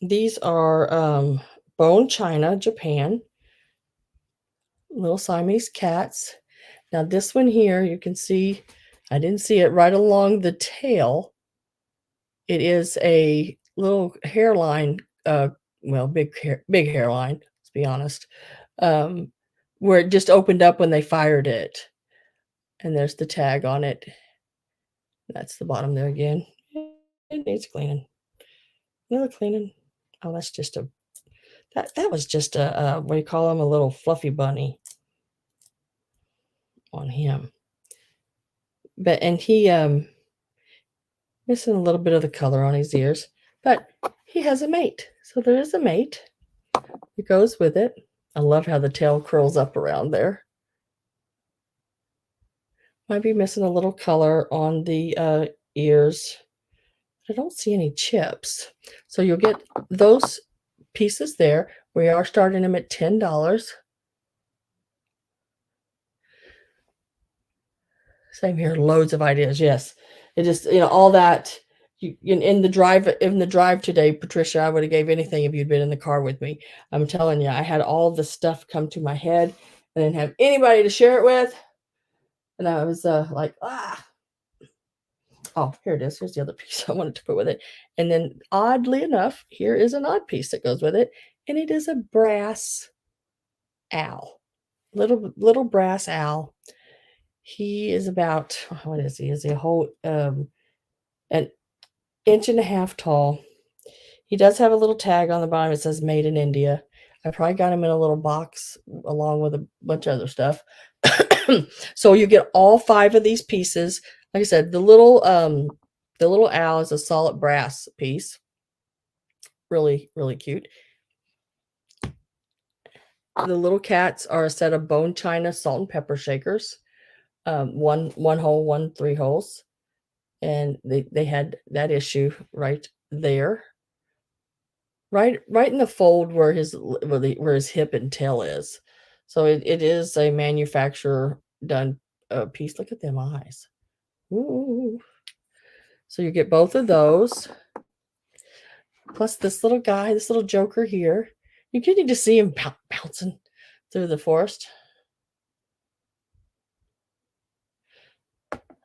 These are bone china, Japan. Little Siamese cats. Now this one here, you can see, I didn't see it right along the tail. It is a little hairline, big hairline, let's be honest, where it just opened up when they fired it. And there's the tag on it. That's the bottom there again. It needs cleaning. Another cleaning. Oh, that's just that was just a what do you call him? A little fluffy bunny on him. And he missing a little bit of the color on his ears, but he has a mate. So there is a mate. It goes with it. I love how the tail curls up around there. Might be missing a little color on the ears. I don't see any chips. So you'll get those pieces there. We are starting them at $10. Same here, loads of ideas. Yes, it just all that. In the drive today, Patricia, I would have gave anything if you'd been in the car with me. I'm telling you, I had all the stuff come to my head. I didn't have anybody to share it with, and I was like, ah. Oh, here it is. Here's the other piece I wanted to put with it. And then, oddly enough, here is an odd piece that goes with it, and it is a brass owl, little brass owl. He is about, what is he? Is he a whole an inch and a half tall? He does have a little tag on the bottom. It says "Made in India." I probably got him in a little box along with a bunch of other stuff. So you get all 5 of these pieces. Like I said, the little owl is a solid brass piece. Really, really cute. The little cats are a set of bone china salt and pepper shakers. One hole, 3 holes. And they had that issue right there. Right in the fold where his hip and tail is. So it is a manufacturer done piece. Look at them eyes. Ooh. So you get both of those. Plus this little guy, this little joker here. You can just see him bouncing through the forest.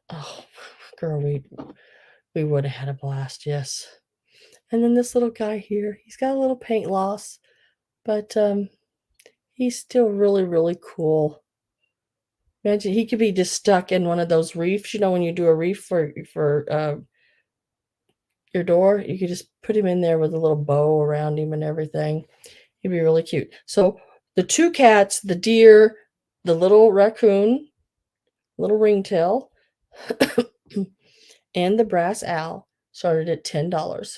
Oh, girl, we would have had a blast, yes. And then this little guy here, he's got a little paint loss, but he's still really, really cool. Imagine he could be just stuck in one of those reefs. You know, when you do a reef for your door, you could just put him in there with a little bow around him and everything. He'd be really cute. So the two cats, the deer, the little raccoon, little ringtail, and the brass owl started at $10.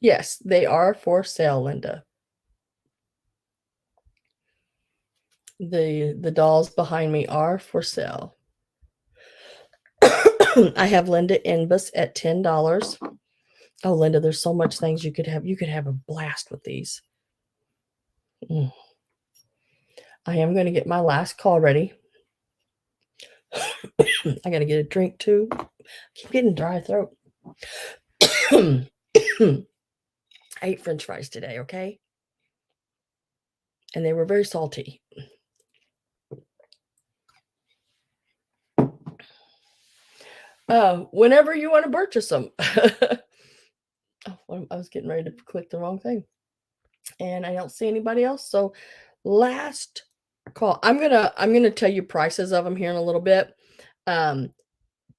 Yes, they are for sale, Linda. The dolls behind me are for sale. I have Linda Inbus at $10. Oh, Linda, there's so much things you could have. You could have a blast with these. I am going to get my last call ready. I got to get a drink too. I keep getting dry throat. I ate French fries today, okay? And they were very salty. Whenever you want to purchase them. Oh, I was getting ready to click the wrong thing. And I don't see anybody else. So last call. I'm gonna tell you prices of them here in a little bit. And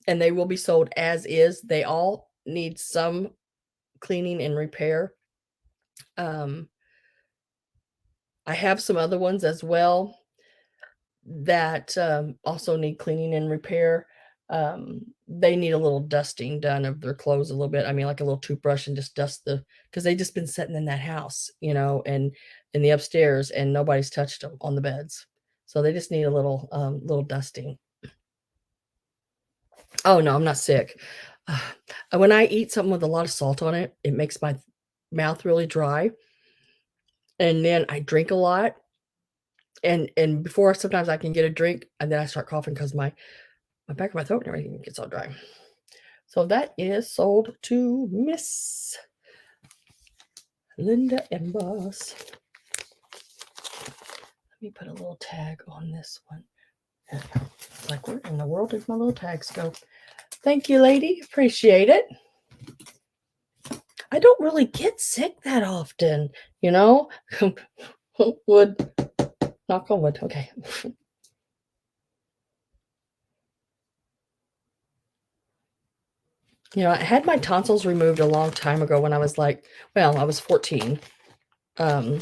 they will be sold as is. They all need some cleaning and repair. I have some other ones as well that also need cleaning and repair. They need a little dusting done of their clothes a little bit. I mean, like a little toothbrush and just dust because they just been sitting in that house, you know, and in the upstairs, and nobody's touched them on the beds. So they just need a little dusting. Oh no, I'm not sick. When I eat something with a lot of salt on it, it makes my mouth really dry. And then I drink a lot. And before sometimes I can get a drink, and then I start coughing because my back of my throat and everything gets all dry. So that is sold to Miss Linda Emboss. Let me put a little tag on this one. It's like, where in the world did my little tags go? Thank you, lady. Appreciate it. I don't really get sick that often, you know? Wood. Knock on wood. Okay. You know, I had my tonsils removed a long time ago when I was like, well, I was 14. And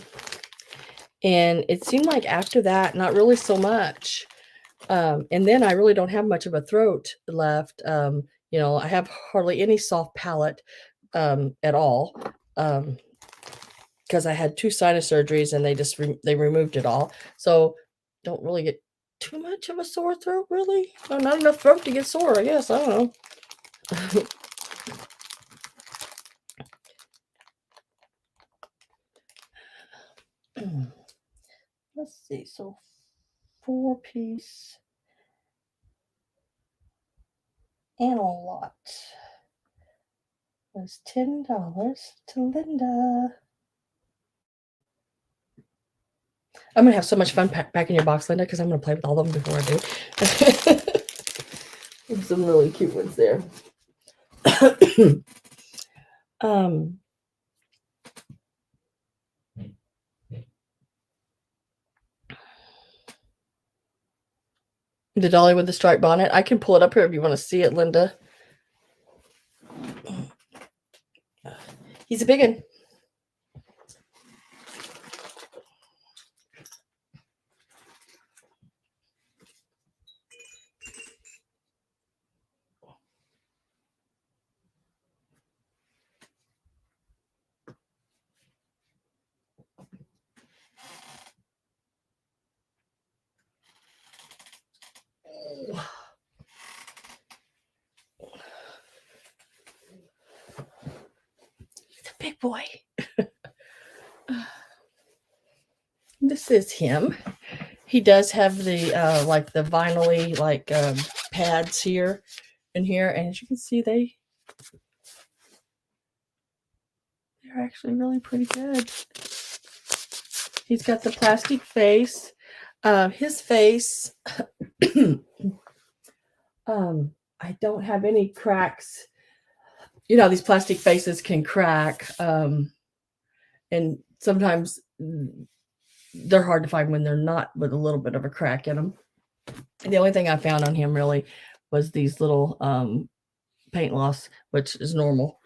it seemed like after that, not really so much. And then I really don't have much of a throat left. You know, I have hardly any soft palate at all. Because I had 2 sinus surgeries and they removed it all. So don't really get too much of a sore throat, really. Well, not enough throat to get sore, I guess. I don't know. Let's see. So 4-piece and a lot was $10 to Linda. I'm gonna have so much fun packing your box, Linda, because I'm gonna play with all of them before I do. There's some really cute ones there. The dolly with the striped bonnet. I can pull it up here if you want to see it, Linda. He's a big one. He's a big boy. This is him. He does have the like the vinyl-y like pads here and here, and as you can see, they're they're actually really pretty good. He's got the plastic face. His face, I don't have any cracks. You know, these plastic faces can crack. And sometimes they're hard to find when they're not with a little bit of a crack in them. The only thing I found on him really was these little paint loss, which is normal.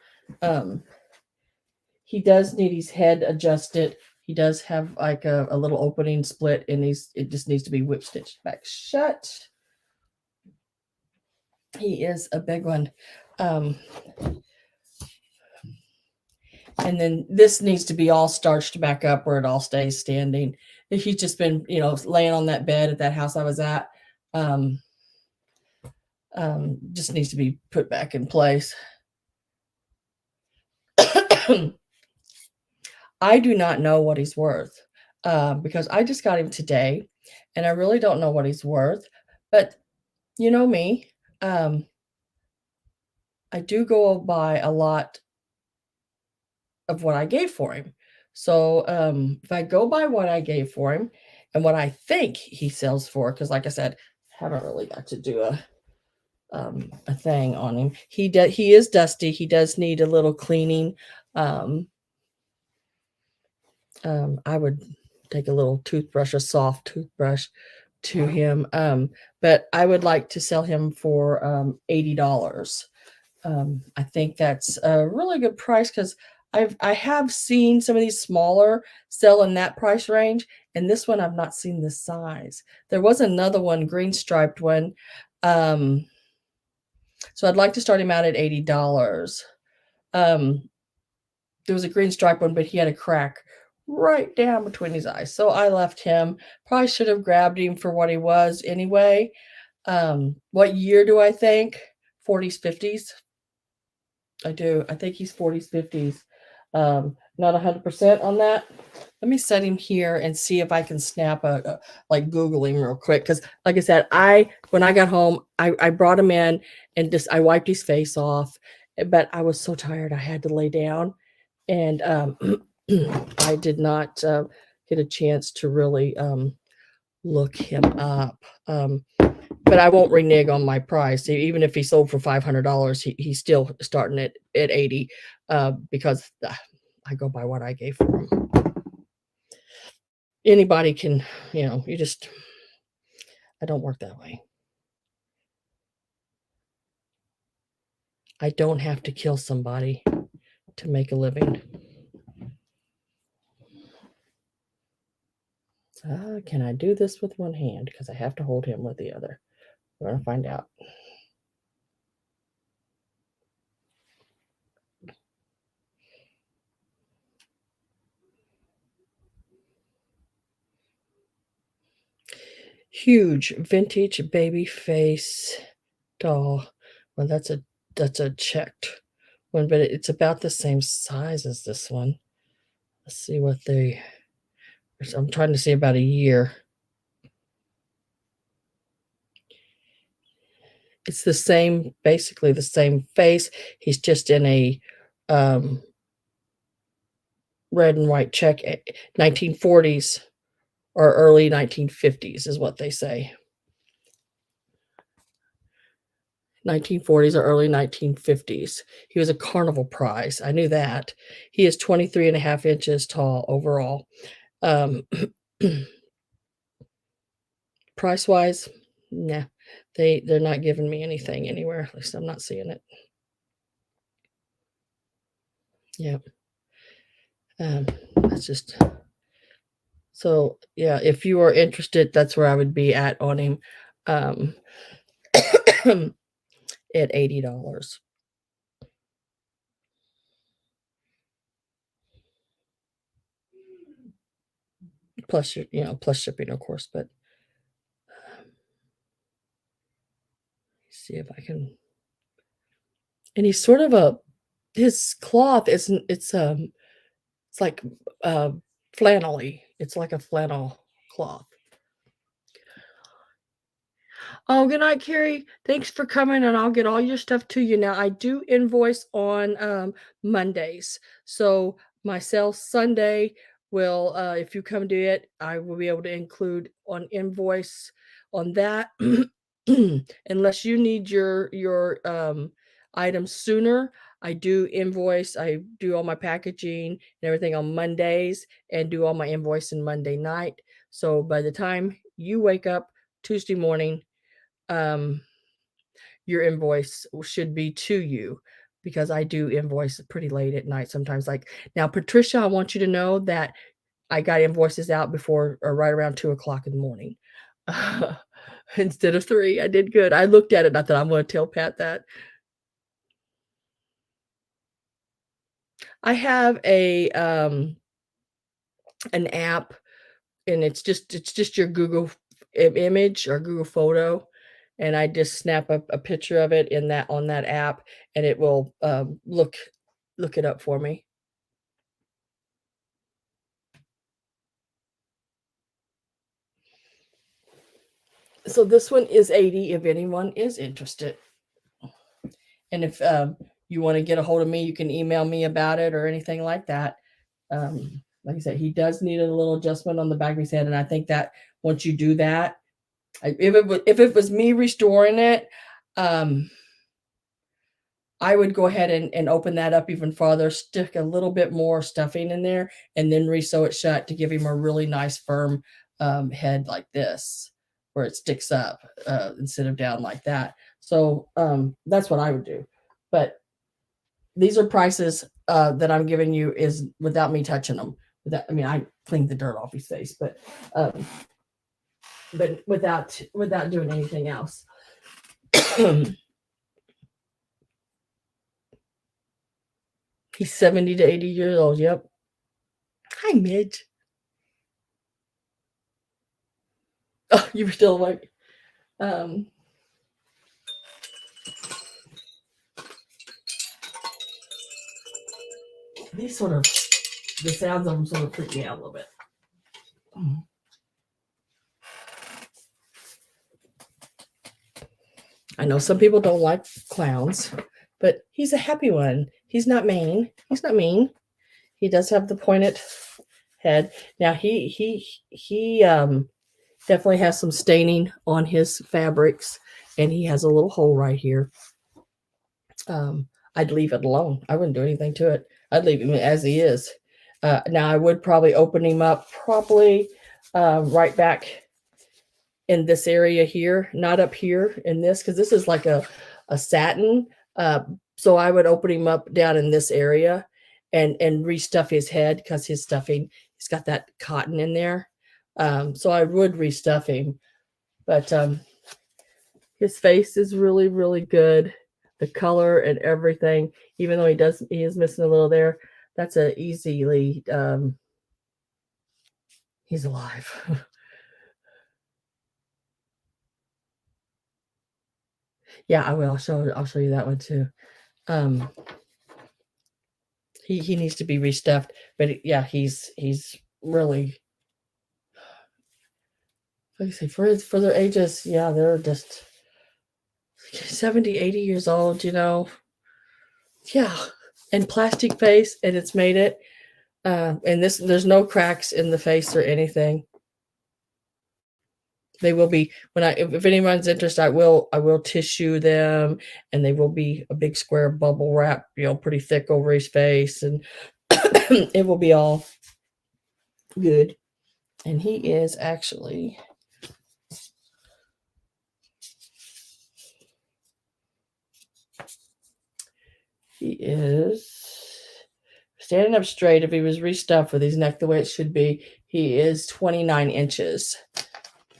He does need his head adjusted. He does have like a little opening split, and it just needs to be whip stitched back shut. He is a big one. And then this needs to be all starched back up where it all stays standing. He's just been, laying on that bed at that house I was at. Just needs to be put back in place. I do not know what he's worth because I just got him today, and I really don't know what he's worth. But you know me, I do go by a lot of what I gave for him. So if I go by what I gave for him and what I think he sells for, because like I said, I haven't really got to do a thing on him. He is dusty. He does need a little cleaning. I would take a little toothbrush, a soft toothbrush to him. But I would like to sell him for $80. I think that's a really good price because I have seen some of these smaller sell in that price range, and this one I've not seen this size. There was another one, green striped one. So I'd like to start him out at $80. There was a green stripe one, but he had a crack right down between his eyes. So I left him. Probably should have grabbed him for what he was anyway. What year do I think? 40s, 50s. I do. I think he's 40s, 50s. Not 100% on that. Let me set him here and see if I can snap like Google him real quick. Because like I said, when I got home, I brought him in and I wiped his face off, but I was so tired I had to lay down, and I did not get a chance to really look him up. But I won't renege on my price. Even if he sold for $500, he's still starting at 80 because I go by what I gave for him. Anybody can, I don't work that way. I don't have to kill somebody to make a living. Can I do this with one hand? Because I have to hold him with the other. We're going to find out. Huge vintage baby face doll. Well, that's a checked one, but it's about the same size as this one. Let's see what I'm trying to see about a year. It's the same, basically the same face. He's just in a red and white check. 1940s or early 1950s is what they say. 1940s or early 1950s. He was a carnival prize. I knew that. He is 23 and a half inches tall overall. Price wise, nah, they're not giving me anything anywhere. At least I'm not seeing it. Yeah. That's just so yeah. If you are interested, that's where I would be at on him. At $80. Plus plus shipping, of course, but see if I can. And he's sort of his cloth isn't, it's like flannelly. It's like a flannel cloth. Oh, good night, Carrie. Thanks for coming, and I'll get all your stuff to you now. I do invoice on Mondays. So My sale Sunday will, if you come to it, I will be able to include on invoice on that. Unless you need your items sooner, I do invoice. I do all my packaging and everything on Mondays and do all my invoicing Monday night. So by the time you wake up Tuesday morning, um, your invoice should be to you because I do invoice pretty late at night sometimes. Like now, Patricia, I want you to know that I got invoices out before or right around 2 o'clock in the morning. Instead of 3. I did good. I looked at it and I thought I'm going to tell Pat that. I have an app, and it's just your Google image or Google photo, and I just snap up a picture of it in that on that app, and it will look it up for me. So this one is 80 if anyone is interested. And if you want to get a hold of me, you can email me about it or anything like that. Like I said, he does need a little adjustment on the back of his head, and I think that once you do that, if it was me restoring it, um, I would go ahead and open that up even farther, stick a little bit more stuffing in there, and then re-sew it shut to give him a really nice firm head like this, where it sticks up instead of down like that. So that's what I would do. But these are prices that I'm giving you is without me touching them. I mean, I cleaned the dirt off his face, but without doing anything else. He's 70 to 80 years old. Yep. Hi, Midge. Oh, you were still awake. These the sounds of them sort of freak me out a little bit. I know some people don't like clowns, but he's a happy one. He's not mean. He's not mean. He does have the pointed head. Now he definitely has some staining on his fabrics, and he has a little hole right here. I'd leave it alone. I wouldn't do anything to it. I'd leave him as he is. Now I would probably open him up probably right back in this area here, not up here in this, because this is like a satin. So I would open him up down in this area and restuff his head because his stuffing, he's got that cotton in there. So I would restuff him, but his face is really, really good. The color and everything, even though he is missing a little there. That's a easily, he's alive. Yeah, I will. I'll show you that one too. He needs to be restuffed, but yeah, he's really, like I say, for their ages, yeah, they're just 70, 80 years old, Yeah. And plastic face, and it's made it. And there's no cracks in the face or anything. They will be if anyone's interested, I will tissue them, and they will be a big square bubble wrap, pretty thick over his face, and it will be all good. And he is actually standing up straight. If he was restuffed with his neck the way it should be, he is 29 inches.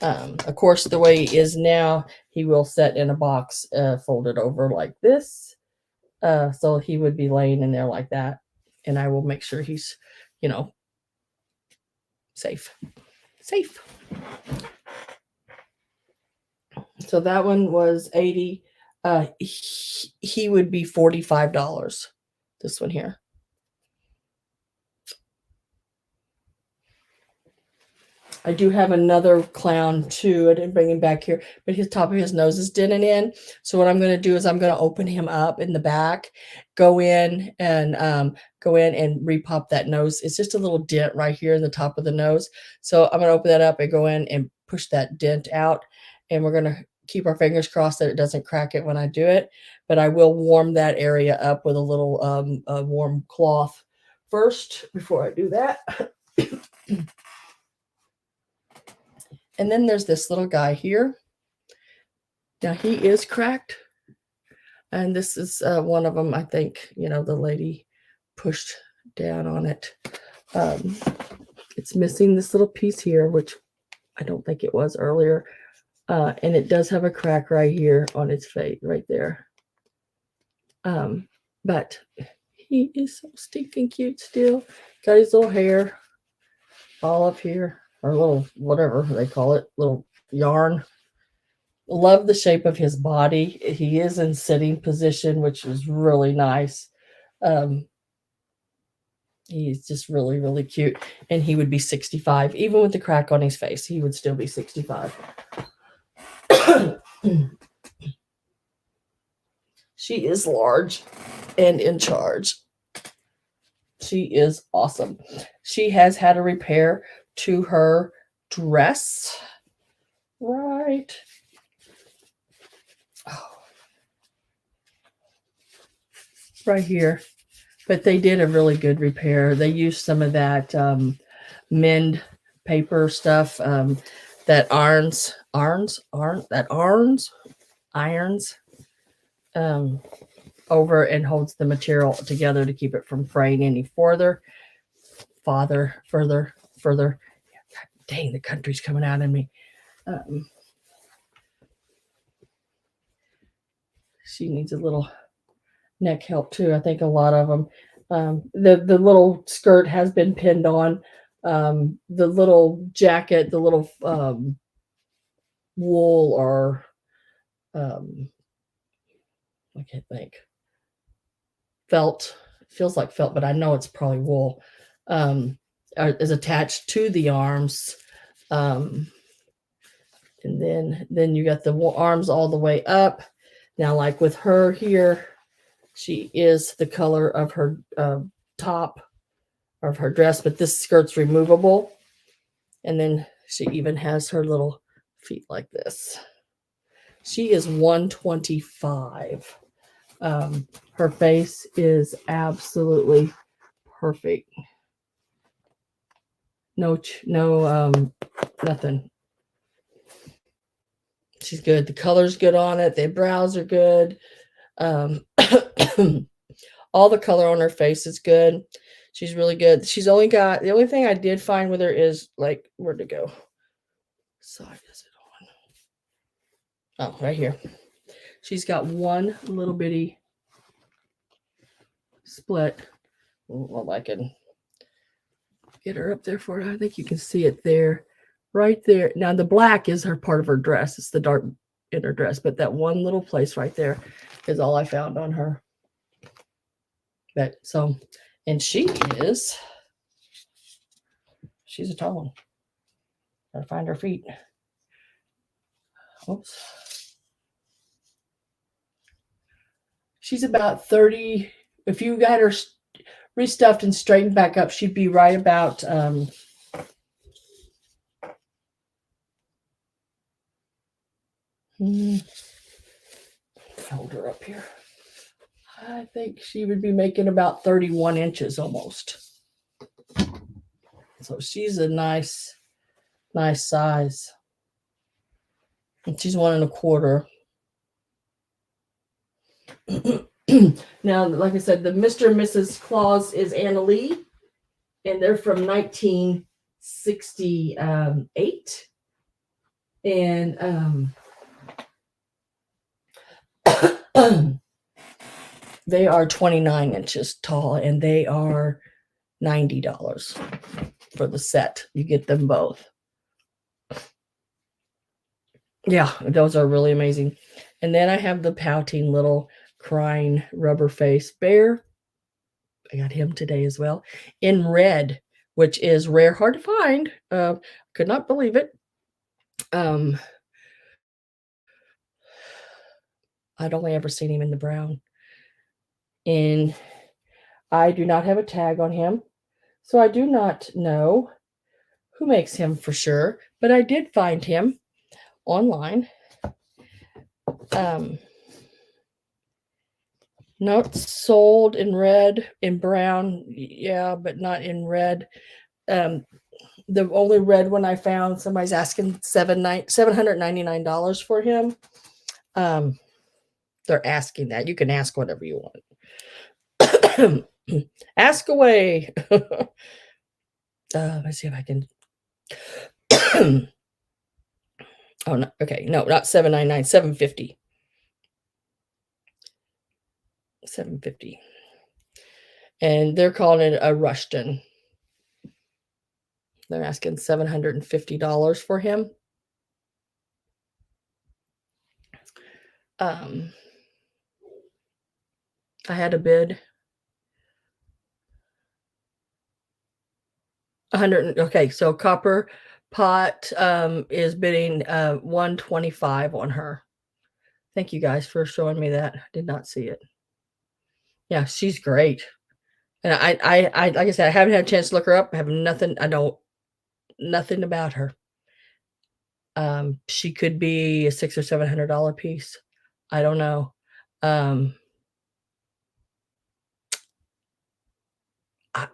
Of course, the way he is now, he will sit in a box folded over like this. So he would be laying in there like that. And I will make sure he's, safe. Safe. So that one was 80. He would be $45. This one here. I do have another clown too. I didn't bring him back here, but his top of his nose is dented in. So what I'm going to do is I'm going to open him up in the back, go in and repop that nose. It's just a little dent right here in the top of the nose. So I'm going to open that up and go in and push that dent out. And we're going to keep our fingers crossed that it doesn't crack it when I do it. But I will warm that area up with a little warm cloth first before I do that. And then there's this little guy here. Now he is cracked. And this is one of them, I think, you know, the lady pushed down on it. It's missing this little piece here, which I don't think it was earlier. And it does have a crack right here on its face, right there. But he is so stinking cute still. Got his little hair all up here. Or little, whatever they call it, little yarn. Love the shape of his body. He is in sitting position, which is really nice. He's just really, really cute. And he would be 65. Even with the crack on his face, he would still be 65. She is large and in charge. She is awesome. She has had a repair to her dress. Right. Oh. Right here. But they did a really good repair. They used some of that mend paper stuff, that irons over and holds the material together to keep it from fraying any further. Further. Dang, the country's coming out in me. She needs a little neck help too. I think a lot of them. The little skirt has been pinned on. The little jacket, the little wool or I can't think. Felt, feels like felt, but I know it's probably wool. Is attached to the arms. And then you got the arms all the way up. Now, like with her here, she is the color of her top of her dress, but this skirt's removable. And then she even has her little feet like this. She is 125. Her face is absolutely perfect. No, nothing. She's good. The color's good on it. The brows are good. All the color on her face is good. She's really good. She's only got, the only thing I did find with her is like, where'd it go? Side is it on? Oh, right here. She's got one little bitty split. Well, I can get her up there for you. I think you can see it there. Right there. Now the black is her part of her dress. It's the dark inner dress, but that one little place right there is all I found on her. But so, and she's a tall one. Gotta find her feet. Oops. She's about 30. If you got her restuffed and straightened back up, she'd be right about hold her up here. I think she would be making about 31 inches almost. So she's a nice size. And she's 1.25. Now, like I said, the Mr. and Mrs. Claus is Anna Lee, and they're from 1968. And they are 29 inches tall, and they are $90 for the set. You get them both. Yeah, those are really amazing. And then I have the pouting little crying rubber face bear. I got him today as well in red which is rare, hard to find. Could not believe it. I'd only ever seen him in the brown. And I do not have a tag on him, so I do not know who makes him for sure, but I did find him online. Not sold in red, in brown, yeah, but not in red. The only red one I found, somebody's asking $799 for him. They're asking that. You can ask whatever you want. Ask away. Let's see if I can. Oh no, okay, no, not 799, 750. 750. And they're calling it a Rushton. They're asking $750 for him. I had a bid. 100. Okay, so Copper Pot is bidding 125 on her. Thank you guys for showing me that. I did not see it. Yeah, she's great. And I like I said, I haven't had a chance to look her up. I have nothing. I don't nothing about her. She could be a $600 or $700 piece. I don't know.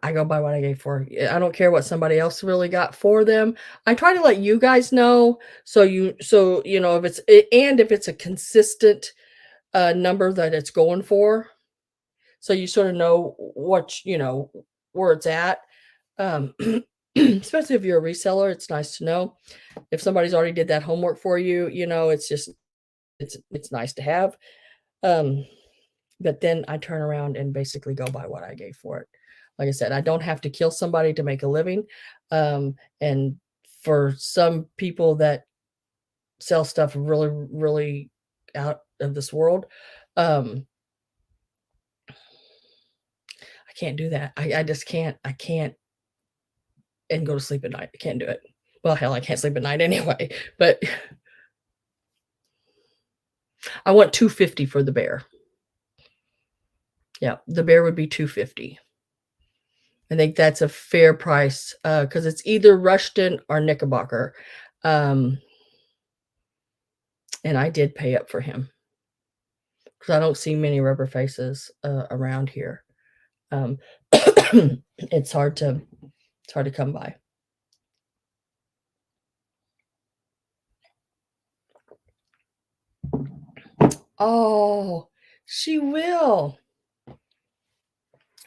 I go by what I gave for. I don't care what somebody else really got for them. I try to let you guys know so you know if it's a consistent number that it's going for, so you sort of know what where it's at. Especially if you're a reseller, it's nice to know if somebody's already did that homework for you. It's just it's nice to have. But then I turn around and basically go by what I gave for it. Like I said, I don't have to kill somebody to make a living. And for some people that sell stuff really, really out of this world, I can't do that. I just can't. I can't and go to sleep at night. I can't do it. Well, hell, I can't sleep at night anyway. But I want $250 for the bear. Yeah, the bear would be $250. I think that's a fair price because it's either Rushton or Knickerbocker. And I did pay up for him because I don't see many rubber faces around here. It's hard to come by. Oh, she will.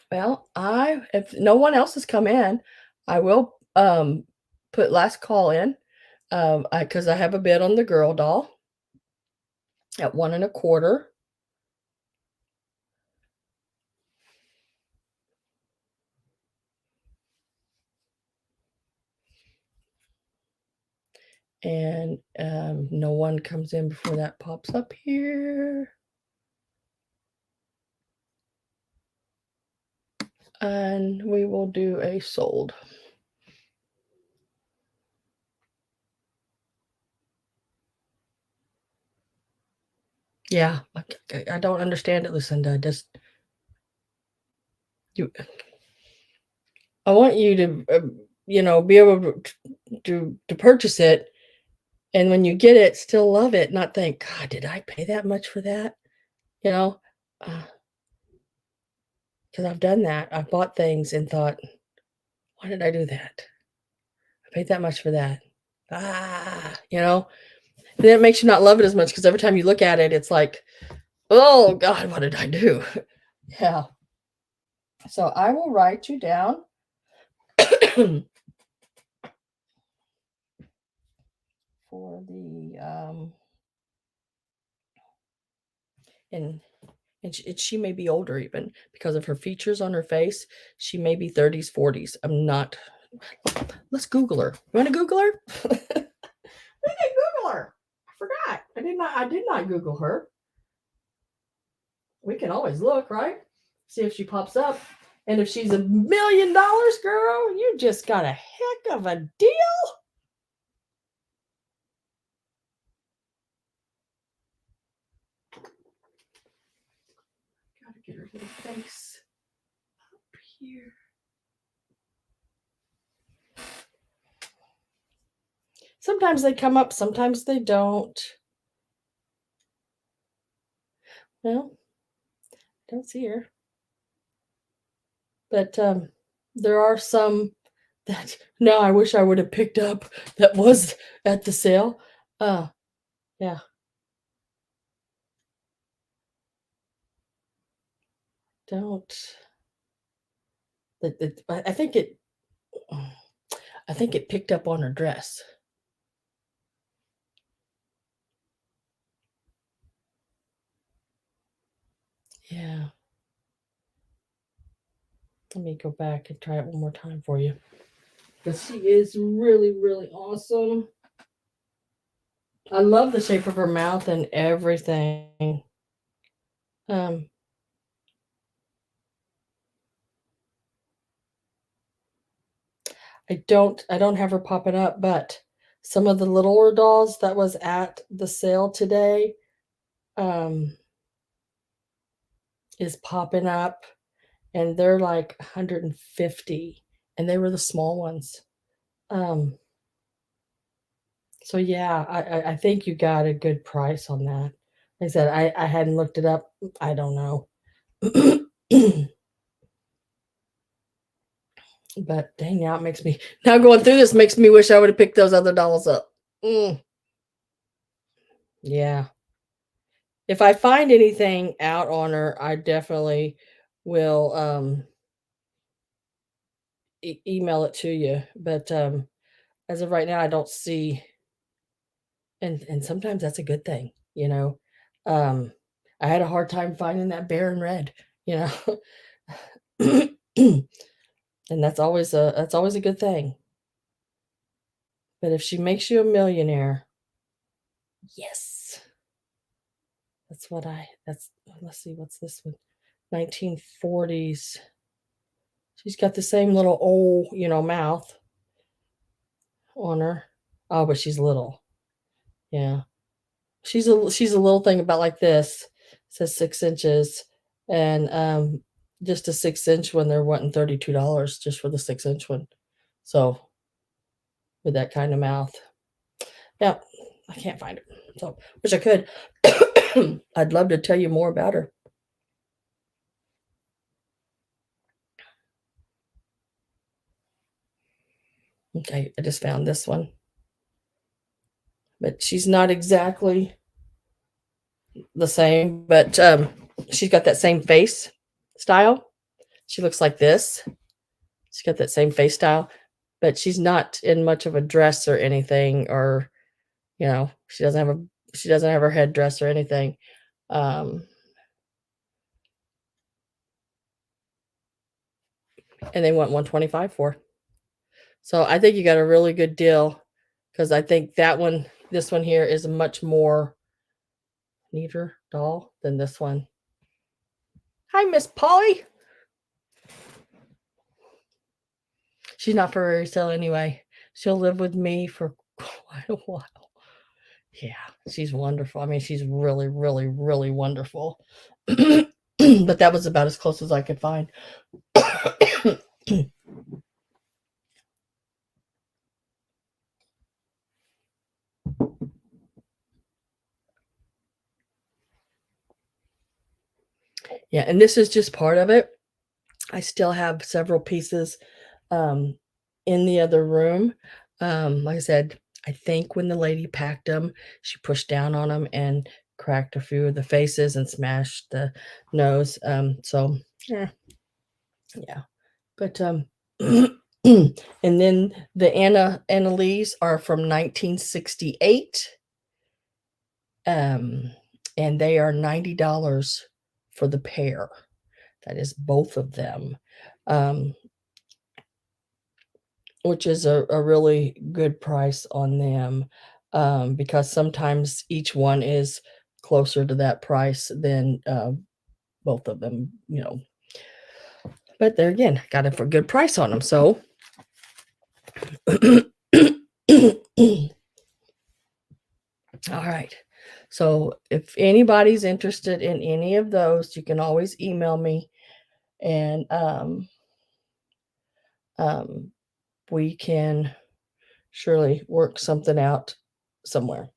Well, if no one else has come in, I will put last call in because I have a bid on the girl doll at 1.25. And no one comes in before that pops up here. And we will do a sold. Yeah, I don't understand it, Lucinda. I want you to, be able to purchase it, and when you get it, still love it, not think, God, did I pay that much for that? You know, because I've done that. I've bought things and thought, why did I do that? I paid that much for that. And then it makes you not love it as much because every time you look at it, it's like, oh God, what did I do? Yeah. So I will write you down. For the and she may be older even because of her features on her face. She may be 30s, 40s. I'm not. Let's Google her. You want to Google her? We can Google her. I forgot. I did not Google her. We can always look, right? See if she pops up. And if she's $1 million, girl, you just got a heck of a deal. Gotta get her little face up here. Sometimes they come up, sometimes they don't. Well, don't see her. But there are some that now I wish I would have picked up that was at the sale. Yeah. Don't. I think it. I think it picked up on her dress. Yeah. Let me go back and try it one more time for you. Because she is really, really awesome. I love the shape of her mouth and everything. Um, I don't have her popping up, but some of the littler dolls that was at the sale today is popping up, and they're like 150, and they were the small ones. Um, so yeah, I think you got a good price on that. Like I said, I hadn't looked it up. I don't know. But dang, now it makes me now going through this makes me wish I would have picked those other dolls up. Yeah. If I find anything out on her, I definitely will email it to you. But as of right now, I don't see, and sometimes that's a good thing, you know. Um, I had a hard time finding that bear in red, you know. And that's always a good thing. But if she makes you a millionaire, yes. That's let's see, what's this one? 1940s. She's got the same little old, mouth on her. Oh, but she's little. Yeah. She's a little thing about like this. It says 6 inches. And just a 6 inch one they're wanting $32 just for the 6 inch one. So with that kind of mouth. Yeah, I can't find it. So wish I could. I'd love to tell you more about her. Okay, I just found this one. But she's not exactly the same, but she's got that same face style. She looks like this. She's got that same face style, but she's not in much of a dress or anything, or she doesn't have her head dress or anything. Um, and they want 125 for. So I think you got a really good deal because I think this one here is a much more neater doll than this one. Hi, Miss Polly. She's not for resale anyway. She'll live with me for quite a while. Yeah, she's wonderful. I mean, she's really, really, really wonderful. But that was about as close as I could find. Yeah, and this is just part of it. I still have several pieces in the other room. Like I said, I think when the lady packed them, she pushed down on them and cracked a few of the faces and smashed the nose. So yeah, but and then the Annalise are from 1968. And they are $90 for the pair. That is both of them. Um, which is a really good price on them, because sometimes each one is closer to that price than both of them, But there again, got it for a good price on them. So all right. So if anybody's interested in any of those, you can always email me, and we can surely work something out somewhere.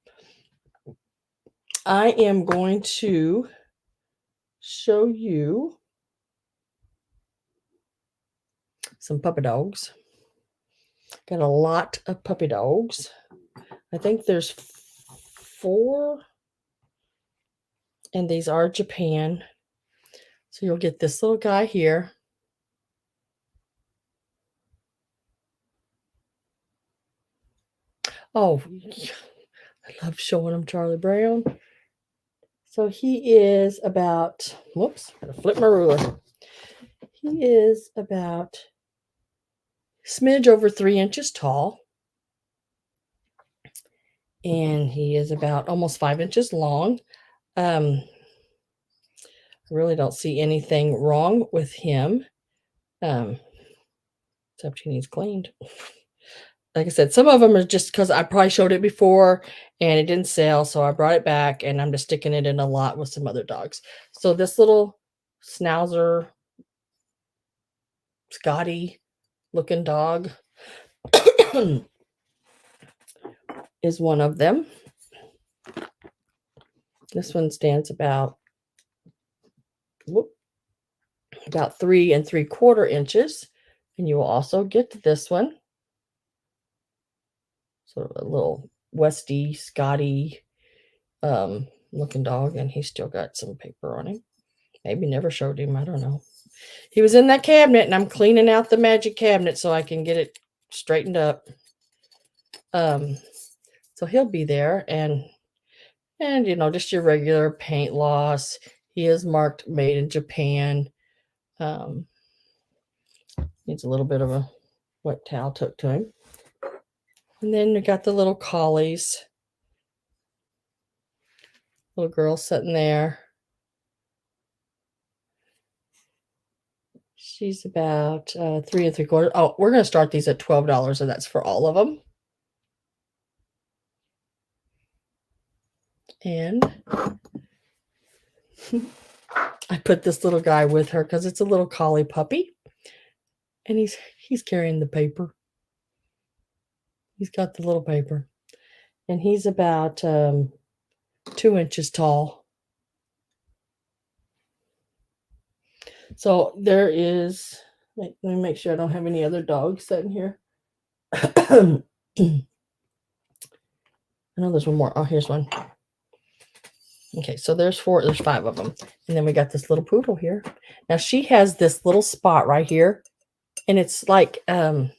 I am going to show you some puppy dogs. Got a lot of puppy dogs. I think there's 4, and these are Japan. So you'll get this little guy here. Oh, I love showing them Charlie Brown. So he is about, whoops, I'm gonna flip my ruler. He is about smidge over 3 inches tall. And he is about almost 5 inches long. I really don't see anything wrong with him. Except he needs cleaned. Like I said, some of them are just because I probably showed it before and it didn't sell, so I brought it back and I'm just sticking it in a lot with some other dogs. So this little schnauzer, Scotty looking dog is one of them. This one stands about 3 3/4 inches, and you will also get this one. Sort of a little Westy, Scotty looking dog, and he's still got some paper on him. Maybe never showed him. I don't know. He was in that cabinet, and I'm cleaning out the magic cabinet so I can get it straightened up. So he'll be there, and you know, just your regular paint loss. He is marked made in Japan. Needs a little bit of a wet towel took to him. And then we got the little collies. Little girl sitting there. She's about 3 3/4. Oh, we're going to start these at $12, and that's for all of them. And I put this little guy with her because it's a little collie puppy, and he's carrying the paper. He's got the little paper, and he's about 2 inches tall. So there is. Let me make sure I don't have any other dogs sitting here. I know there's one more. Oh, here's one. Okay, so there's 5 of them. And then we got this little poodle here. Now she has this little spot right here, and it's like it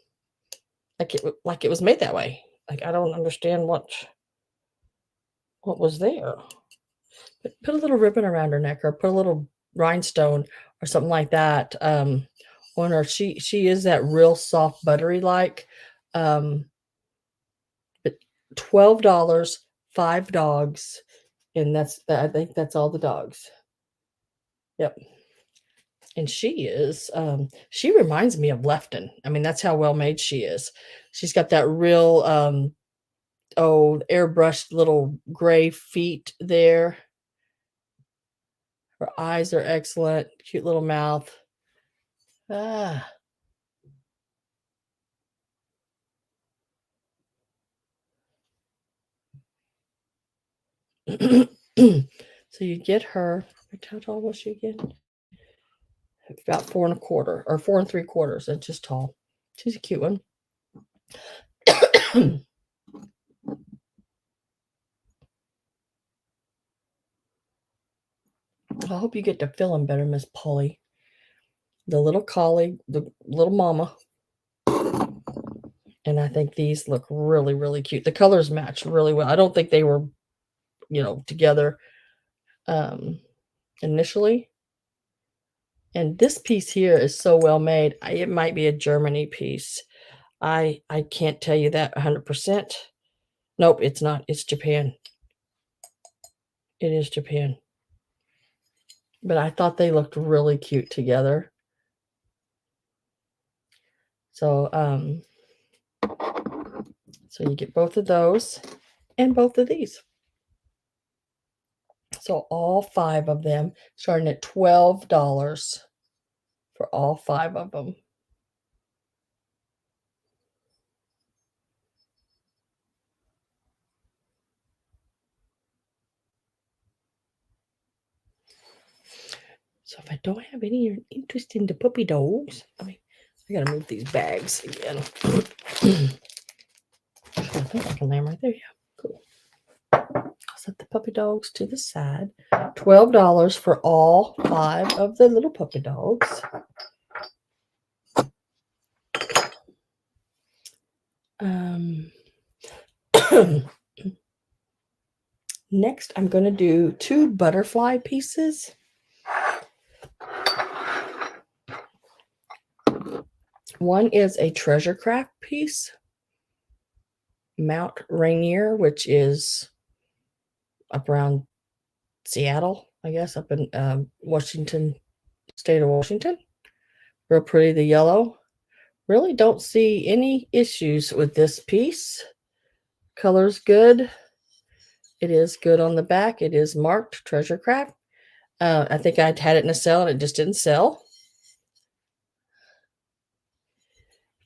was made that way. Like I don't understand what was there. But put a little ribbon around her neck, or put a little rhinestone or something like that on her. She is that real soft buttery like. But $12, 5 dogs. And I think that's all the dogs. Yep. And she reminds me of Lefton. I mean, that's how well made she is. She's got that real, airbrushed little gray feet there. Her eyes are excellent. Cute little mouth. Ah. So you get her. How tall was she again? About 4 1/4 or 4 3/4 inches tall. She's a cute one. I hope you get to feel them better, Miss Polly. The little collie, the little mama. And I think these look really, really cute. The colors match really well. I don't think they were, together initially. And this piece here is so well made. It might be a Germany piece. I can't tell you that 100%. Nope, it's not. It's Japan. It is Japan. But I thought they looked really cute together. So, so you get both of those and both of these. So all 5 of them, starting at $12 for all 5 of them. So if I don't have any interest in the puppy dogs, I gotta move these bags again. I think I can lay them right there. Yeah, cool. I'll set the puppy dogs to the side. $12 for all 5 of the little puppy dogs. Next, I'm going to do 2 butterfly pieces. One is a treasure craft piece, Mount Rainier, which is up around Seattle, I guess, up in Washington, state of Washington. Real pretty, the yellow. Really don't see any issues with this piece. Color's good. It is good on the back. It is marked treasure craft. I think I'd had it in a sale and it just didn't sell.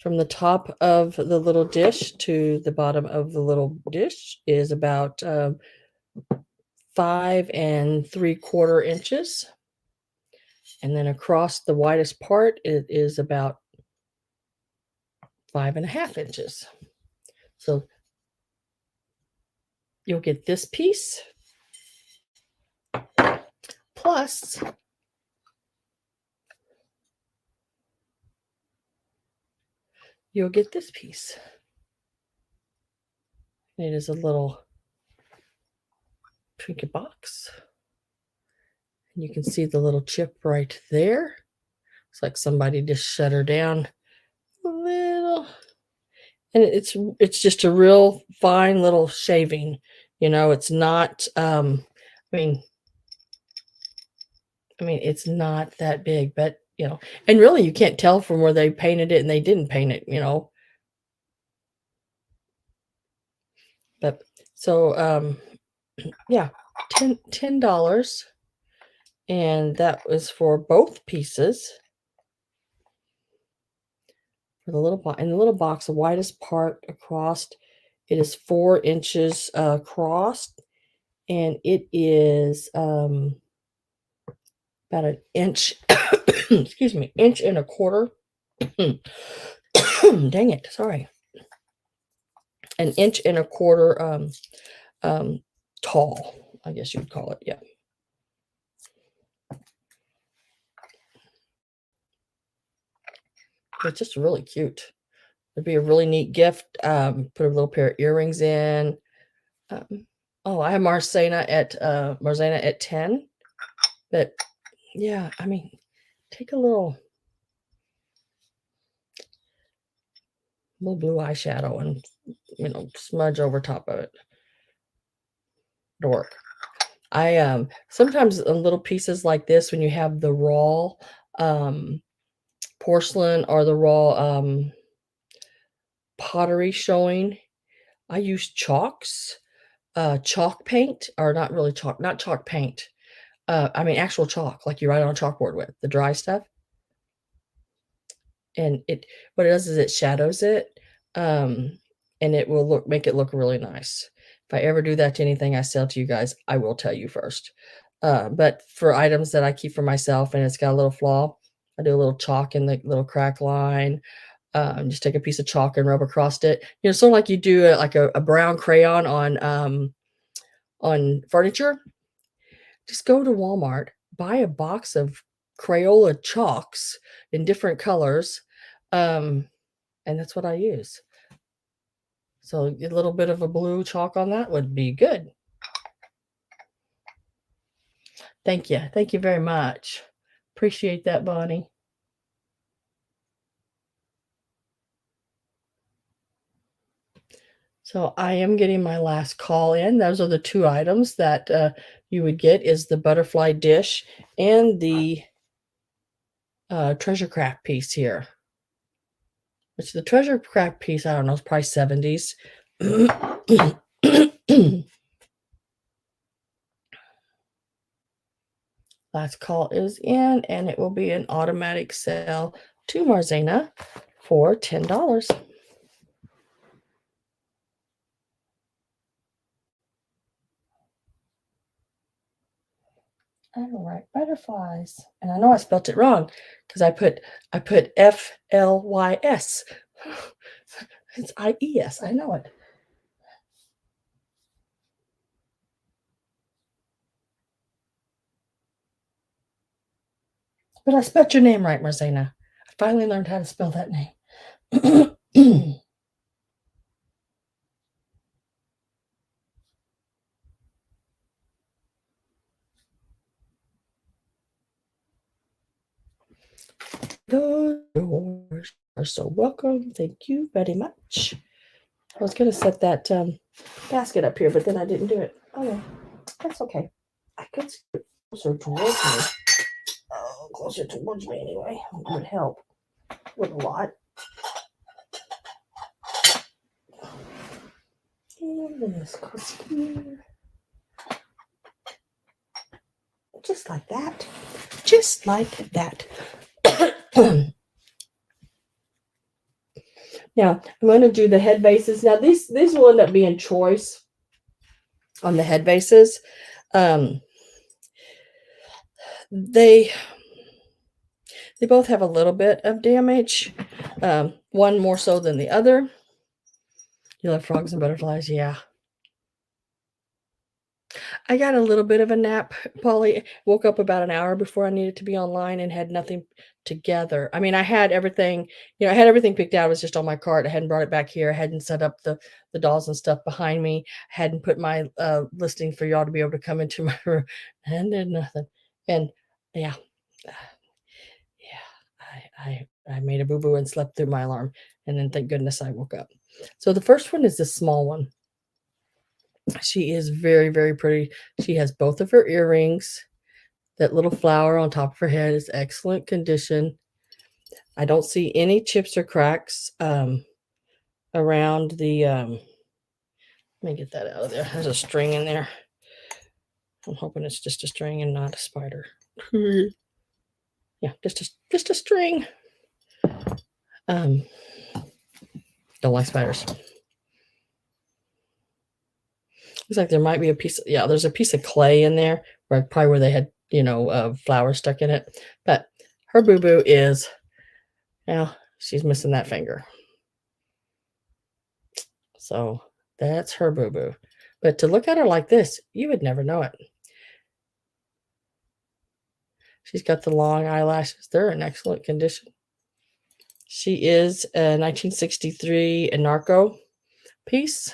From the top of the little dish to the bottom of the little dish is about 5 3/4 inches. And then across the widest part, it is about 5 1/2 inches. So you'll get this piece plus you'll get this piece. It is a little trinket box. And you can see the little chip right there. It's like somebody just shut her down a little. And it's just a real fine little shaving. You know, it's not I mean it's not that big, but you know, and really you can't tell from where they painted it and they didn't paint it, you know. But so yeah, $10. And that was for both pieces. For the little box, in the little box, the widest part across, it is 4 inches across, and it is about an inch. Excuse me, 1.25 inches. Dang it! Sorry, 1.25 inches tall. I guess you'd call it. Yeah. It's just really cute. It'd be a really neat gift. Put a little pair of earrings in. Oh, I have Marzana at 10. But yeah, I mean, take a little blue eyeshadow and smudge over top of it. It'll work. I sometimes little pieces like this, when you have the raw porcelain or the raw pottery showing, I use chalk paint, or not really chalk, not chalk paint. I mean actual chalk, like you write on a chalkboard with the dry stuff. And what it does is it shadows it, and it will make it look really nice. If I ever do that to anything I sell to you guys, I will tell you first. But for items that I keep for myself and it's got a little flaw, I do a little chalk in the little crack line. Just take a piece of chalk and rub across it. You know, sort of like you do like a brown crayon on furniture. Just go to Walmart, buy a box of Crayola chalks in different colors, and that's what I use. So a little bit of a blue chalk on that would be good. Thank you. Thank you very much. Appreciate that, Bonnie. So I am getting my last call in. Those are the 2 items that you would get, is the butterfly dish and the treasure craft piece here. which the treasure craft piece, I don't know, is probably 70s. Last call is in, and it will be an automatic sale to Marzena for $10. I don't write butterflies, and I know I spelt it wrong because I put FLYS. It's IES. I know it. But I spelled your name right, Marzena. I finally learned how to spell that name. Those doors are so welcome. Thank you very much. I was going to set that basket up here, but then I didn't do it. Oh, well, that's okay. I could sit closer towards me. Oh, closer towards me anyway. It would help with a lot. And this goes here. Just like that. Just like that. Now, I'm going to do the head vases. Now, these will end up being choice on the head vases. They both have a little bit of damage. One more so than the other. You love frogs and butterflies? Yeah. I got a little bit of a nap, Polly. Woke up about an hour before I needed to be online and had nothing together. I mean, I had everything, I had everything picked out. It was just on my cart. I hadn't brought it back here. I hadn't set up the dolls and stuff behind me. I hadn't put my listing for y'all to be able to come into my room. And did nothing. And yeah. I made a boo-boo and slept through my alarm. And then thank goodness I woke up. So the first one is the small one. She is very, very pretty. She has both of her earrings. That little flower on top of her head is excellent condition. I don't see any chips or cracks around the, let me get that out of there. There's a string in there. I'm hoping it's just a string and not a spider. Yeah, just a string. Don't like spiders. Looks like there might be a piece. There's a piece of clay in there, probably where they had, flowers stuck in it. But her boo-boo is, she's missing that finger. So that's her boo-boo. But to look at her like this, you would never know it. She's got the long eyelashes. They're in excellent condition. She is a 1963 Anarco piece.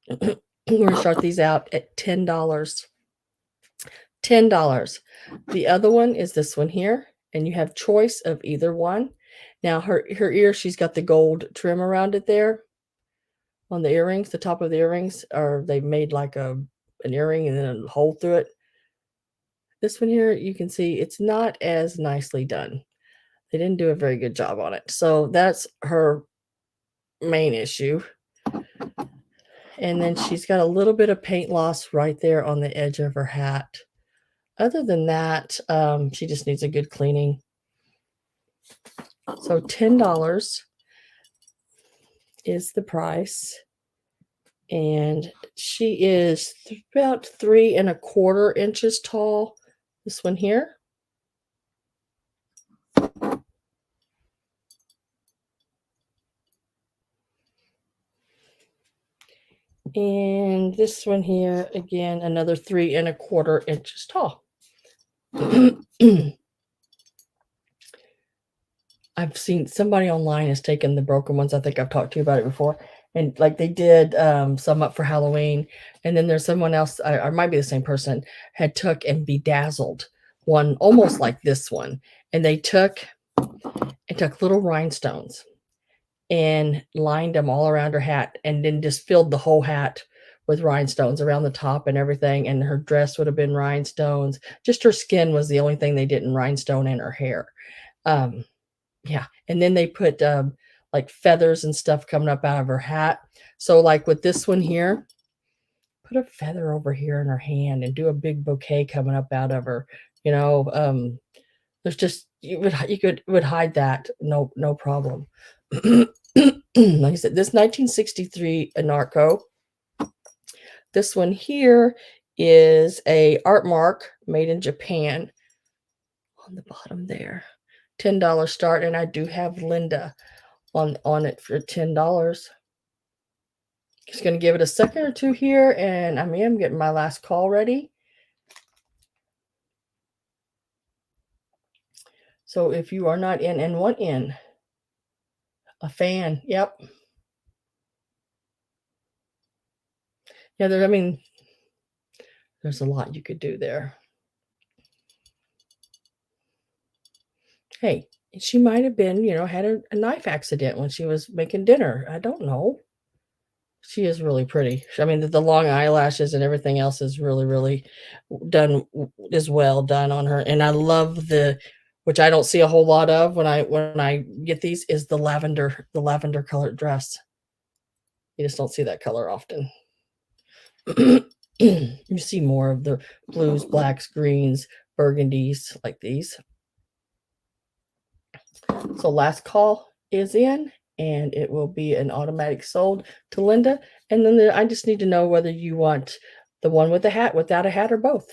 We're going to start these out at $10. $10. The other one is this one here, and you have choice of either one. Now, her ear, she's got the gold trim around it there on the earrings. The top of the earrings they made like an earring and then a hole through it. This one here, you can see it's not as nicely done. They didn't do a very good job on it. So that's her main issue. And then she's got a little bit of paint loss right there on the edge of her hat. Other than that, she just needs a good cleaning. So $10 is the price. And she is about 3 1/4 inches tall. This one here. And this one here, again, another 3 1/4 inches tall. I've seen somebody online has taken the broken ones. I think I've talked to you about it before. And like they did some up for Halloween. And then there's someone else, or might be the same person, had took and bedazzled one almost like this one. And they took little rhinestones and lined them all around her hat and then just filled the whole hat with rhinestones around the top and everything. And her dress would have been rhinestones. Just her skin was the only thing they didn't rhinestone in her hair. Yeah, and then they put, like, feathers and stuff coming up out of her hat. So, like, with this one here, put a feather over here in her hand and do a big bouquet coming up out of her, you know, there's just you would hide that, no problem. Like I said, this 1963 Anarco. This one here is a art mark made in Japan on the bottom there. $10 start, and I do have Linda on it for $10. Just gonna give it a second or two here, and I am getting my last call ready. So if you are not in and want in, a fan, yep. Yeah, I mean, there's a lot you could do there. Hey, she might have been, had a knife accident when she was making dinner. I don't know. She is really pretty. I mean, the long eyelashes and everything else is really, really done is well done on her. And I love which I don't see a whole lot of when I get these, is the lavender colored dress. You just don't see that color often. You see more of the blues, blacks, greens, burgundies like these. So last call is in, and it will be an automatic sold to Linda. And then I just need to know whether you want the one with the hat, without a hat, or both.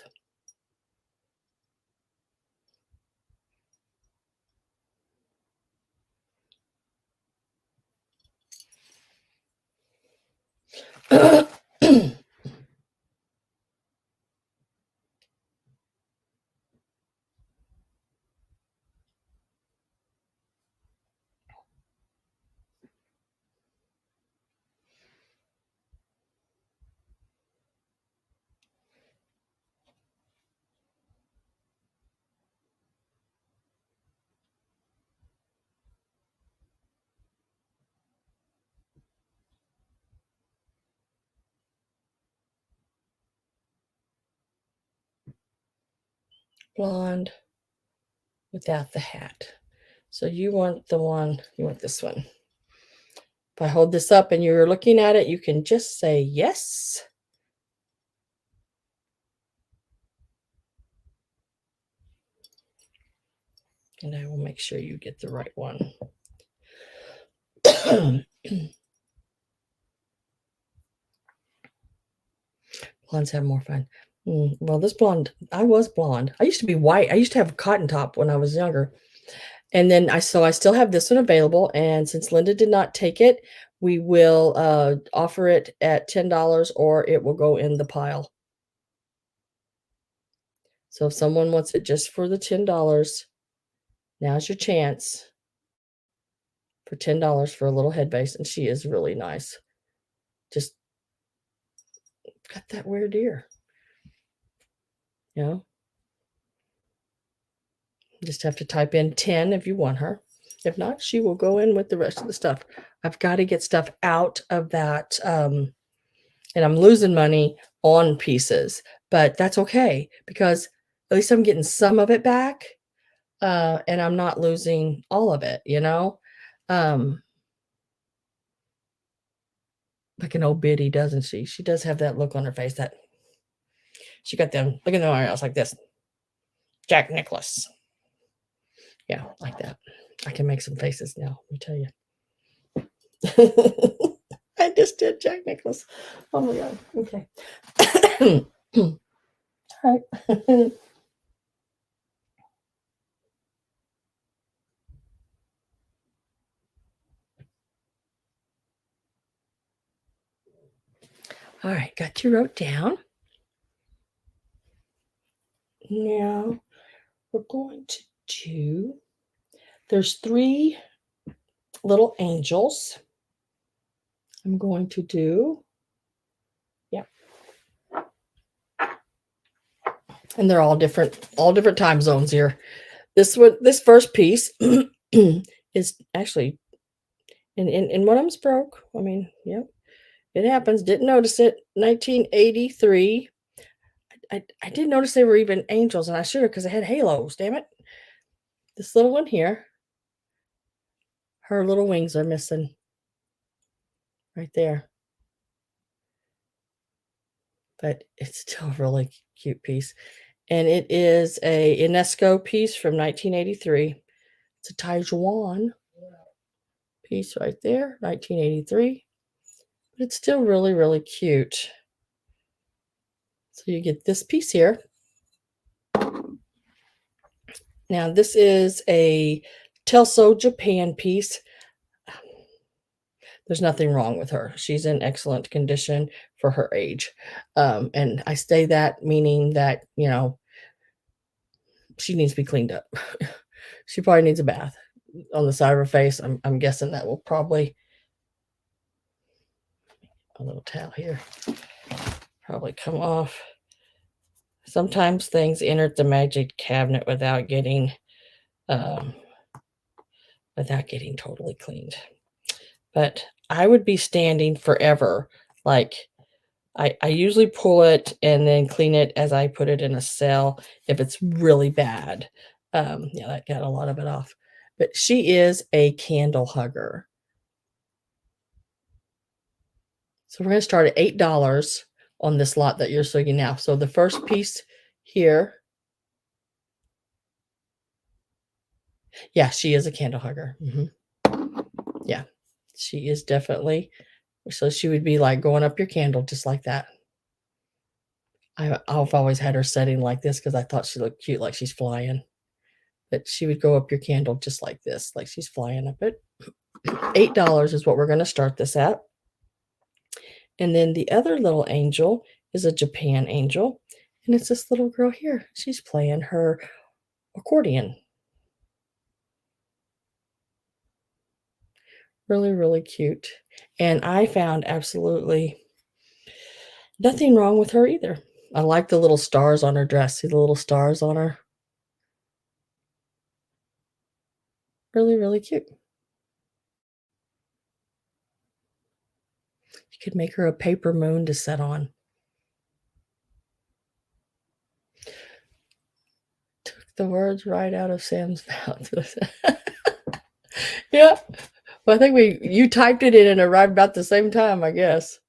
Blonde without the hat. So you want this one. If I hold this up and you're looking at it, you can just say yes. And I will make sure you get the right one. Blondes have more fun. Well, this blonde, I was blonde. I used to be white. I used to have a cotton top when I was younger. And then I still have this one available. And since Linda did not take it, we will offer it at $10, or it will go in the pile. So if someone wants it just for the $10, now's your chance for $10 for a little head base. And she is really nice. Just got that weird ear. Just have to type in 10 if you want her. If not, she will go in with the rest of the stuff. I've got to get stuff out of that, and I'm losing money on pieces, but that's okay because at least I'm getting some of it back, and I'm not losing all of it, like an old biddy, doesn't she? She does have that look on her face that she got them. Look at them eyes like this. Jack Nicholas. Yeah, like that. I can make some faces now, let me tell you. I just did Jack Nicholas. Oh my God. Okay. All right. All right. Got your rote down. Now we're going to do, there's 3 little angels. I'm going to do, yeah. And they're all different time zones here. This first piece is actually, and one of them's broke. I mean, yep, it happens. Didn't notice it. 1983. I did notice they were even angels, and I should have, because they had halos. Damn it. This little one here Her little wings are missing right there. But it's still a really cute piece. And it is a UNESCO piece from 1983. It's a Taiwan piece right there, 1983. But it's still really, really cute. So you get this piece here. Now this is a Telso Japan piece. There's nothing wrong with her. She's in excellent condition for her age. And I say that meaning that, you know, she needs to be cleaned up. She probably needs a bath on the side of her face. I'm guessing that will probably, a little towel here, probably come off. Sometimes things enter the magic cabinet without getting totally cleaned. But I would be standing forever. Like I usually pull it and then clean it as I put it in a cell if it's really bad. Yeah, that got a lot of it off. But she is a candle hugger. So we're going to start at $8 on this lot that you're seeing now. So the first piece here. Yeah, she is a candle hugger. Yeah, she is definitely. So she would be like going up your candle just like that. I've always had her setting like this because I thought she looked cute, like she's flying. But she would go up your candle just like this, like she's flying up it. $8 is what we're going to start this at. And then the other little angel is a Japan angel. And it's this little girl here. She's playing her accordion. Really, really cute. And I found absolutely nothing wrong with her either. I like the little stars on her dress. See the little stars on her? Really, really cute. You could make her a paper moon to set on. Took the words right out of Sam's mouth. Yeah. Well, I think you typed it in and arrived about the same time, I guess.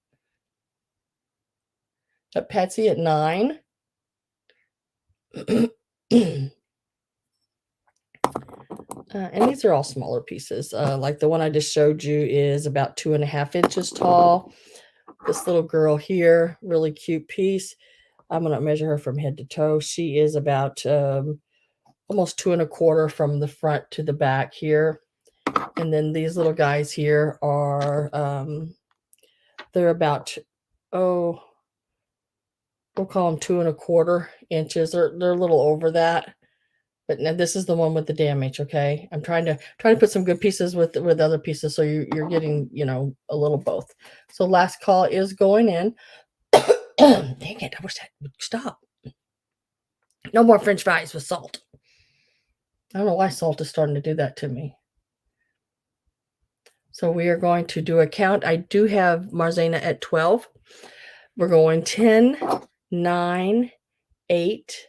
Got Patsy at 9. And these are all smaller pieces. Like the one I just showed you is about 2.5 inches tall. This little girl here, really cute piece. I'm going to measure her from head to toe. She is about almost 2.25 from the front to the back here. And then these little guys here are, they're about, we'll call them 2.25 inches. They're a little over that. But now this is the one with the damage, okay? I'm trying to put some good pieces with other pieces, so you're getting, you know, a little both. So last call is going in. Dang it, I wish that would stop. No more French fries with salt. I don't know why salt is starting to do that to me. So we are going to do a count. I do have Marzena at 12. We're going 10, 9, 8.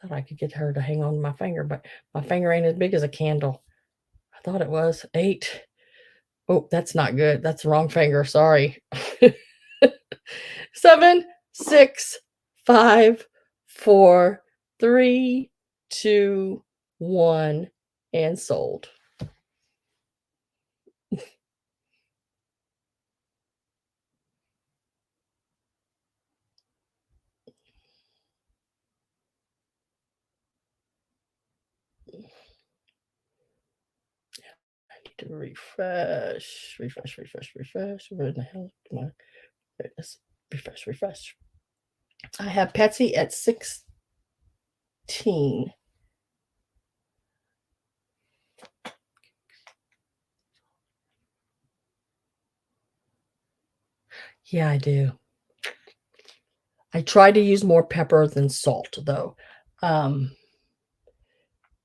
I thought I could get her to hang on to my finger, but my finger ain't as big as a candle. I thought it was 8. Oh, that's not good. That's the wrong finger. Sorry. 7, 6, 5, 4, 3, 2, 1, and sold. I need to refresh. Where in the hell am I? There it is. Refresh. I have Patsy at 16. Yeah, I do. I try to use more pepper than salt, though.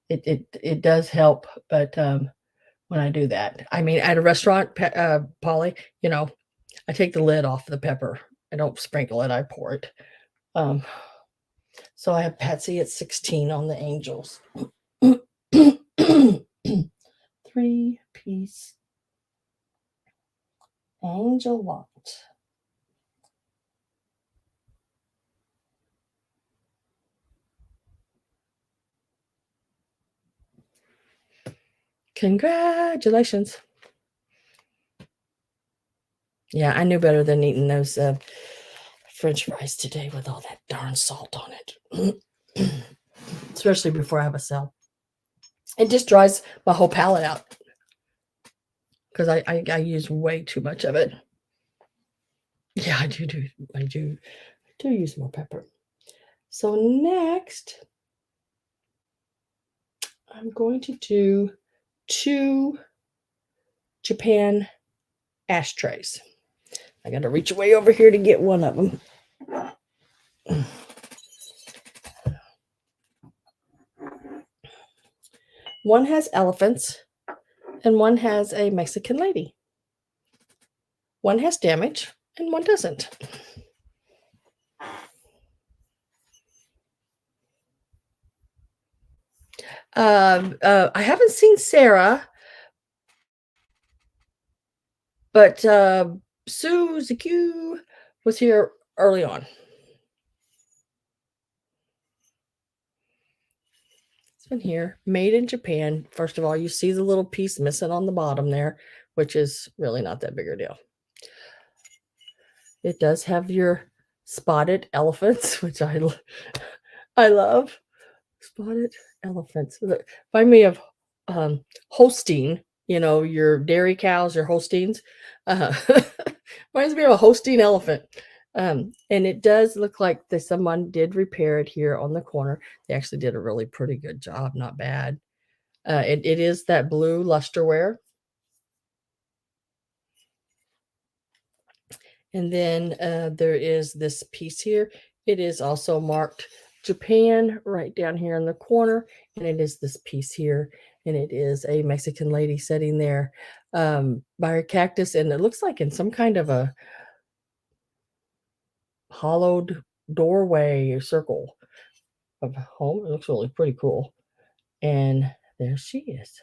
It does help, but when I do that, I mean, at a restaurant, Polly, you know, I take the lid off the pepper. I don't sprinkle it. I pour it. So I have Patsy at 16 on the angels. 3-piece angel lot. Congratulations. Yeah, I knew better than eating those French fries today with all that darn salt on it. Especially before I have a cell. It just dries my whole palate out because I use way too much of it. Yeah, I do use more pepper. So next, I'm going to do 2 Japan ashtrays. I got to reach way over here to get one of them. One has elephants and one has a Mexican lady. One has damage and one doesn't. I haven't seen Sarah, but Suzuki was here early on. This one here, made in Japan. First of all, you see the little piece missing on the bottom there, which is really not that big a deal. It does have your spotted elephants, which I love. Spotted elephants. Remind me of Holstein, you know, your dairy cows, your Holsteins. Reminds me of a Holstein elephant. And it does look like someone did repair it here on the corner. They actually did a really pretty good job, not bad. It is that blue lusterware. And then there is this piece here. It is also marked Japan right down here in the corner. And it is this piece here. And it is a Mexican lady sitting there by her cactus. And it looks like in some kind of a hollowed doorway or circle of a home. It looks really pretty cool. And there she is.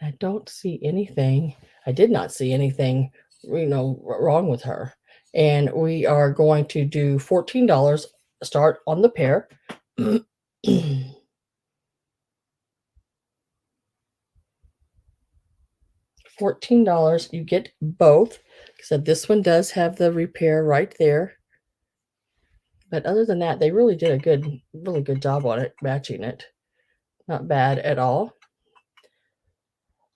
I don't see anything. I did not see anything, wrong with her. And we are going to do $14 start on the pair. $14. You get both. So this one does have the repair right there. But other than that, they really did a really good job on it, matching it. Not bad at all.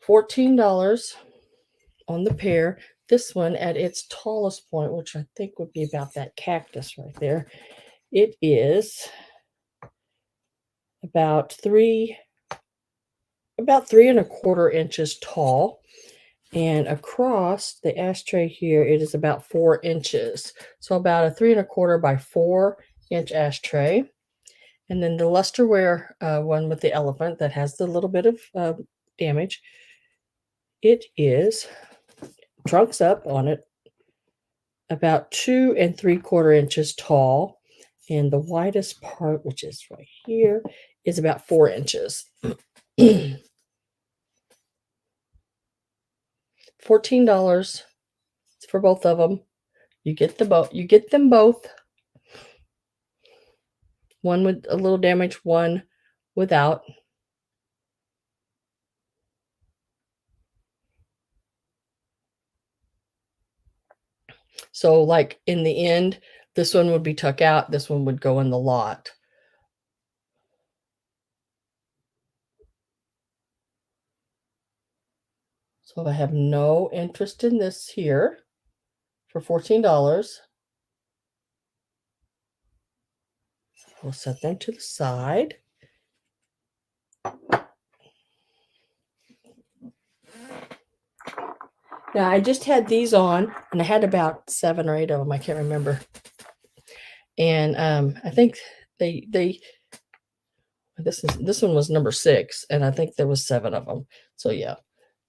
$14 on the pair. This one at its tallest point, which I think would be about that cactus right there, it is about 3.25 inches tall. And across the ashtray here, it is about 4 inches. So about a 3.25 by 4 inch ashtray. And then the lusterware one with the elephant that has the little bit of damage, it is trunks up on it about 2.75 inches tall. And the widest part, which is right here, is about 4 inches. $14 for both of them. You get them both. One with a little damage, one without. So like in the end, this one would be tucked out, this one would go in the lot. So I have no interest in this here for $14. We'll set them to the side. Now I just had these on, and I had about 7 or 8 of them. I can't remember. And I think this one was number 6, and I think there was 7 of them. So yeah,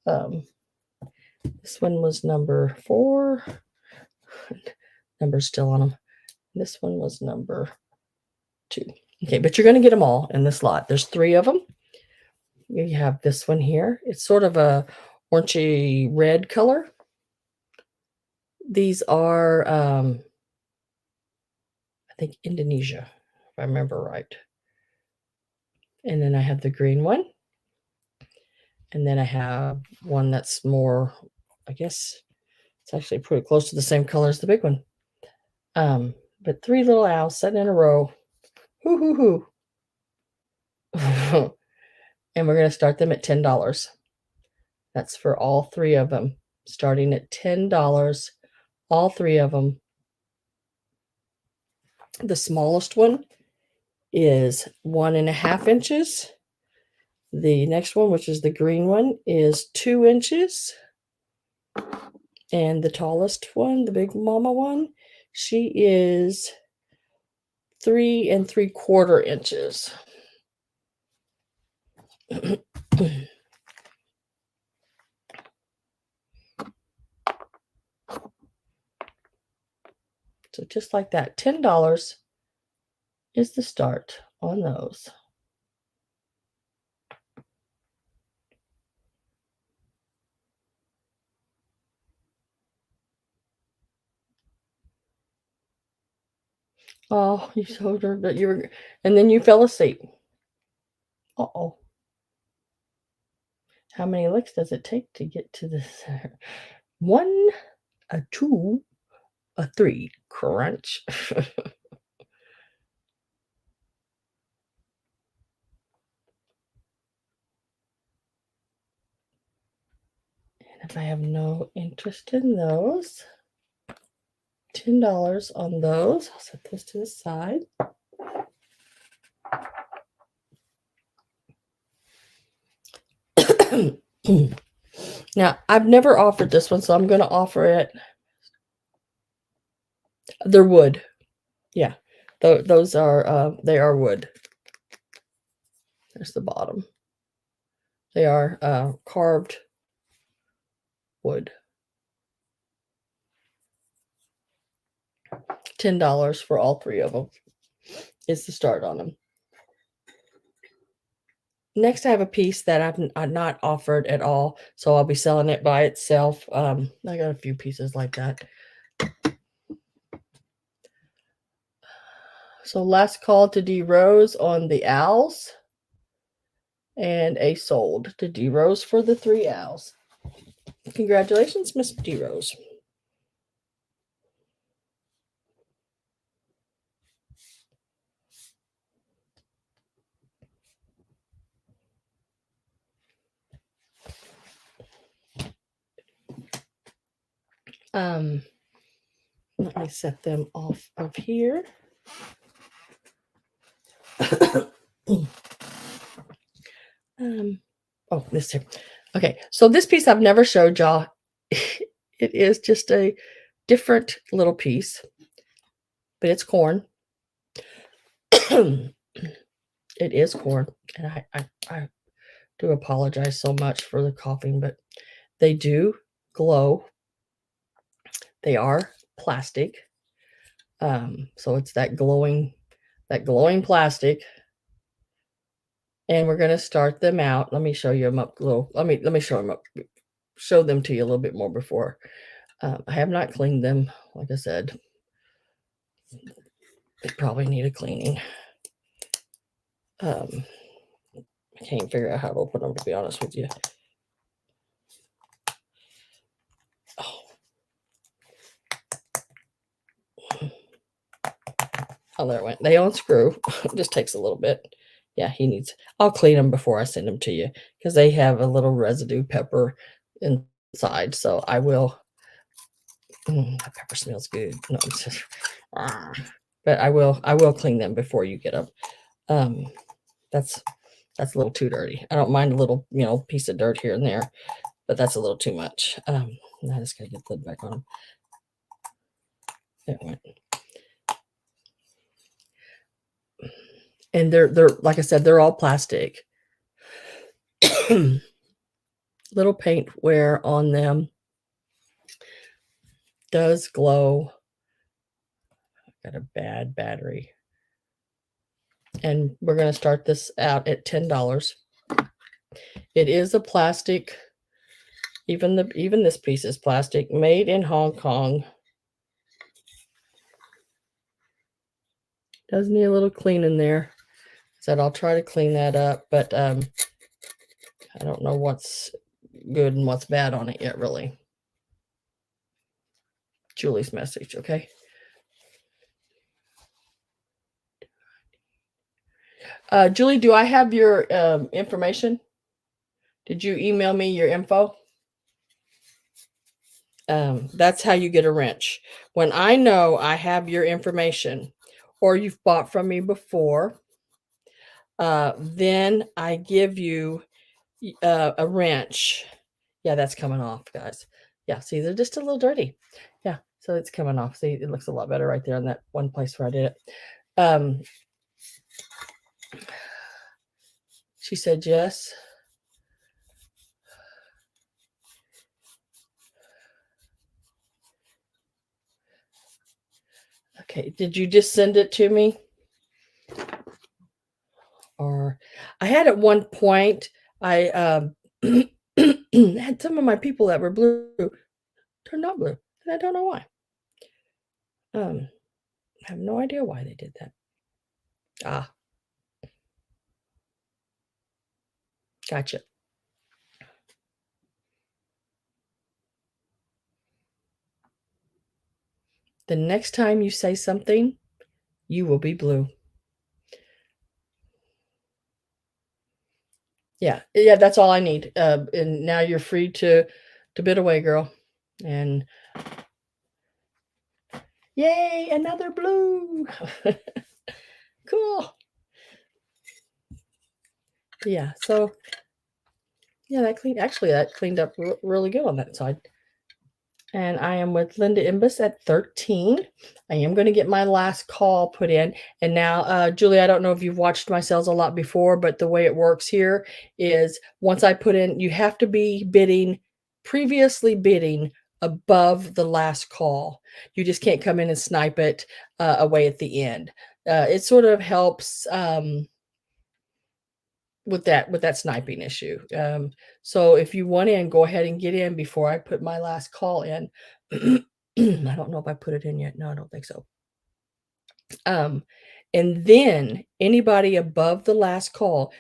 this one was number 4. Number's still on them. This one was number 2. Okay, but you're going to get them all in this lot. There's 3 of them. You have this one here. It's sort of a orangey red color. These are, I think, Indonesia, if I remember right. And then I have the green one. And then I have one that's more, I guess, it's actually pretty close to the same color as the big one. But 3 little owls sitting in a row. Hoo, hoo, hoo. And we're going to start them at $10. That's for all 3 of them, starting at $10, all 3 of them. The smallest one is 1.5 inches. The next one, which is the green one, is 2 inches. And the tallest one, the big mama one, she is 3 3/4 inches. So just like that, $10 is the start on those. Oh, you told her that you were, and then you fell asleep. Uh-oh. How many licks does it take to get to this? 1, a 2, a 3. Crunch. And if I have no interest in those, $10 on those. I'll set this to the side. Now, I've never offered this one, so I'm going to offer it. They're wood. Yeah, those are, they are wood. There's the bottom. They are carved wood. $10 for all 3 of them is the start on them. Next, I have a piece that I've not offered at all, so I'll be selling it by itself. I got a few pieces like that. So last call to D Rose on the owls, and a sold to D Rose for the 3 owls. Congratulations, Miss D Rose. Let me set them off of here. Oh, this here. Okay, so this piece I've never showed y'all. It is just a different little piece, but it's corn. It is corn, and I do apologize so much for the coughing, but they do glow. They are plastic, so it's that glowing plastic. And we're going to start them out. Let me show you them up. Let me show them up. Show them to you a little bit more before. I have not cleaned them. Like I said, they probably need a cleaning. I can't figure out how to open them, to be honest with you. Oh, there it went. They unscrew. It just takes a little bit. Yeah, I'll clean them before I send them to you because they have a little residue pepper inside. So I will. That pepper smells good. No, it's just, but I will clean them before you get them. That's a little too dirty. I don't mind a little, piece of dirt here and there, but that's a little too much. I just gotta get the lid back on them. There it went. And they're like I said, they're all plastic. Little paint wear on them. Does glow. Got a bad battery. And we're going to start this out at $10. It is a plastic. Even this piece is plastic, made in Hong Kong. Does need a little cleaning there. Said I'll try to clean that up, but I don't know what's good and what's bad on it yet, really. Julie's message, okay? Julie, do I have your information? Did you email me your info? That's how you get a wrench. When I know I have your information or you've bought from me before, then I give you a wrench. Yeah, that's coming off, guys. Yeah, see, they're just a little dirty. Yeah, so it's coming off. See, it looks a lot better right there in that one place where I did it. She said yes. Okay, did you just send it to me? Or I had at one point, I had some of my people that were blue turned not blue, and I don't know why. I have no idea why they did that. Ah, gotcha. The next time you say something, you will be blue. Yeah, that's all I need. And now you're free to bid away, girl. And yay, another blue. Cool. Yeah, so yeah, that cleaned up really good on that side. And I am with Linda Imbus at 13. I am going to get my last call put in. And now, Julie, I don't know if you've watched my sales a lot before, but the way it works here is once I put in, you have to be previously bidding above the last call. You just can't come in and snipe it away at the end. It sort of helps with that sniping issue. So if you want in, go ahead and get in before I put my last call in. I don't know if I put it in yet. No, I don't think so. And then anybody above the last call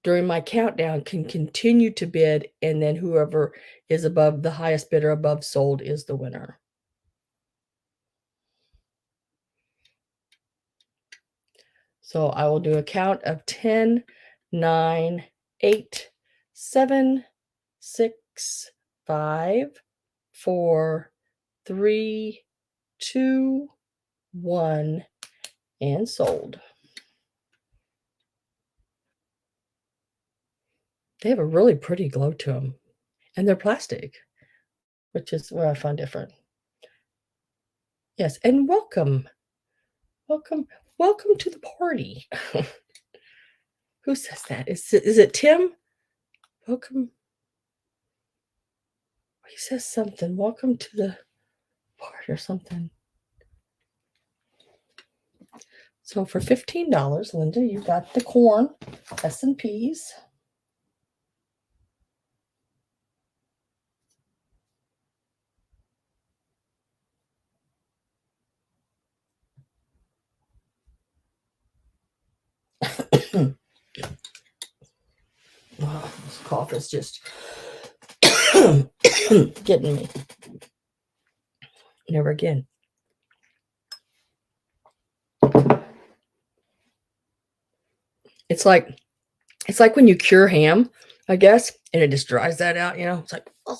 during my countdown can continue to bid, and then whoever is above the highest bidder above sold is the winner. So I will do a count of 10, 9, 8, 7, 6, 5, 4, 3, 2, 1, and sold. They have a really pretty glow to them, and they're plastic, which is where I find different. Yes, and welcome to the party. Who says that? Is it Tim? Welcome. He says something. Welcome to the party or something. So for $15, Linda, you got the corn, S&Ps. Oh, this cough is just getting me. Never again. It's like when you cure ham, I guess, and it just dries that out, you know? It's like, ugh.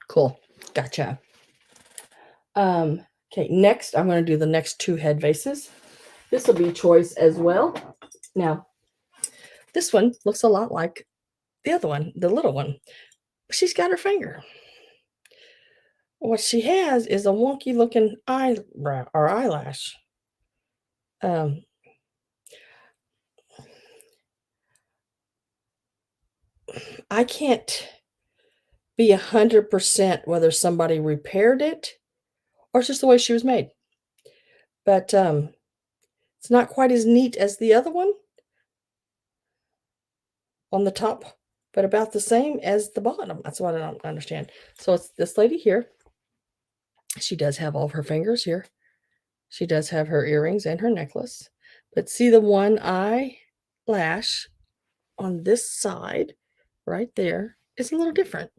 Cool. Gotcha. Okay, next I'm going to do the next two head vases. This will be choice as well. Now, this one looks a lot like the other one, the little one. She's got her finger. What she has is a wonky looking eyebrow or eyelash. I can't be 100% whether somebody repaired it or it's just the way she was made. but it's not quite as neat as the other one on the top, but about the same as the bottom. That's what I don't understand. So it's this lady here. She does have all of her fingers here. She does have her earrings and her necklace. But see the one eyelash on this side right there is a little different.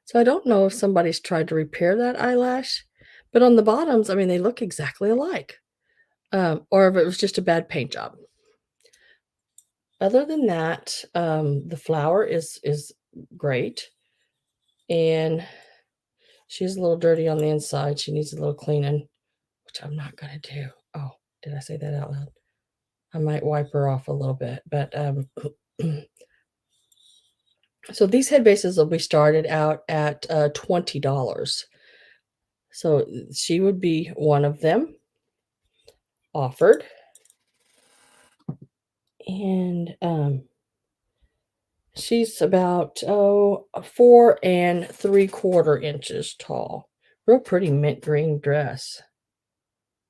So I don't know if somebody's tried to repair that eyelash, but on the bottoms, I mean, they look exactly alike. Or if it was just a bad paint job. Other than that, the flower is great, and she's a little dirty on the inside. She needs a little cleaning, which I'm not gonna do. Oh, did I say that out loud? I might wipe her off a little bit, but so these head bases will be started out at $20. So she would be one of them offered, and she's about 4 3/4 inches tall. Real pretty mint green dress.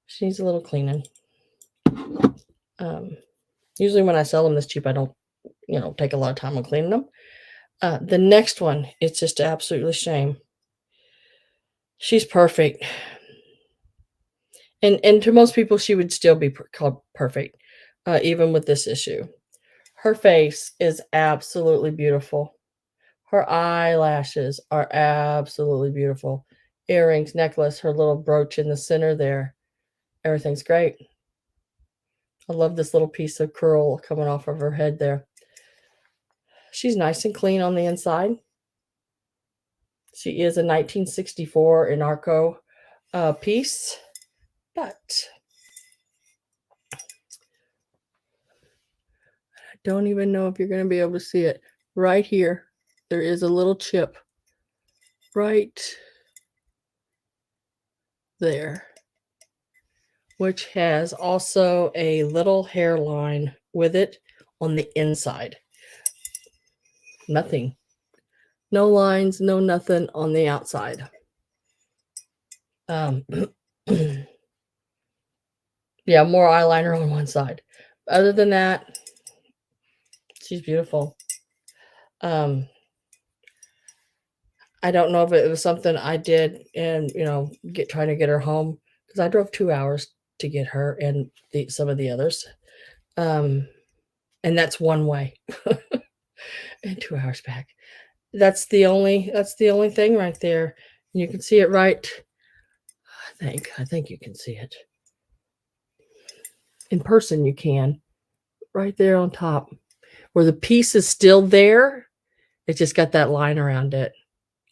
She needs a little cleaning. Usually when I sell them this cheap, I don't, take a lot of time on cleaning them. The next one, it's just absolutely shame. She's perfect. And to most people, she would still be called perfect, even with this issue. Her face is absolutely beautiful. Her eyelashes are absolutely beautiful. Earrings, necklace, her little brooch in the center there. Everything's great. I love this little piece of curl coming off of her head there. She's nice and clean on the inside. She is a 1964 Inarco piece, but I don't even know if you're going to be able to see it. Right here, there is a little chip right there, which has also a little hairline with it on the inside. Nothing. No lines, no nothing on the outside. Yeah, more eyeliner on one side. Other than that, she's beautiful. I don't know if it was something I did and trying to get her home, because I drove 2 hours to get her and some of the others. And that's one way. And 2 hours back. That's the only thing right there. You can see it right. I think you can see it. In person you can. Right there on top. Where the piece is still there, it just got that line around it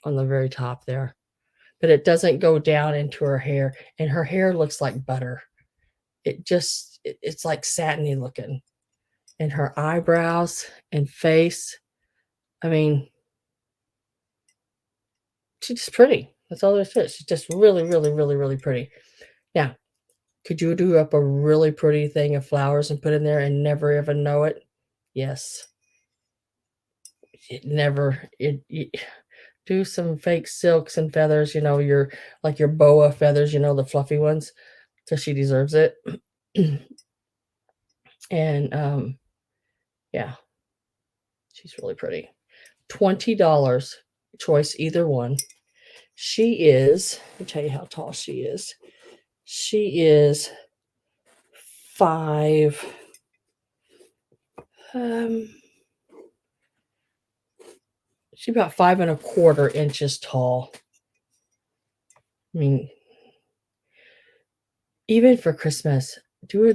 on the very top there. But it doesn't go down into her hair, and her hair looks like butter. It's like satiny looking. And her eyebrows and face, I mean, she's just pretty. That's all there is to it. She's just really, really, really, really pretty. Now, could you do up a really pretty thing of flowers and put in there and never even know it? Yes. Do some fake silks and feathers, your boa feathers, the fluffy ones, because she deserves it. And yeah, she's really pretty. $20, choice either one. She is, let me tell you how tall she is. She is 5, she's about 5 1/4 inches tall. I mean, even for Christmas, do a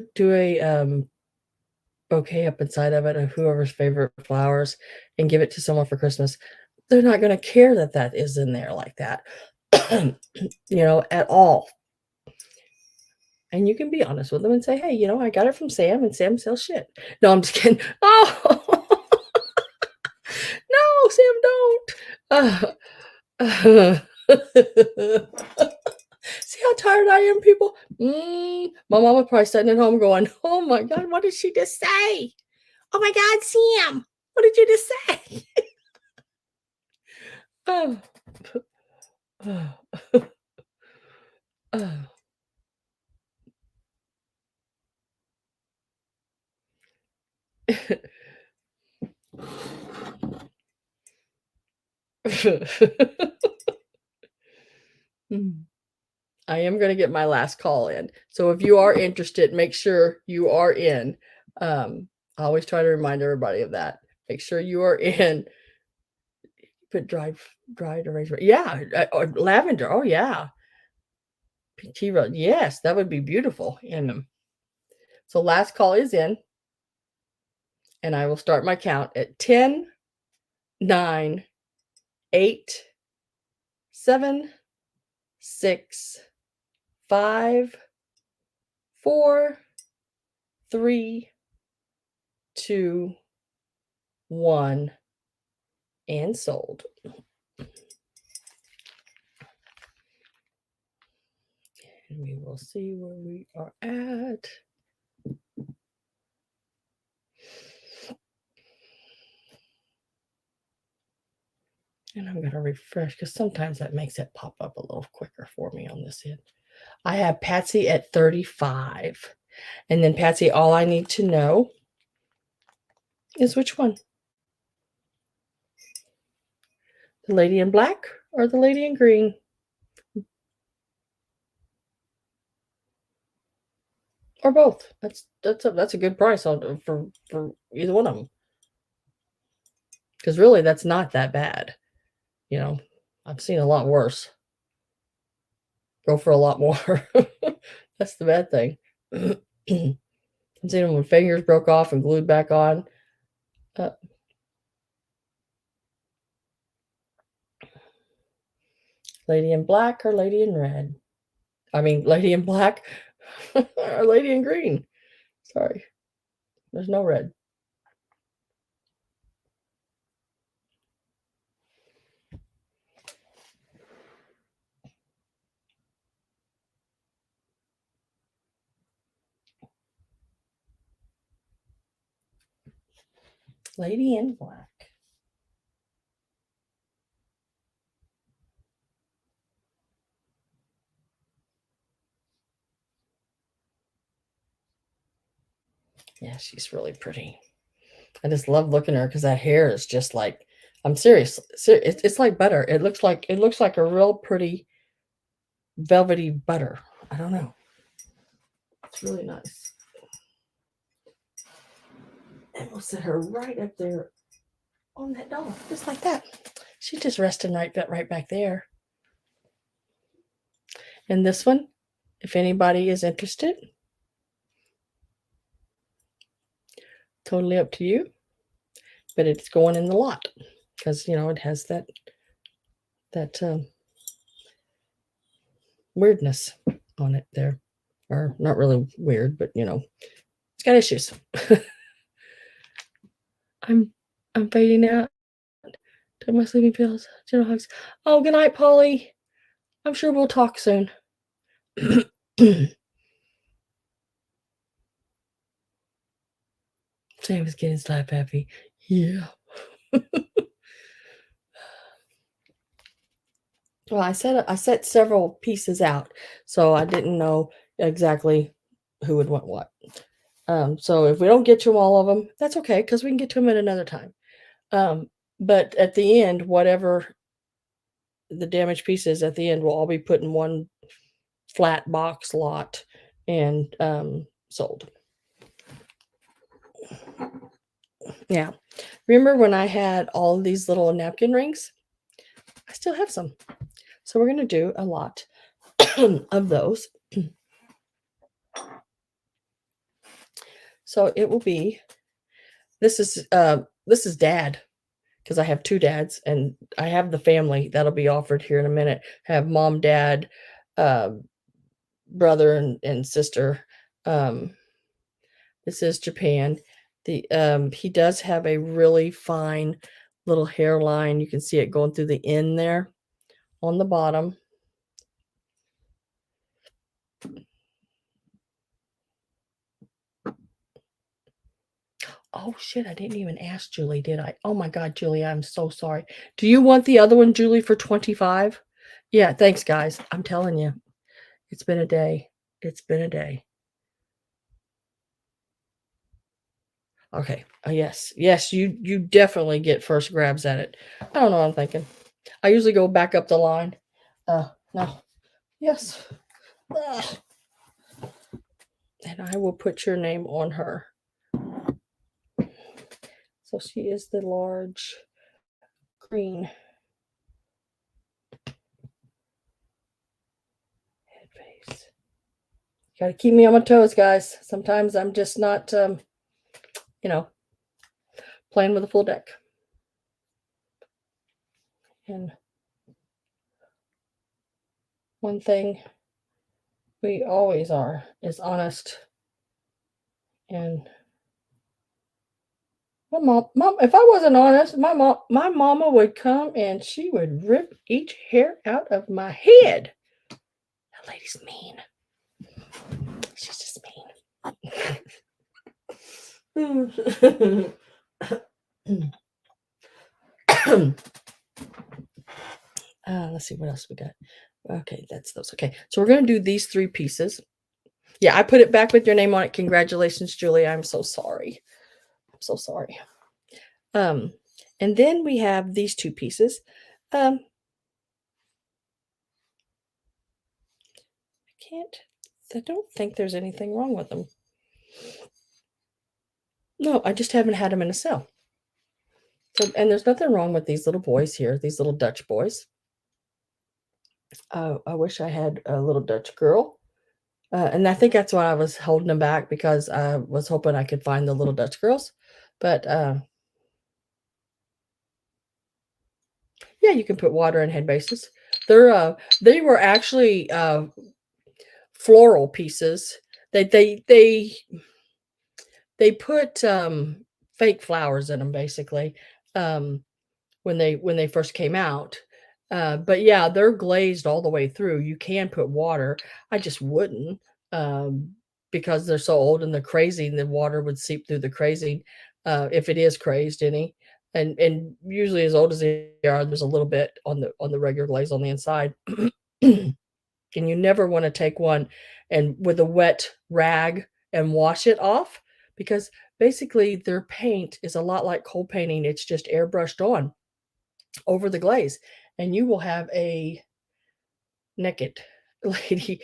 bouquet up inside of it of whoever's favorite flowers and give it to someone for Christmas. They're not going to care that is in there like that, at all. And you can be honest with them and say, hey, I got it from Sam, and Sam sells shit. No, I'm just kidding. Oh, no, Sam, don't. See how tired I am, people? My mama probably sitting at home going, oh my God, what did she just say? Oh my God, Sam, what did you just say? Oh. Oh. Oh. I am going to get my last call in. So if you are interested, make sure you are in. I always try to remind everybody of that. Make sure you are in. Put dried arrangement. Yeah. Or lavender. Oh, yeah. PT rose. Yes, that would be beautiful in them. So last call is in. And I will start my count at 10, 9, 8, 7, 6, 5, 4, 3, 2, 1, and sold. And we will see where we are at. And I'm going to refresh because sometimes that makes it pop up a little quicker for me on this end. I have Patsy at 35. And then Patsy, all I need to know is which one? The lady in black or the lady in green? Or both. That's a good price for either one of them. Because really, that's not that bad. You know, I've seen a lot worse. Go for a lot more. That's the bad thing. I've seen them when fingers broke off and glued back on. Lady in black or lady in red? I mean, lady in black or lady in green. Sorry. There's no red. Lady in black. Yeah, she's really pretty. I just love looking at her because that hair is just like, I'm serious. It's like butter. It looks like a real pretty velvety butter. I don't know. It's really nice. And we'll set her right up there on that doll, just like that. She's just resting right back there. And this one, if anybody is interested, totally up to you. But it's going in the lot because it has that weirdness on it there, or not really weird, but it's got issues. I'm fading out. Take my sleeping pills. Gentle hugs. Oh, good night, Polly. I'm sure we'll talk soon. Sam is getting slap happy. Yeah. Well, I set several pieces out, so I didn't know exactly who would want what. So if we don't get to all of them, that's okay because we can get to them at another time. But at the end, whatever the damaged pieces at the end will all be put in one flat box lot and sold. Yeah. Remember when I had all of these little napkin rings? I still have some. So we're going to do a lot of those. So it will be, this is Dad, because I have two dads, and I have the family that'll be offered here in a minute. I have mom, dad, brother, and sister. This is Japan. He does have a really fine little hairline. You can see it going through the end there on the bottom. Oh, shit, I didn't even ask Julie, did I? Oh, my God, Julie, I'm so sorry. Do you want the other one, Julie, for 25? Yeah, thanks, guys. I'm telling you, it's been a day. It's been a day. Okay. Yes. Yes, you definitely get first grabs at it. I don't know what I'm thinking. I usually go back up the line. No. Yes. Ah. And I will put your name on her. So she is the large green head vase. Got to keep me on my toes, guys. Sometimes I'm just not, playing with a full deck. And one thing we always are is honest. And my mom, if I wasn't honest, my mama would come and she would rip each hair out of my head. That lady's mean. She's just mean. Let's see what else we got. Okay, that's those. Okay, so we're going to do these 3 pieces. Yeah, I put it back with your name on it. Congratulations, Julie. I'm so sorry. I'm so sorry. And then we have these 2 pieces. I don't think there's anything wrong with them. No, I just haven't had them in a sale. So, and there's nothing wrong with these little boys here, these little Dutch boys. I wish I had a little Dutch girl. And I think that's why I was holding them back, because I was hoping I could find the little Dutch girls. But yeah, you can put water in head bases. They were actually floral pieces. They put fake flowers in them, basically, when they first came out. But yeah, they're glazed all the way through. You can put water. I just wouldn't, because they're so old and they're crazy, and the water would seep through the crazing, if it is crazed any. And usually, as old as they are, there's a little bit on the regular glaze on the inside. And you never want to take one and with a wet rag and wash it off, because basically their paint is a lot like coal painting. It's just airbrushed on over the glaze, and you will have a naked lady.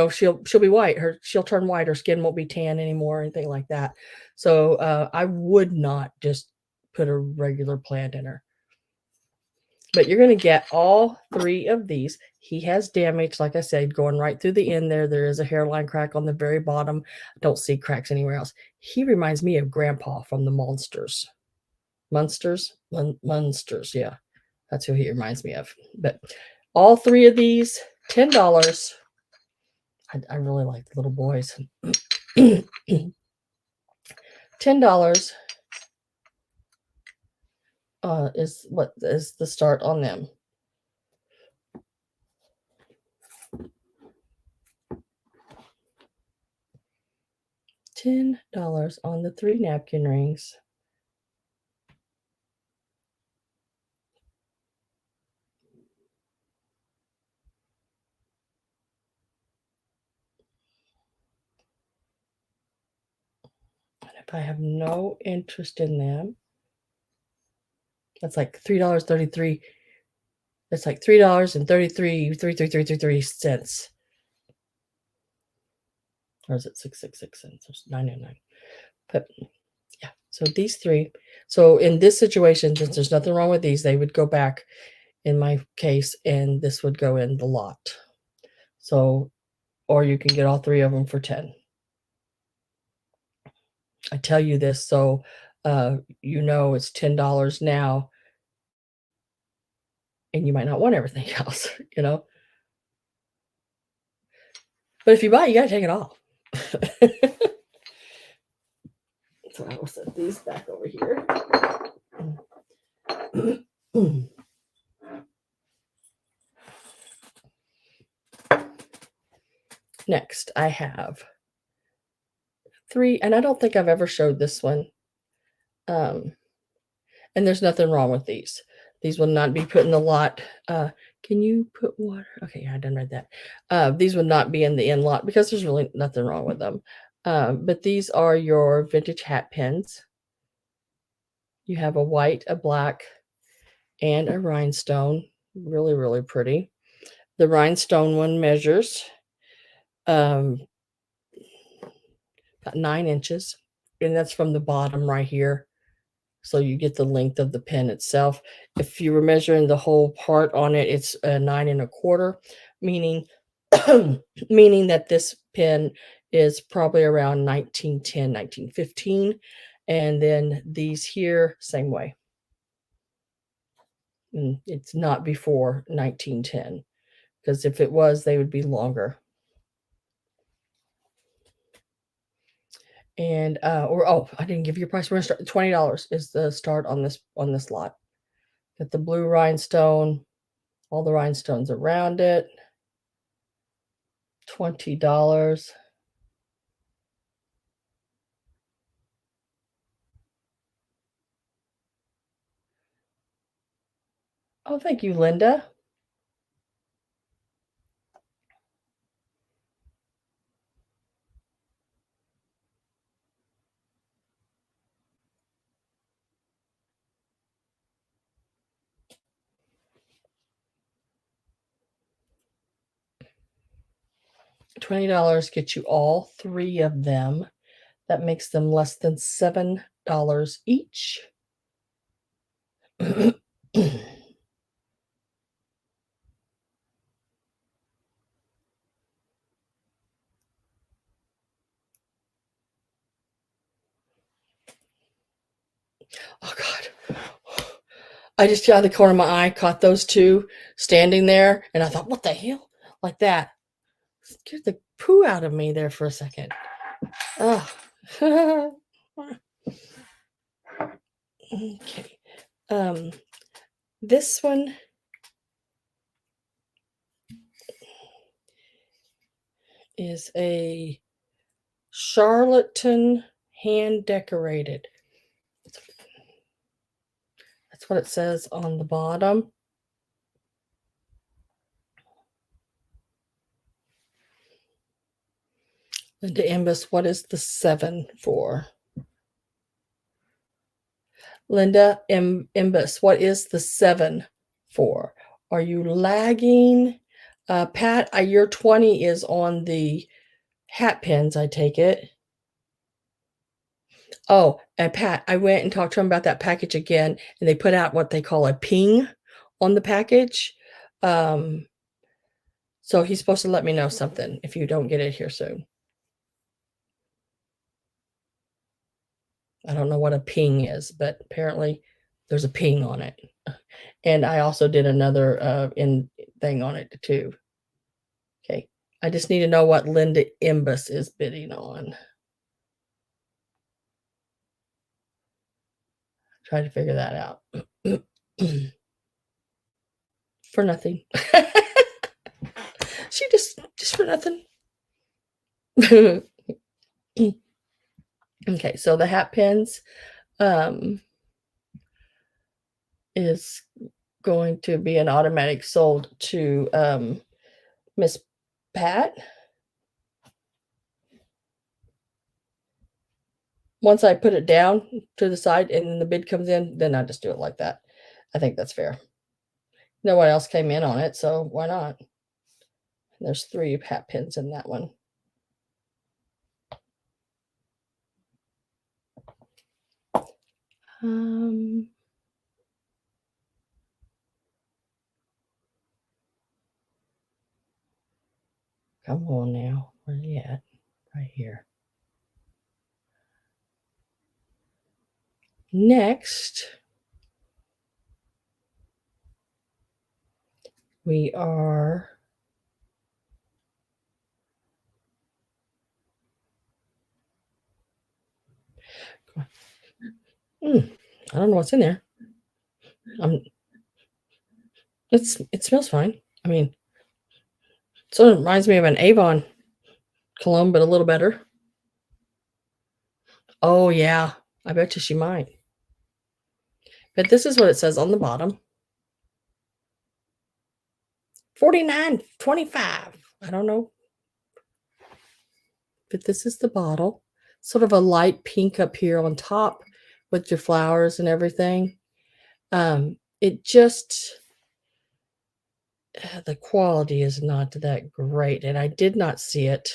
She'll be white. She'll turn white. Her skin won't be tan anymore or anything like that. So I would not just put a regular plant in her. But you're going to get all 3 of these. He has damage, like I said, going right through the end there. There is a hairline crack on the very bottom. I don't see cracks anywhere else. He reminds me of Grandpa from the Monsters. Munsters? Yeah. That's who he reminds me of. But all 3 of these, $10. I really like the little boys. $10 is what is the start on them. $10 on the 3 napkin rings. And if I have no interest in them, that's like $3.33. That's like $3.33. Or is it 666 cents? It's 9.99. But yeah, so these 3. So in this situation, since there's nothing wrong with these, they would go back in my case, and this would go in the lot. So, or you can get all 3 of them for 10. I tell you this, so it's $10 now, and you might not want everything else, But if you buy it, you gotta take it off. So I will set these back over here. Next, I have 3, and I don't think I've ever showed this one. And there's nothing wrong with these. These will not be put in the lot. Can you put water? Okay, I done read that. These would not be in the in lot, because there's really nothing wrong with them. But these are your vintage hat pins. You have a white, a black, and a rhinestone. Really, really pretty. The rhinestone one measures about 9 inches, and that's from the bottom right here. So you get the length of the pin itself. If you were measuring the whole part on it, it's 9 1/4, meaning meaning that this pin is probably around 1910, 1915. And then these here, same way. And it's not before 1910, because if it was, they would be longer. And oh, I didn't give you a price. We're gonna start $20 is the start on this lot. Get the blue rhinestone, all the rhinestones around it. $20. Oh, thank you, Linda. $20 gets you all 3 of them. That makes them less than $7 each. Oh God. I just out of the corner of my eye caught those two standing there, and I thought, what the hell? Like that. Scared the poo out of me there for a second. Oh. Okay. This one is a charlatan hand decorated. That's what it says on the bottom. Linda Imbus, what is the 7 for? Linda Imbus, what is the 7 for? Are you lagging? Pat, your 20 is on the hat pins, I take it. Oh, and Pat, I went and talked to him about that package again, and they put out what they call a ping on the package. So he's supposed to let me know something if you don't get it here soon. I don't know what a ping is, but apparently there's a ping on it. And I also did another thing on it too. Okay. I just need to know what Linda Imbus is bidding on. Try to figure that out. For nothing. She just for nothing. Okay, so the hat pins is going to be an automatic sold to Miss Pat. Once I put it down to the side and then the bid comes in, then I just do it like that. I think that's fair. No one else came in on it, so why not? There's 3 hat pins in that one. Come on now. Where's he at? Right here. Next, we are I don't know what's in there. It smells fine. I mean, so it reminds me of an Avon cologne, but a little better. Oh yeah, I bet you she might. But this is what it says on the bottom. $49.25. I don't know. But this is the bottle. Sort of a light pink up here on top with your flowers and everything. It just the quality is not that great, and I did not see it.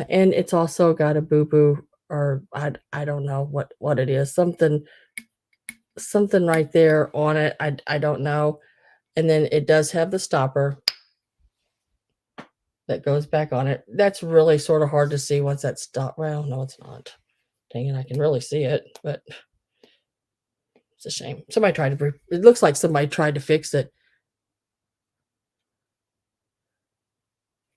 And it's also got a boo-boo, or I don't know what it is. Something right there on it. I don't know. And then it does have the stopper that goes back on it. That's really sort of hard to see once that stop. Well, no, it's not. Dang it, I can really see it, but it's a shame. Somebody tried to. It looks like somebody tried to fix it,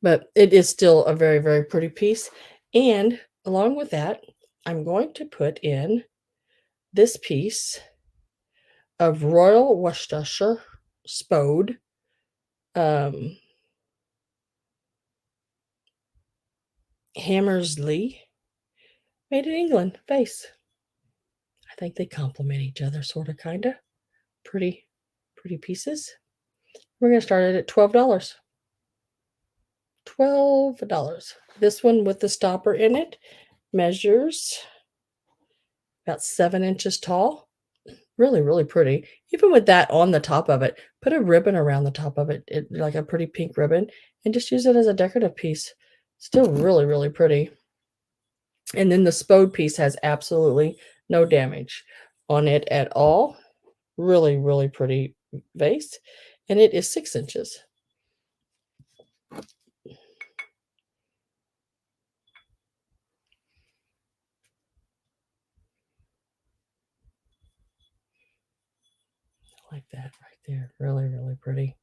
but it is still a very, very pretty piece. And along with that, I'm going to put in this piece of Royal Worcestershire Spode. Hammersley, made in England vase. I think they complement each other, sort of, kind of. Pretty, pretty pieces. We're going to start it at $12. $12. This one with the stopper in it measures about 7 inches tall. Really, really pretty. Even with that on the top of it, put a ribbon around the top of it, like a pretty pink ribbon, and just use it as a decorative piece. Still really, really pretty. And then the Spode piece has absolutely no damage on it at all. Really, really pretty vase. And it is 6 inches. I like that right there. Really, really pretty.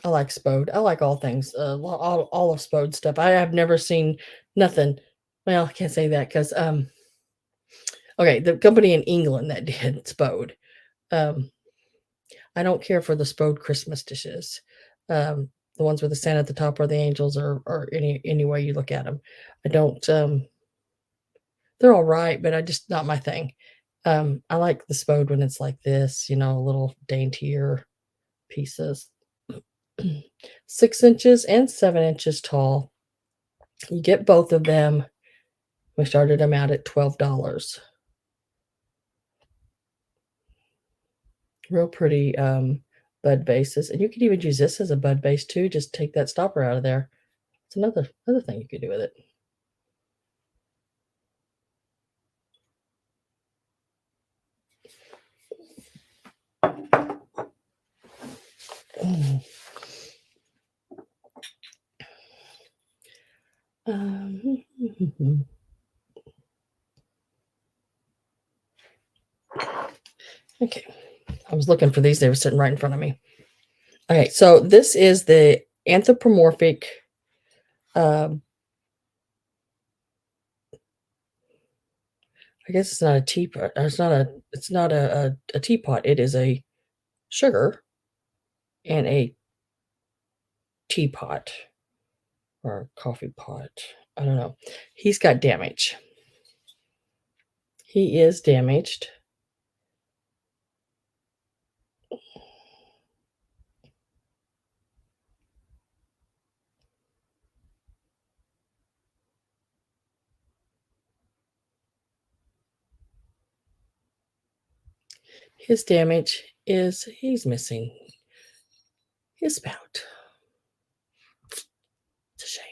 I like Spode. I like all things, all of Spode stuff. I have never seen nothing. Well, I can't say that because okay, the company in England that did Spode. I don't care for the Spode Christmas dishes. The ones with the Santa at the top or the angels, or any way you look at them. I don't. They're all right, but I just not my thing. I like the Spode when it's like this, a little daintier pieces. 6 inches and 7 inches tall. You get both of them. We started them out at $12. Real pretty bud vases. And you could even use this as a bud vase too. Just take that stopper out of there. It's another thing you could do with it. Okay. I was looking for these. They were sitting right in front of me. Okay, so this is the anthropomorphic I guess it's not a teapot. It's not a teapot. It is a sugar and a teapot or coffee pot. I don't know. He's got damage. He is damaged. His damage is he's missing his spout. It's a shame.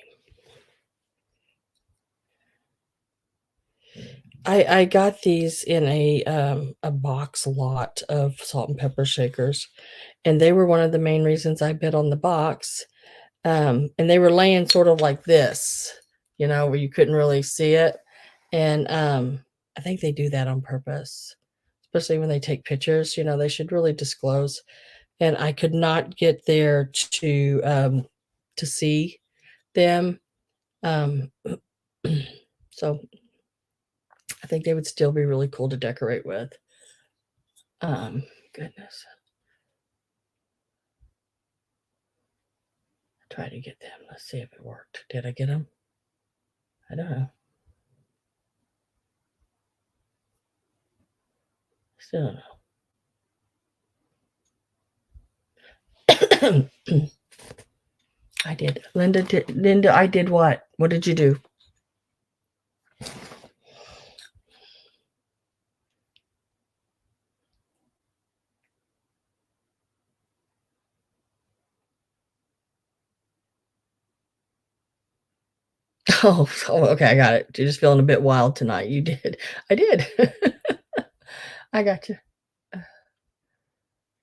I got these in a box lot of salt and pepper shakers, and they were one of the main reasons I bid on the box. And they were laying sort of like this, where you couldn't really see it. And I think they do that on purpose, especially when they take pictures. They should really disclose. And I could not get there to see them. So I think they would still be really cool to decorate with. Goodness. I tried to get them. Let's see if it worked. Did I get them? I don't know. Still don't know. I did. Linda, I did what? What did you do? Okay, I got it. You're just feeling a bit wild tonight. You did. I did. I got you.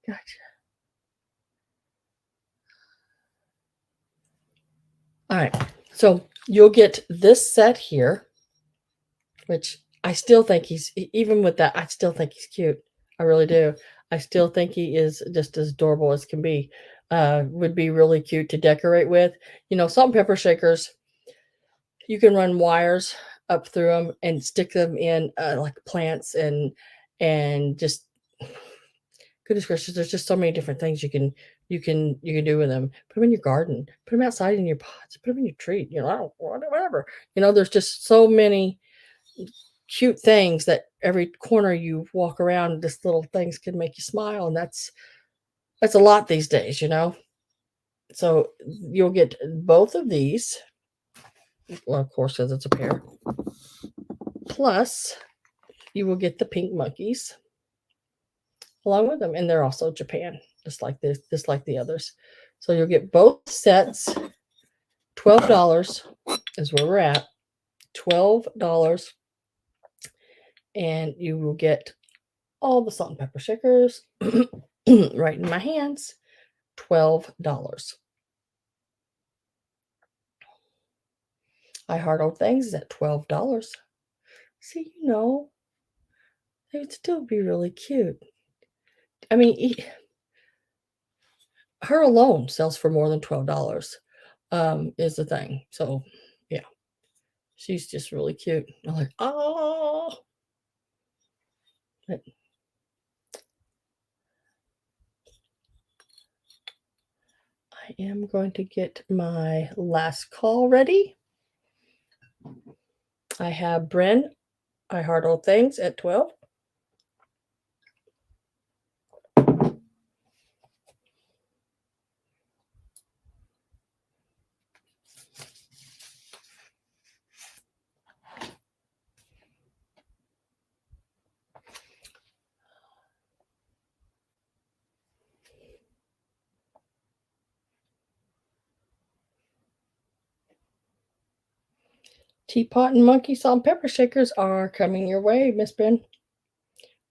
Gotcha. All right. So you'll get this set here, which I still think even with that, I still think he's cute. I really do. I still think he is just as adorable as can be. Would be really cute to decorate with. Salt and pepper shakers, you can run wires up through them and stick them in like plants and just goodness gracious, there's just so many different things you can do with them. Put them in your garden, put them outside in your pots, put them in your tree. I don't whatever. There's just so many cute things that every corner you walk around, just little things can make you smile, and that's a lot these days. So you'll get both of these. Well, of course, because it's a pair. Plus, you will get the pink monkeys along with them, and they're also Japan, just like the others. So you'll get both sets. $12 is where we're at. $12, and you will get all the salt and pepper shakers right in my hands. $12. I Heart Old Things is at $12. See, they would still be really cute. I mean, her alone sells for more than $12, is the thing. So, yeah, she's just really cute. I'm like, oh. But I am going to get my last call ready. I have Bren, I Heart Old Things at 12. Teapot and Monkey Salt and Pepper Shakers are coming your way, Miss Ben,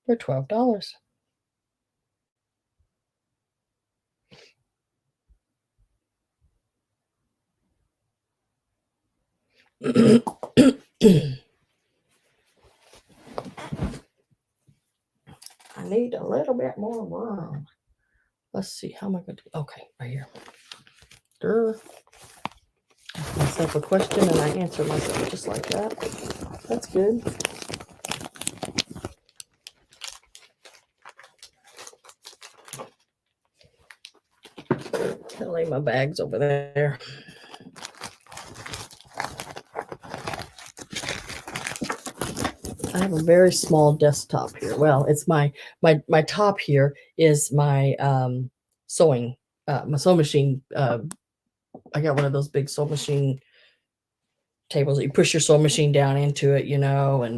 for $12. I need a little bit more room. Let's see, how am I going to do? Okay, right here. Ask myself a question and I answer myself just like that. That's good. I'll lay my bags over there. I have a very small desktop here. Well, it's my top here is my sewing my sewing machine. I got one of those big sewing machine tables that you push your sewing machine down into it, and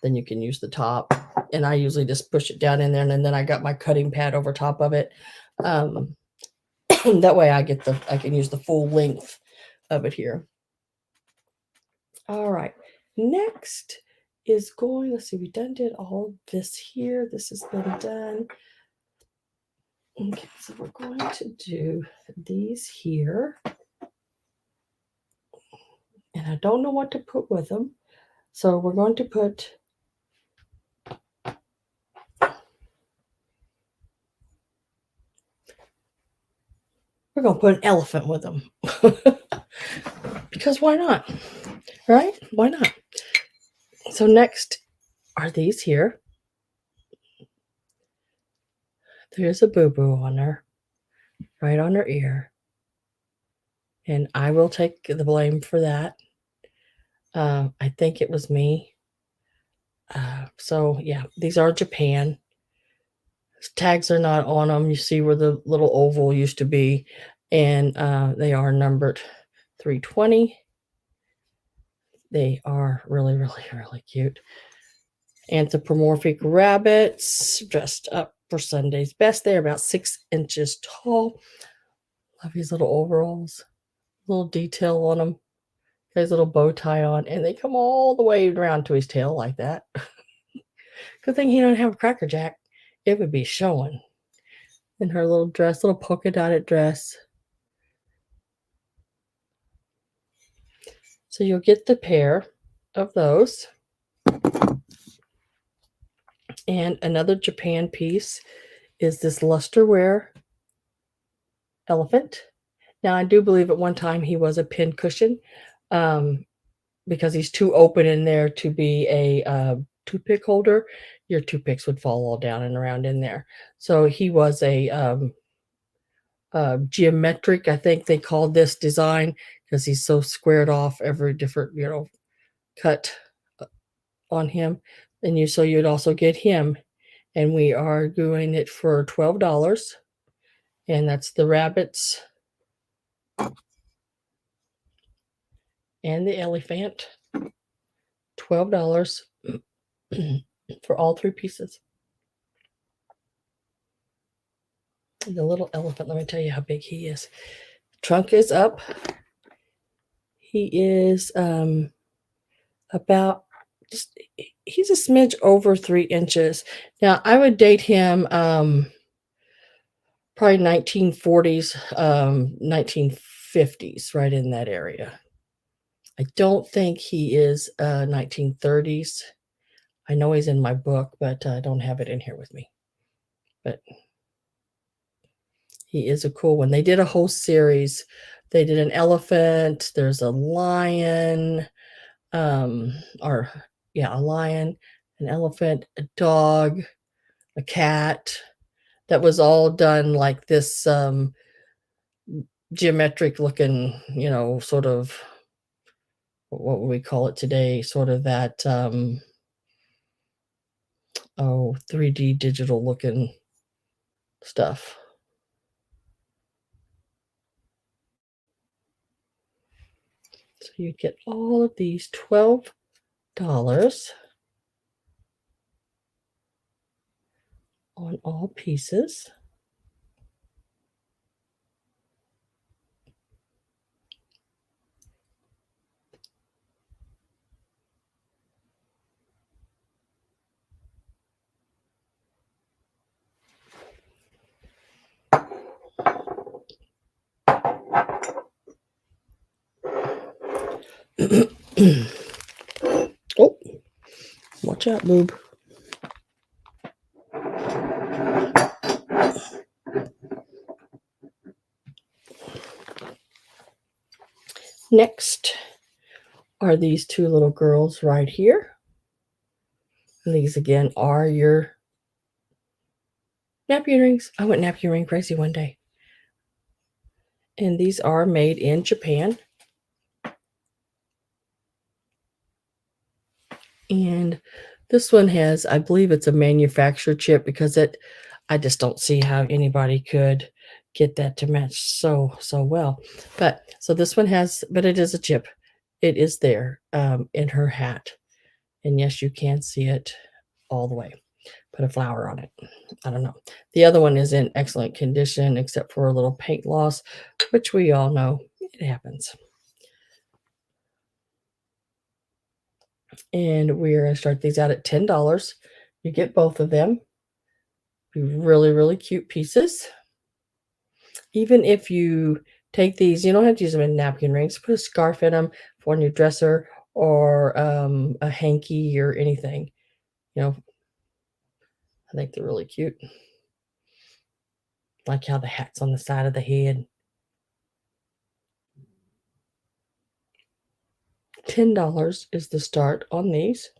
then you can use the top. And I usually just push it down in there, and then I got my cutting pad over top of it. That way I can use the full length of it here. All right. Next is let's see, we did all this here. This has been done. Okay, so we're going to do these here. And I don't know what to put with them. So we're going to put an elephant with them. Because why not? Right? Why not? So next are these here. There's a boo-boo on her, right on her ear. And I will take the blame for that. I think it was me. So yeah, these are Japan. Tags are not on them. You see where the little oval used to be. And they are numbered 320. They are really, really, really cute. Anthropomorphic rabbits dressed up for Sunday's best. They're about 6 inches tall. Love these little overalls. Little detail on them. Got his little bow tie on, and they come all the way around to his tail like that. Good thing he don't have a Cracker Jack. It would be showing. In her little dress, little polka dotted dress. So you'll get the pair of those. And another Japan piece is this lusterware elephant. Now, I do believe at one time he was a pin cushion because he's too open in there to be a toothpick holder. Your toothpicks would fall all down and around in there. So he was a geometric, I think they called this design because he's so squared off every different, cut on him. And so you'd also get him. And we are doing it for $12. And that's the rabbits and the elephant. $12 for all 3 pieces. The little elephant, let me tell you how big he is. Trunk is up. He is about he's a smidge over 3 inches. Now I would date him probably 1940s, 1950s, right in that area. I don't think he is 1930s. I know he's in my book, but I don't have it in here with me. But he is a cool one. They did a whole series. They did an elephant. There's a lion, a lion, an elephant, a dog, a cat. That was all done like this geometric looking, sort of, what would we call it today? Sort of that 3D digital looking stuff. So you get all of these $12 on all pieces. Oh, watch out, Boob. Next are these 2 little girls right here. And these again are your napkin rings. I went napkin ring crazy one day. And these are made in Japan. And this one has, I believe it's a manufacturer chip because I just don't see how anybody could get that to match so well. But so this one has, but it is a chip. It is there in her hat. And yes, you can see it all the way. Put a flower on it. I don't know. The other one is in excellent condition except for a little paint loss, which we all know it happens. And we're going to start these out at $10. You get both of them. Be really, really cute pieces. Even if you take these, you don't have to use them in napkin rings. Put a scarf in them for on your dresser or a hanky or anything. I think they're really cute. Like how the hat's on the side of the head. $10 is the start on these.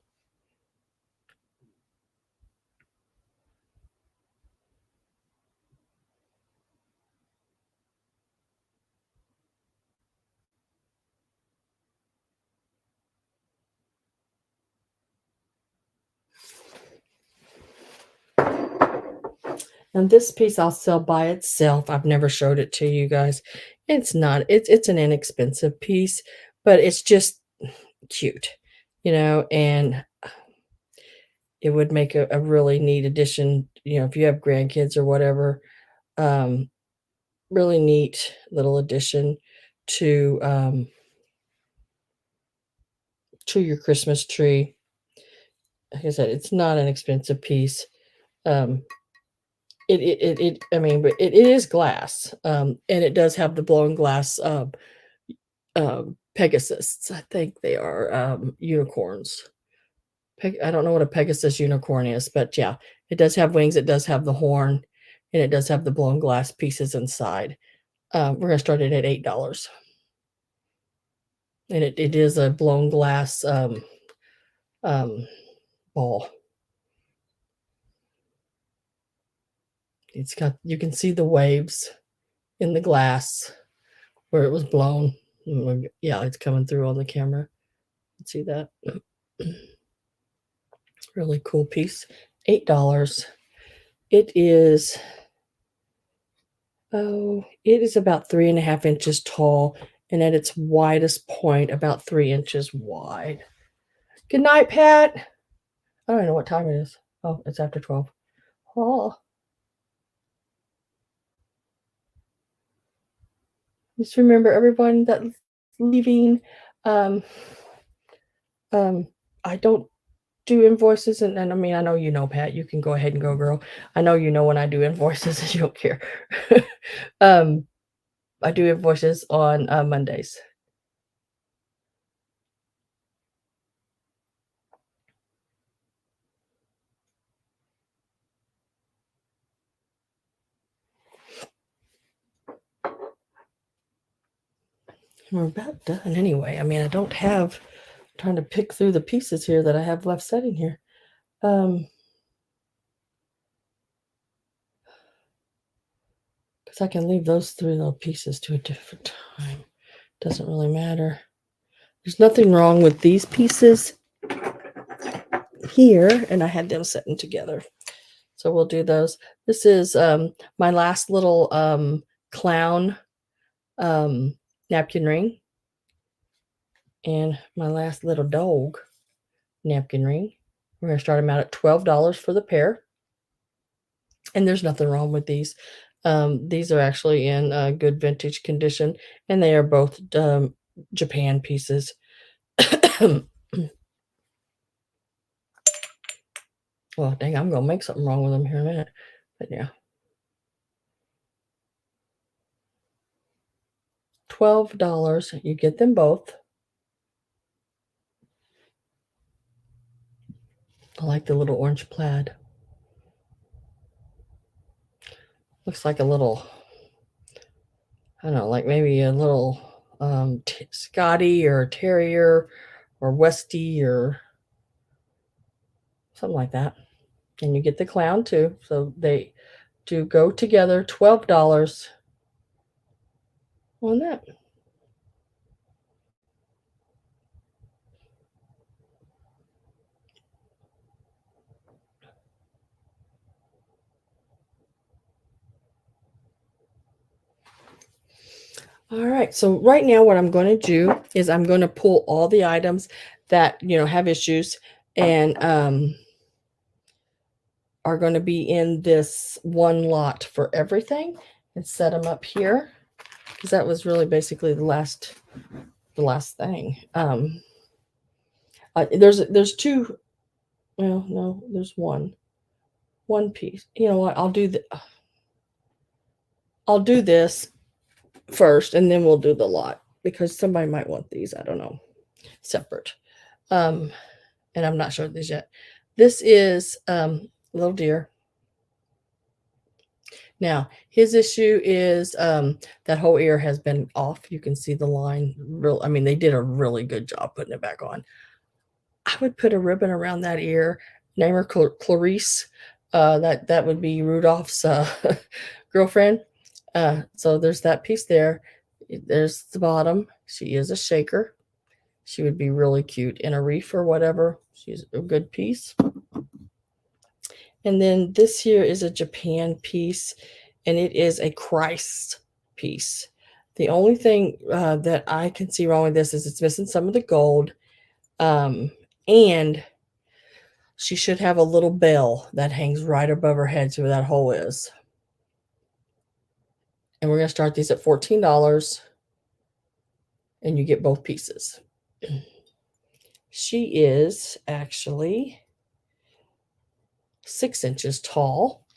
And this piece I'll sell by itself. I've never showed it to you guys. It's not, it's an inexpensive piece, but it's just cute, and it would make a really neat addition, if you have grandkids or whatever, really neat little addition to to your Christmas tree. Like I said, it's not an expensive piece. I mean, but it is glass, and it does have the blown glass Pegasus. I think they are unicorns. I don't know what a Pegasus unicorn is, but yeah, it does have wings. It does have the horn, and it does have the blown glass pieces inside. We're going to start it at $8. And it is a blown glass ball. It's got, you can see the waves in the glass where it was blown. Yeah, it's coming through on the camera. See that? Really cool piece. $8. It is, it is about 3.5 inches tall, and at its widest point, about 3 inches wide. Good night, Pat. I don't know what time it is. Oh, it's after 12. Oh. Just remember, everyone that's leaving, I don't do invoices, and I mean, I know you know, Pat, you can go ahead and go, girl. I know you know when I do invoices, and you don't care. I do invoices on Mondays. We're about done anyway. I mean, I don't have, I'm trying to pick through the pieces here that I have left sitting here. Because I can leave those 3 little pieces to a different time. Doesn't really matter. There's nothing wrong with these pieces here, and I had them sitting together. So we'll do those. This is my last little clown napkin ring, and my last little dog napkin ring. We're going to start them out at $12 for the pair. And there's nothing wrong with these. These are actually in good vintage condition, and they are both Japan pieces. Well, dang, I'm going to make something wrong with them here in a minute. But yeah. $12. You get them both. I like the little orange plaid. Looks like a little, I don't know, like maybe a little Scotty or Terrier or Westie or something like that. And you get the clown too. So they do go together. $12 on that. All right, so right now what I'm going to do is I'm going to pull all the items that, you know, have issues and are going to be in this one lot for everything, and set them up here, because that was really basically the last thing. There's 2, well, no, there's one piece. You know what? I'll do this first, and then we'll do the lot, because somebody might want these. I don't know, separate. And I'm not sure these yet. This is Little Deer. Now, his issue is that whole ear has been off. You can see the line. I mean, they did a really good job putting it back on. I would put a ribbon around that ear. Name her Clarice. That would be Rudolph's girlfriend. So there's that piece there. There's the bottom. She is a shaker. She would be really cute in a reef or whatever. She's a good piece. And then this here is a Japan piece, and it is a Christ piece. The only thing that I can see wrong with this is it's missing some of the gold. And she should have a little bell that hangs right above her head, so where that hole is. And we're going to start these at $14, and you get both pieces. She is actually 6 inches tall.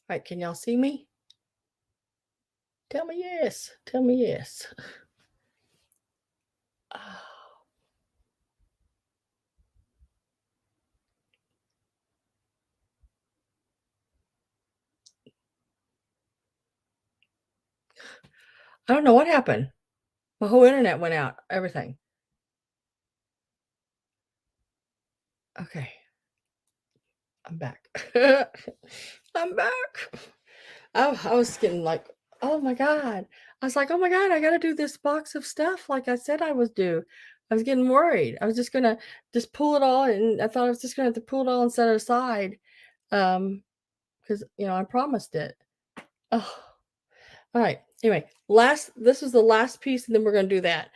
right, can y'all see me? Tell me yes. Tell me yes. I don't know what happened. My whole internet went out. Everything. Okay. I'm back. I'm back. I was getting like, oh my God. I was like, oh my God, I got to do this box of stuff like I said I would do. I was getting worried. I was just going to just pull it all. And I thought I was just going to have to pull it all and set it aside. Because, I promised it. Oh, all right. Anyway, this was the last piece, and then we're going to do that.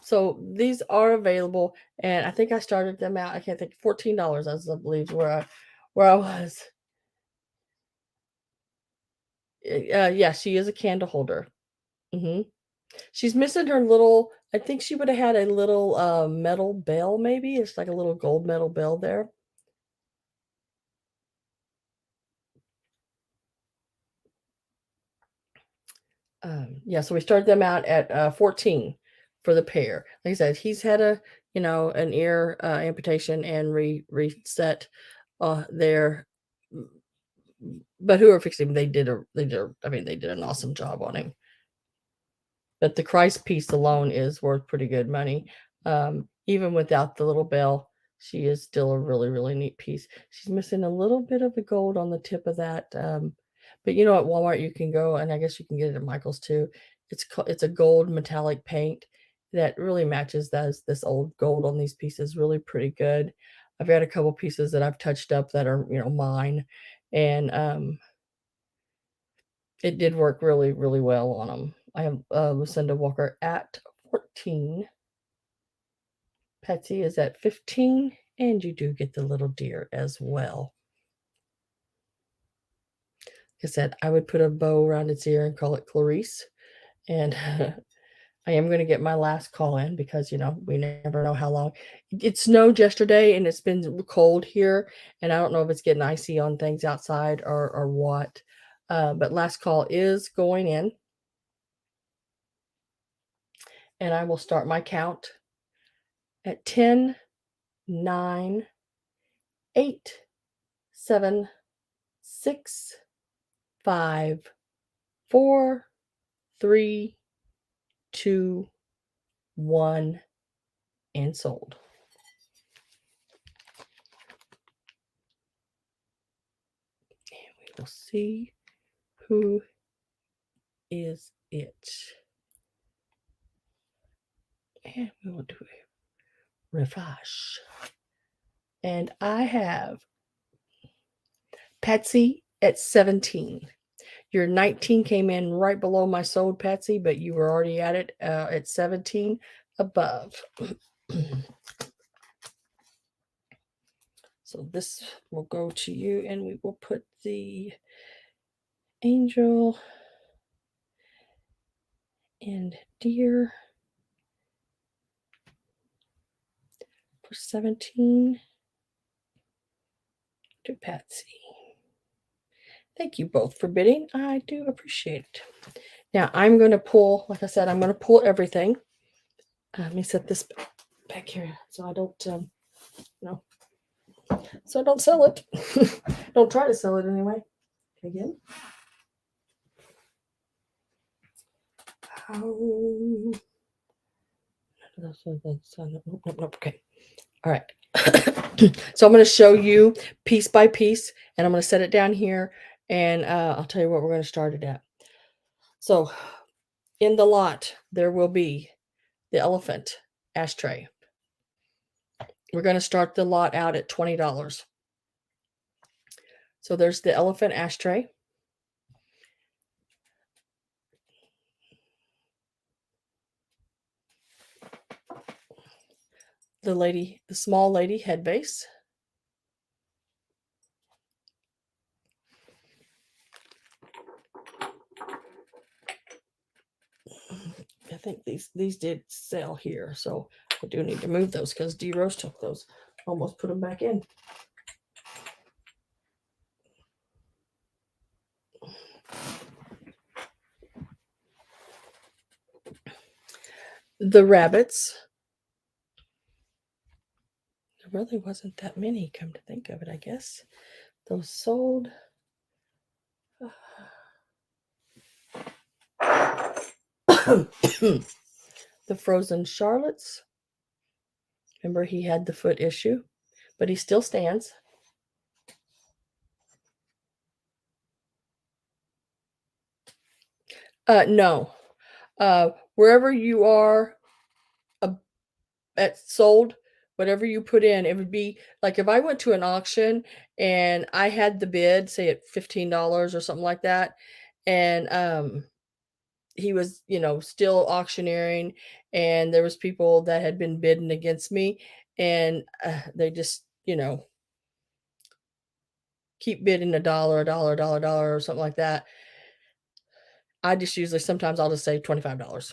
So these are available, and I think I started them out. I can't think, $14, I believe, where I was. Yeah, she is a candle holder. She's missing her little. I think she would have had a little metal bell, maybe. It's like a little gold metal bell there. Yeah, so we started them out at 14 for the pair. Like I said, he's had an ear amputation and reset there. But whoever fixed him, they did an awesome job on him. But the Christ piece alone is worth pretty good money. Even without the little bell, she is still a really, really neat piece. She's missing a little bit of the gold on the tip of that. But at Walmart you can go, and I guess you can get it at Michael's too. It's a gold metallic paint that really matches this old gold on these pieces. Really pretty good. I've got a couple pieces that I've touched up that are mine, and it did work really, really well on them. I have Lucinda Walker at 14. Patsy is at 15, and you do get the little deer as well. Like I said, I would put a bow around its ear and call it Clarice. And I am going to get my last call in because, we never know how long. It snowed yesterday, and it's been cold here, and I don't know if it's getting icy on things outside or what. But last call is going in. And I will start my count at 10, 9, 8, 7, 6, 5, 4, 3, 2, 1, and sold. And we will see who is it. And we will do a refresh. And I have Patsy at 17. Your 19 came in right below my sold, Patsy, but you were already at it at 17 above. So this will go to you, and we will put the angel and deer for 17 to Patsy. Thank you both for bidding. I do appreciate it. Now I'm going to pull, like I said, I'm going to pull everything. Let me set this back here so I don't, so I don't sell it. Don't try to sell it anyway. Again. Okay. All right. So I'm going to show you piece by piece, and I'm going to set it down here, and I'll tell you what we're going to start it at. So in the lot, there will be the elephant ashtray. We're going to start the lot out at $20. So there's the elephant ashtray. The small lady head vase. I think these did sell here, so I do need to move those because D Rose took those. Almost put them back in. The rabbits. There really wasn't that many, come to think of it, I guess. Those sold. The frozen Charlottes. Remember, he had the foot issue, but he still stands. No. Wherever you are at sold, whatever you put in, it would be like if I went to an auction and I had the bid, say at $15 or something like that, and he was, still auctioneering, and there was people that had been bidding against me, and they just, keep bidding a dollar, or something like that. I just usually sometimes I'll just say $25.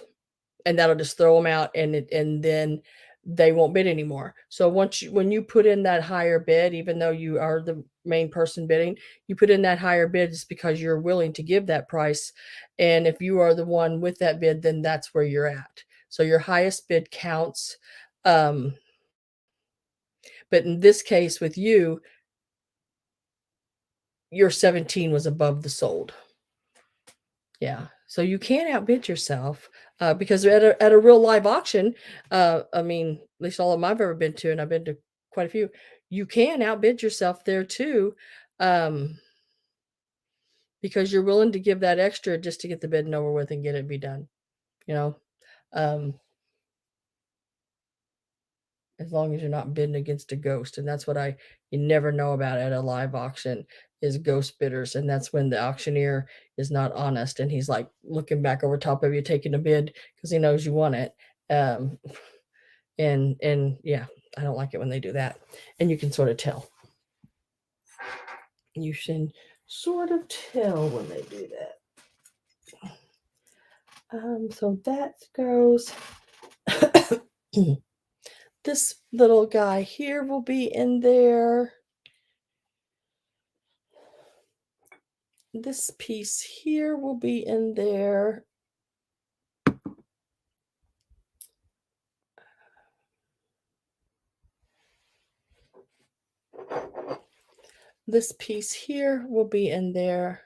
And that'll just throw them out, and then they won't bid anymore. So when you put in that higher bid, even though you are the main person bidding, you put in that higher bid just because you're willing to give that price. And if you are the one with that bid, then that's where you're at. So your highest bid counts. Um, but in this case with you, your 17 was above the sold. Yeah. So you can't outbid yourself, because at a real live auction, I mean, at least all of them I've ever been to, and I've been to quite a few, you can outbid yourself there too, um, because you're willing to give that extra just to get the bidding over with and get it be done. You know, um, as long as you're not bidding against a ghost, and that's what you never know about at a live auction is ghost bidders, and that's when the auctioneer is not honest and he's like looking back over top of you taking a bid because he knows you want it. um and yeah, I don't like it when they do that, and you can sort of tell. You should sort of tell when they do that. So that goes. This little guy here will be in there. This piece here will be in there. This piece here will be in there.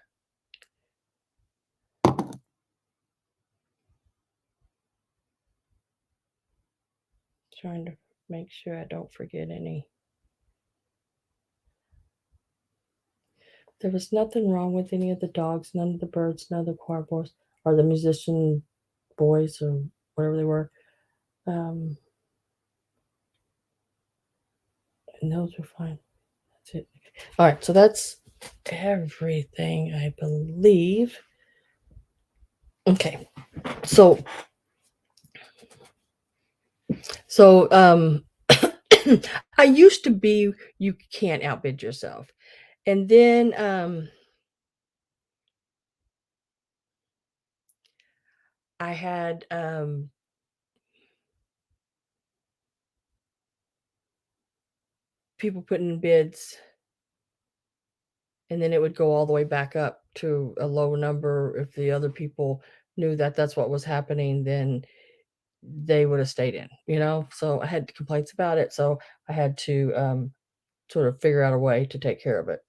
Trying to make sure I don't forget any. There was nothing wrong with any of the dogs, none of the birds, none of the choir boys, or the musician boys, or whatever they were. And those were fine. That's it. All right, so that's everything, I believe. Okay, so I used to be, you can't outbid yourself, and then I had people putting in bids, and then it would go all the way back up to a low number. If the other people knew that that's what was happening, then they would have stayed in, so I had complaints about it, so I had to sort of figure out a way to take care of it.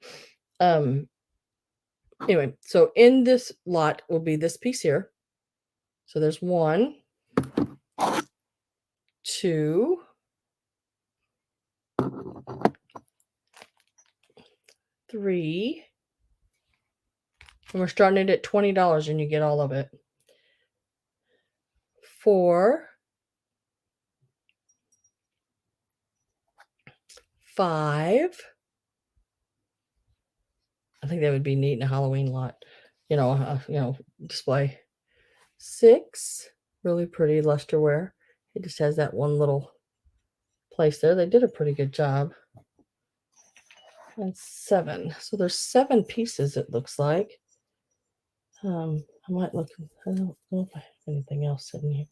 Anyway, so in this lot will be this piece here. So there's 1, 2, 3, and we're starting it at $20 and you get all of it. 4, 5. I think that would be neat in a Halloween lot, display. 6, really pretty lusterware. It just has that one little place there. They did a pretty good job. And 7. So there's 7 pieces, it looks like. I might look. I don't know if I have anything else in here.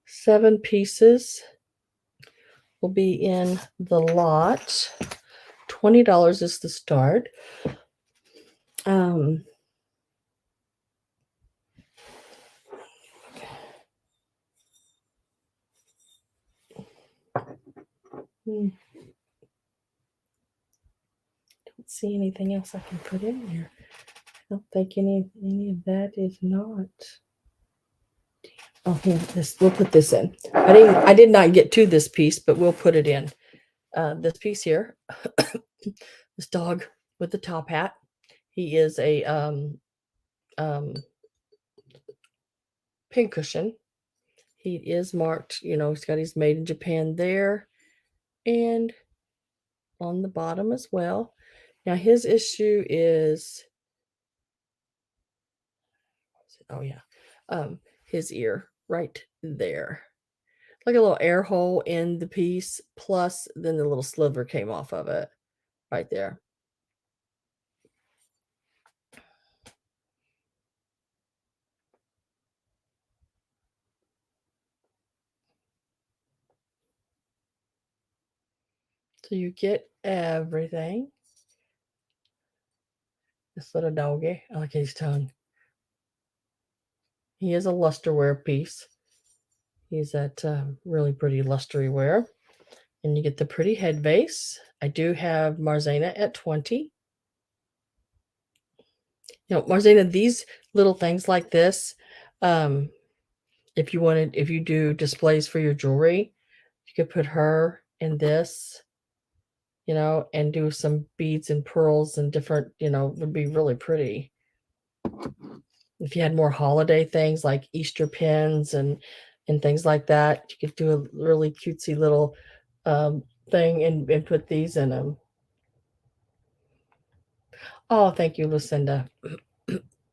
7 pieces will be in the lot. $20 is the start. Don't see anything else I can put in here. I don't think any of that is not. Oh, here, we'll put this in. I did not get to this piece, but we'll put it in. This piece here, this dog with the top hat. He is a pincushion. He is marked, he's got his made in Japan there and on the bottom as well. Now his issue is, oh yeah, his ear right there. Like a little air hole in the piece, plus then the little sliver came off of it right there. So you get everything. This little doggy, I like his tongue. He is a lusterware piece. He's that really pretty lustery wear. And you get the pretty head vase. I do have Marzena at 20. Marzena, these little things like this, if you do displays for your jewelry, you could put her in this, and do some beads and pearls and different, would be really pretty. If you had more holiday things like Easter pins and things like that, you could do a really cutesy little thing and put these in them. Oh, thank you, Lucinda.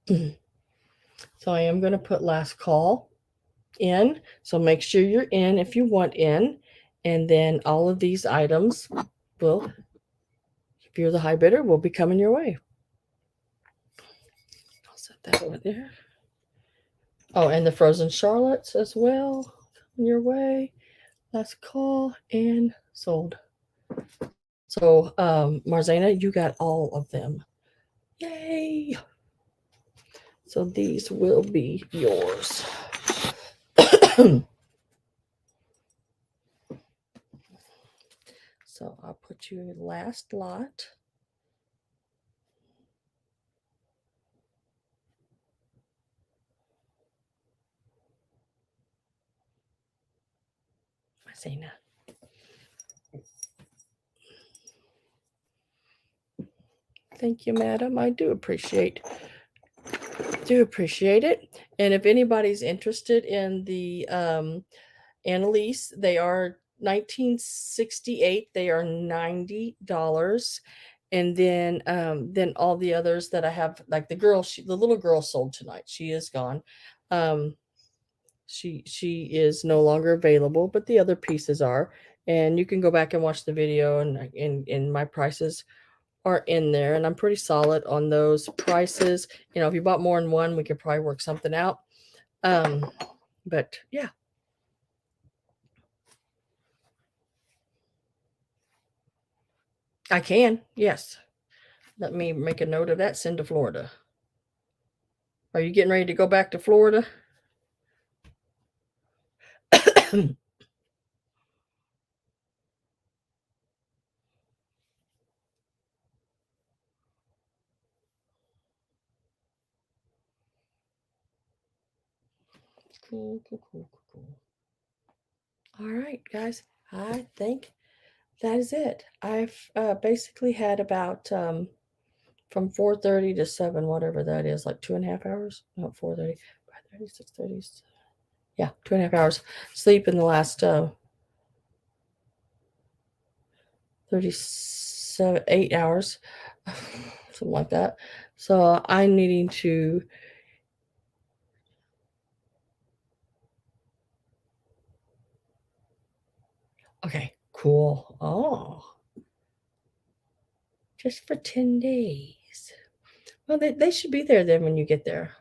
So I am going to put last call in. So make sure you're in if you want in. And then all of these items will, if you're the high bidder, will be coming your way. I'll set that over there. Oh, and the frozen Charlottes as well coming your way. Last call and sold. So, Marzena, you got all of them. Yay! So these will be yours. So I'll put you in last lot. Marzena. Thank you, madam. I do appreciate it. And if anybody's interested in the Annalise, they are 1968. They are $90. And then all the others that I have, like the little girl sold tonight. She is gone. She is no longer available, but the other pieces are. And you can go back and watch the video, and my prices are in there, and I'm pretty solid on those prices. If you bought more than one, we could probably work something out. But yeah. I can, yes. Let me make a note of that. Send to Florida. Are you getting ready to go back to Florida? Cool. All right, guys. I think that is it. I've basically had about from 4:30 to 7, whatever that is, like 2.5 hours. No, 4:30, 5:30, 6:30. Yeah, 2.5 hours sleep in the last 37, 8 hours, something like that. So I'm needing to. Okay, cool. Oh, just for 10 days. Well, they should be there then when you get there.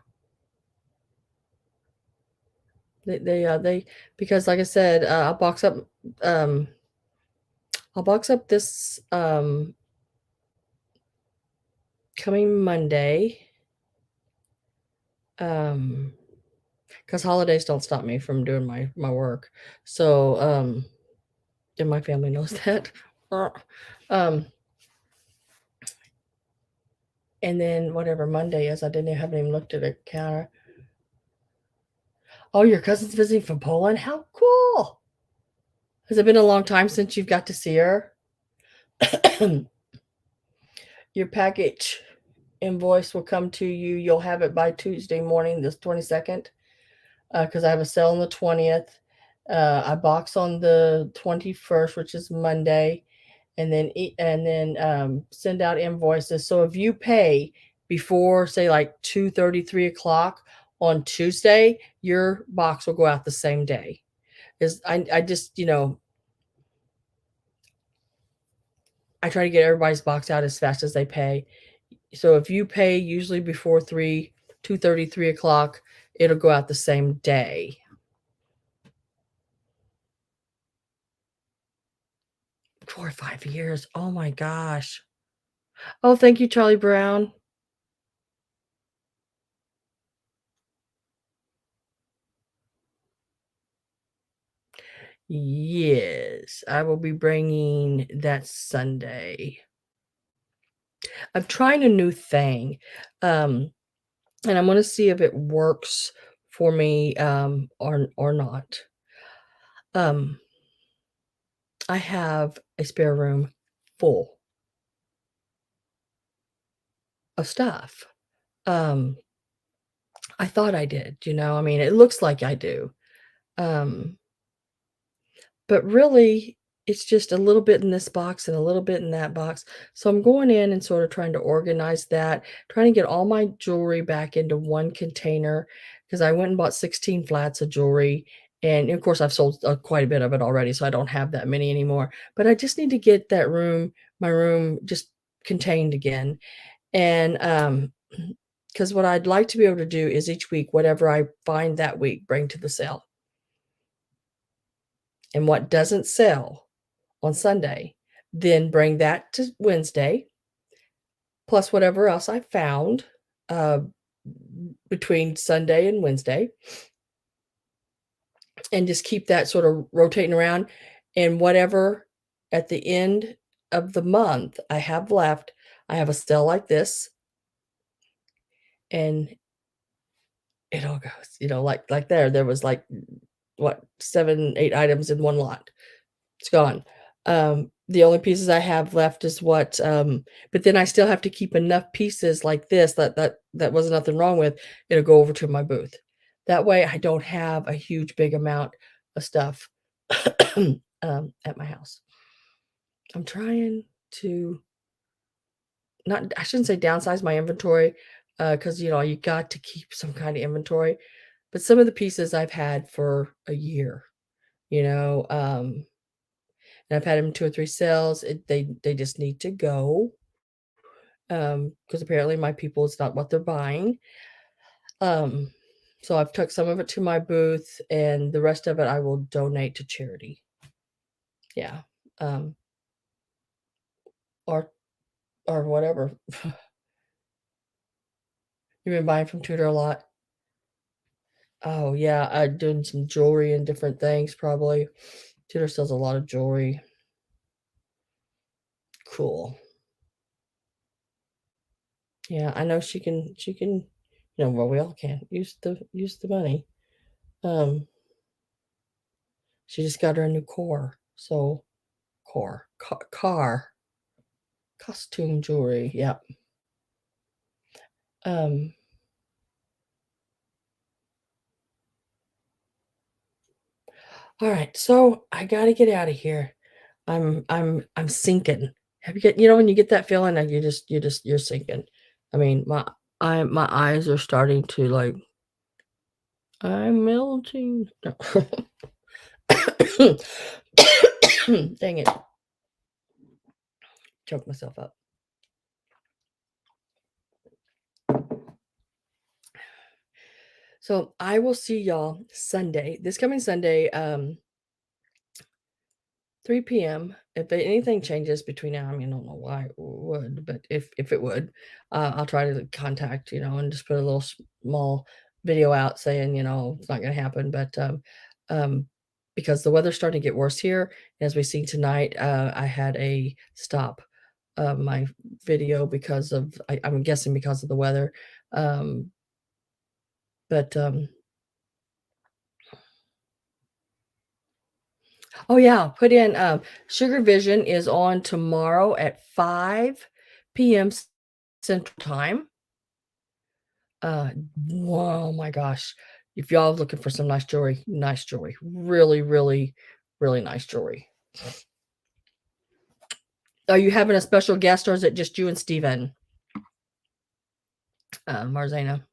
They because like I said, I'll box up this coming Monday. Because holidays don't stop me from doing my work. So and my family knows that. Um, and then whatever Monday is, haven't even looked at a counter. Oh, your cousin's visiting from Poland? How cool! Has it been a long time since you've got to see her? Your package invoice will come to you. You'll have it by Tuesday morning, this 22nd, because I have a sale on the 20th. I box on the 21st, which is Monday, and then send out invoices. So if you pay before, say, like 2:30, 3 o'clock on Tuesday, your box will go out the same day. Is I just I try to get everybody's box out as fast as they pay. So if you pay usually before 2:30, 3 o'clock, it'll go out the same day. 4 or 5 years. Oh my gosh. Oh, thank you, Charlie Brown. Yes, I will be bringing that Sunday. I'm trying a new thing, and I'm gonna see if it works for me, or not. Um, I have a spare room full of stuff. Um, I thought I did, I mean, it looks like I do. Um, but really, it's just a little bit in this box and a little bit in that box. So I'm going in and sort of trying to organize that, trying to get all my jewelry back into one container because I went and bought 16 flats of jewelry. And of course, I've sold quite a bit of it already, so I don't have that many anymore. But I just need to get my room just contained again. And because what I'd like to be able to do is each week, whatever I find that week, bring to the sale. And what doesn't sell on Sunday, then bring that to Wednesday, plus whatever else I found uh, between Sunday and Wednesday, and just keep that sort of rotating around. And whatever at the end of the month I have left, I have a sale like this, and it all goes, like there was like what 7, 8 items in one lot. It's gone. The only pieces I have left is but then I still have to keep enough pieces like this that was nothing wrong with. It'll go over to my booth. That way I don't have a huge big amount of stuff at my house. I'm trying to not I shouldn't say downsize my inventory, because you got to keep some kind of inventory. But some of the pieces I've had for a year, you know, um, and I've had them 2 or 3 sales. They just need to go, because apparently my people, it's not what they're buying. Um, so I've took some of it to my booth, and the rest of it I will donate to charity. Yeah, um, or whatever. You've been buying from Tudor a lot? Oh, yeah, doing some jewelry and different things probably. Tudor sells a lot of jewelry. Cool. Yeah, I know she can, well, we all can use the money. Um, she just got her a new car, costume jewelry, yep. Um, alright, so I gotta get out of here. I'm sinking. Have you get when you get that feeling like you're sinking? I mean, my eyes are starting to, like, "I'm melting." No. Dang it. Choked myself up. So, I will see y'all Sunday, this coming Sunday, 3 p.m. If anything changes between now, I mean, I don't know why it would, but if it would, I'll try to contact, and just put a little small video out saying, it's not gonna happen, but, um because the weather's starting to get worse here. As we see tonight, I had a stop my video because of I'm guessing because of the weather. Um, but oh yeah, put in Sugar Vision is on tomorrow at 5 p.m. Central Time. Oh my gosh. If y'all are looking for some nice jewelry, nice jewelry. Really, really, really nice jewelry. Are you having a special guest or is it just you and Steven? Marzana.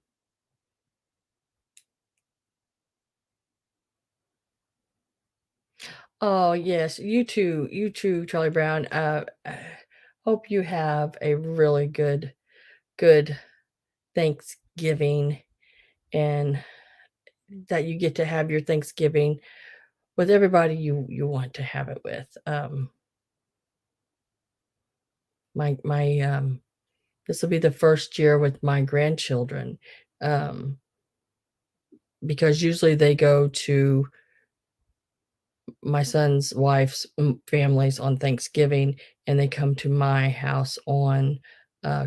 Oh yes, you too, Charlie Brown. Hope you have a really good Thanksgiving and that you get to have your Thanksgiving with everybody you want to have it with. My this will be the first year with my grandchildren, um, because usually they go to my son's wife's families on Thanksgiving, and they come to my house on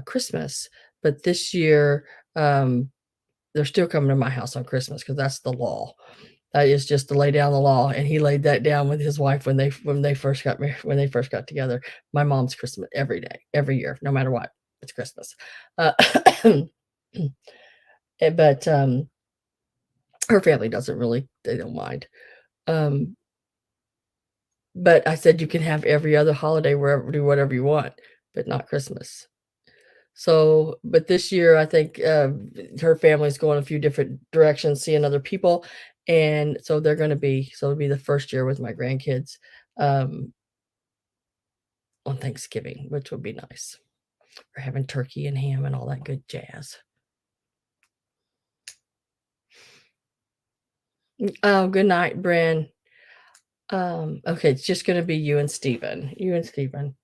Christmas. But this year, they're still coming to my house on Christmas because that's the law. That is just to lay down the law, and he laid that down with his wife when they first got married, when they first got together. My mom's Christmas every day, every year, no matter what. It's Christmas. Uh, but her family doesn't really, they don't mind. Um, but I said you can have every other holiday wherever, do whatever you want, but not Christmas. So, but this year, I think her family's going a few different directions, seeing other people. And so they're going to be, so it'll be the first year with my grandkids um, on Thanksgiving, which would be nice. We're having turkey and ham and all that good jazz. Oh, good night, Bryn. Okay, it's just going to be you and Steven. You and Steven.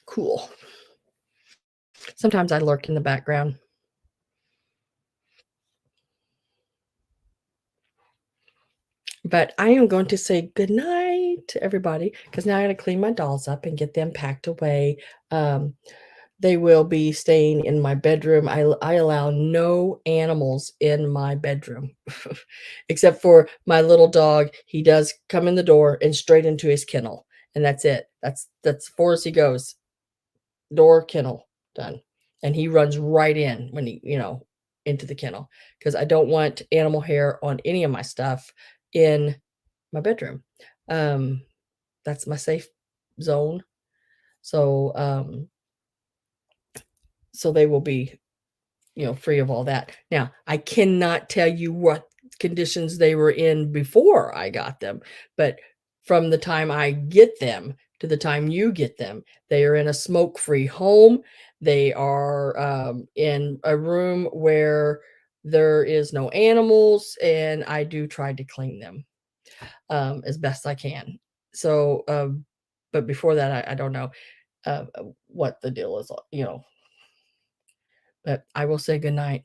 Cool. Sometimes I lurk in the background. But I am going to say good night to everybody because now I got to clean my dolls up and get them packed away. They will be staying in my bedroom. I allow no animals in my bedroom except for my little dog. He does come in the door and straight into his kennel, and that's it. That's far as he goes. Door, kennel, done. And he runs right in when he, into the kennel because I don't want animal hair on any of my stuff in my bedroom. That's my safe zone. So, so they will be, free of all that. Now, I cannot tell you what conditions they were in before I got them, but from the time I get them to the time you get them, they are in a smoke-free home. They are in a room where there is no animals, and I do try to clean them as best I can. So, but before that, I don't know what the deal is, but I will say good night,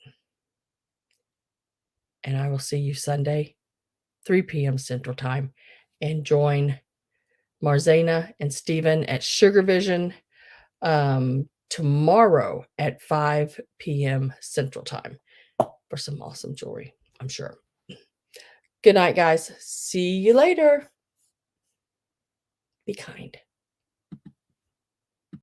and I will see you Sunday, 3 p.m. Central Time, and join Marzana and Stephen at Sugar Vision tomorrow at 5 p.m. Central Time for some awesome jewelry, I'm sure. Good night, guys. See you later. Be kind.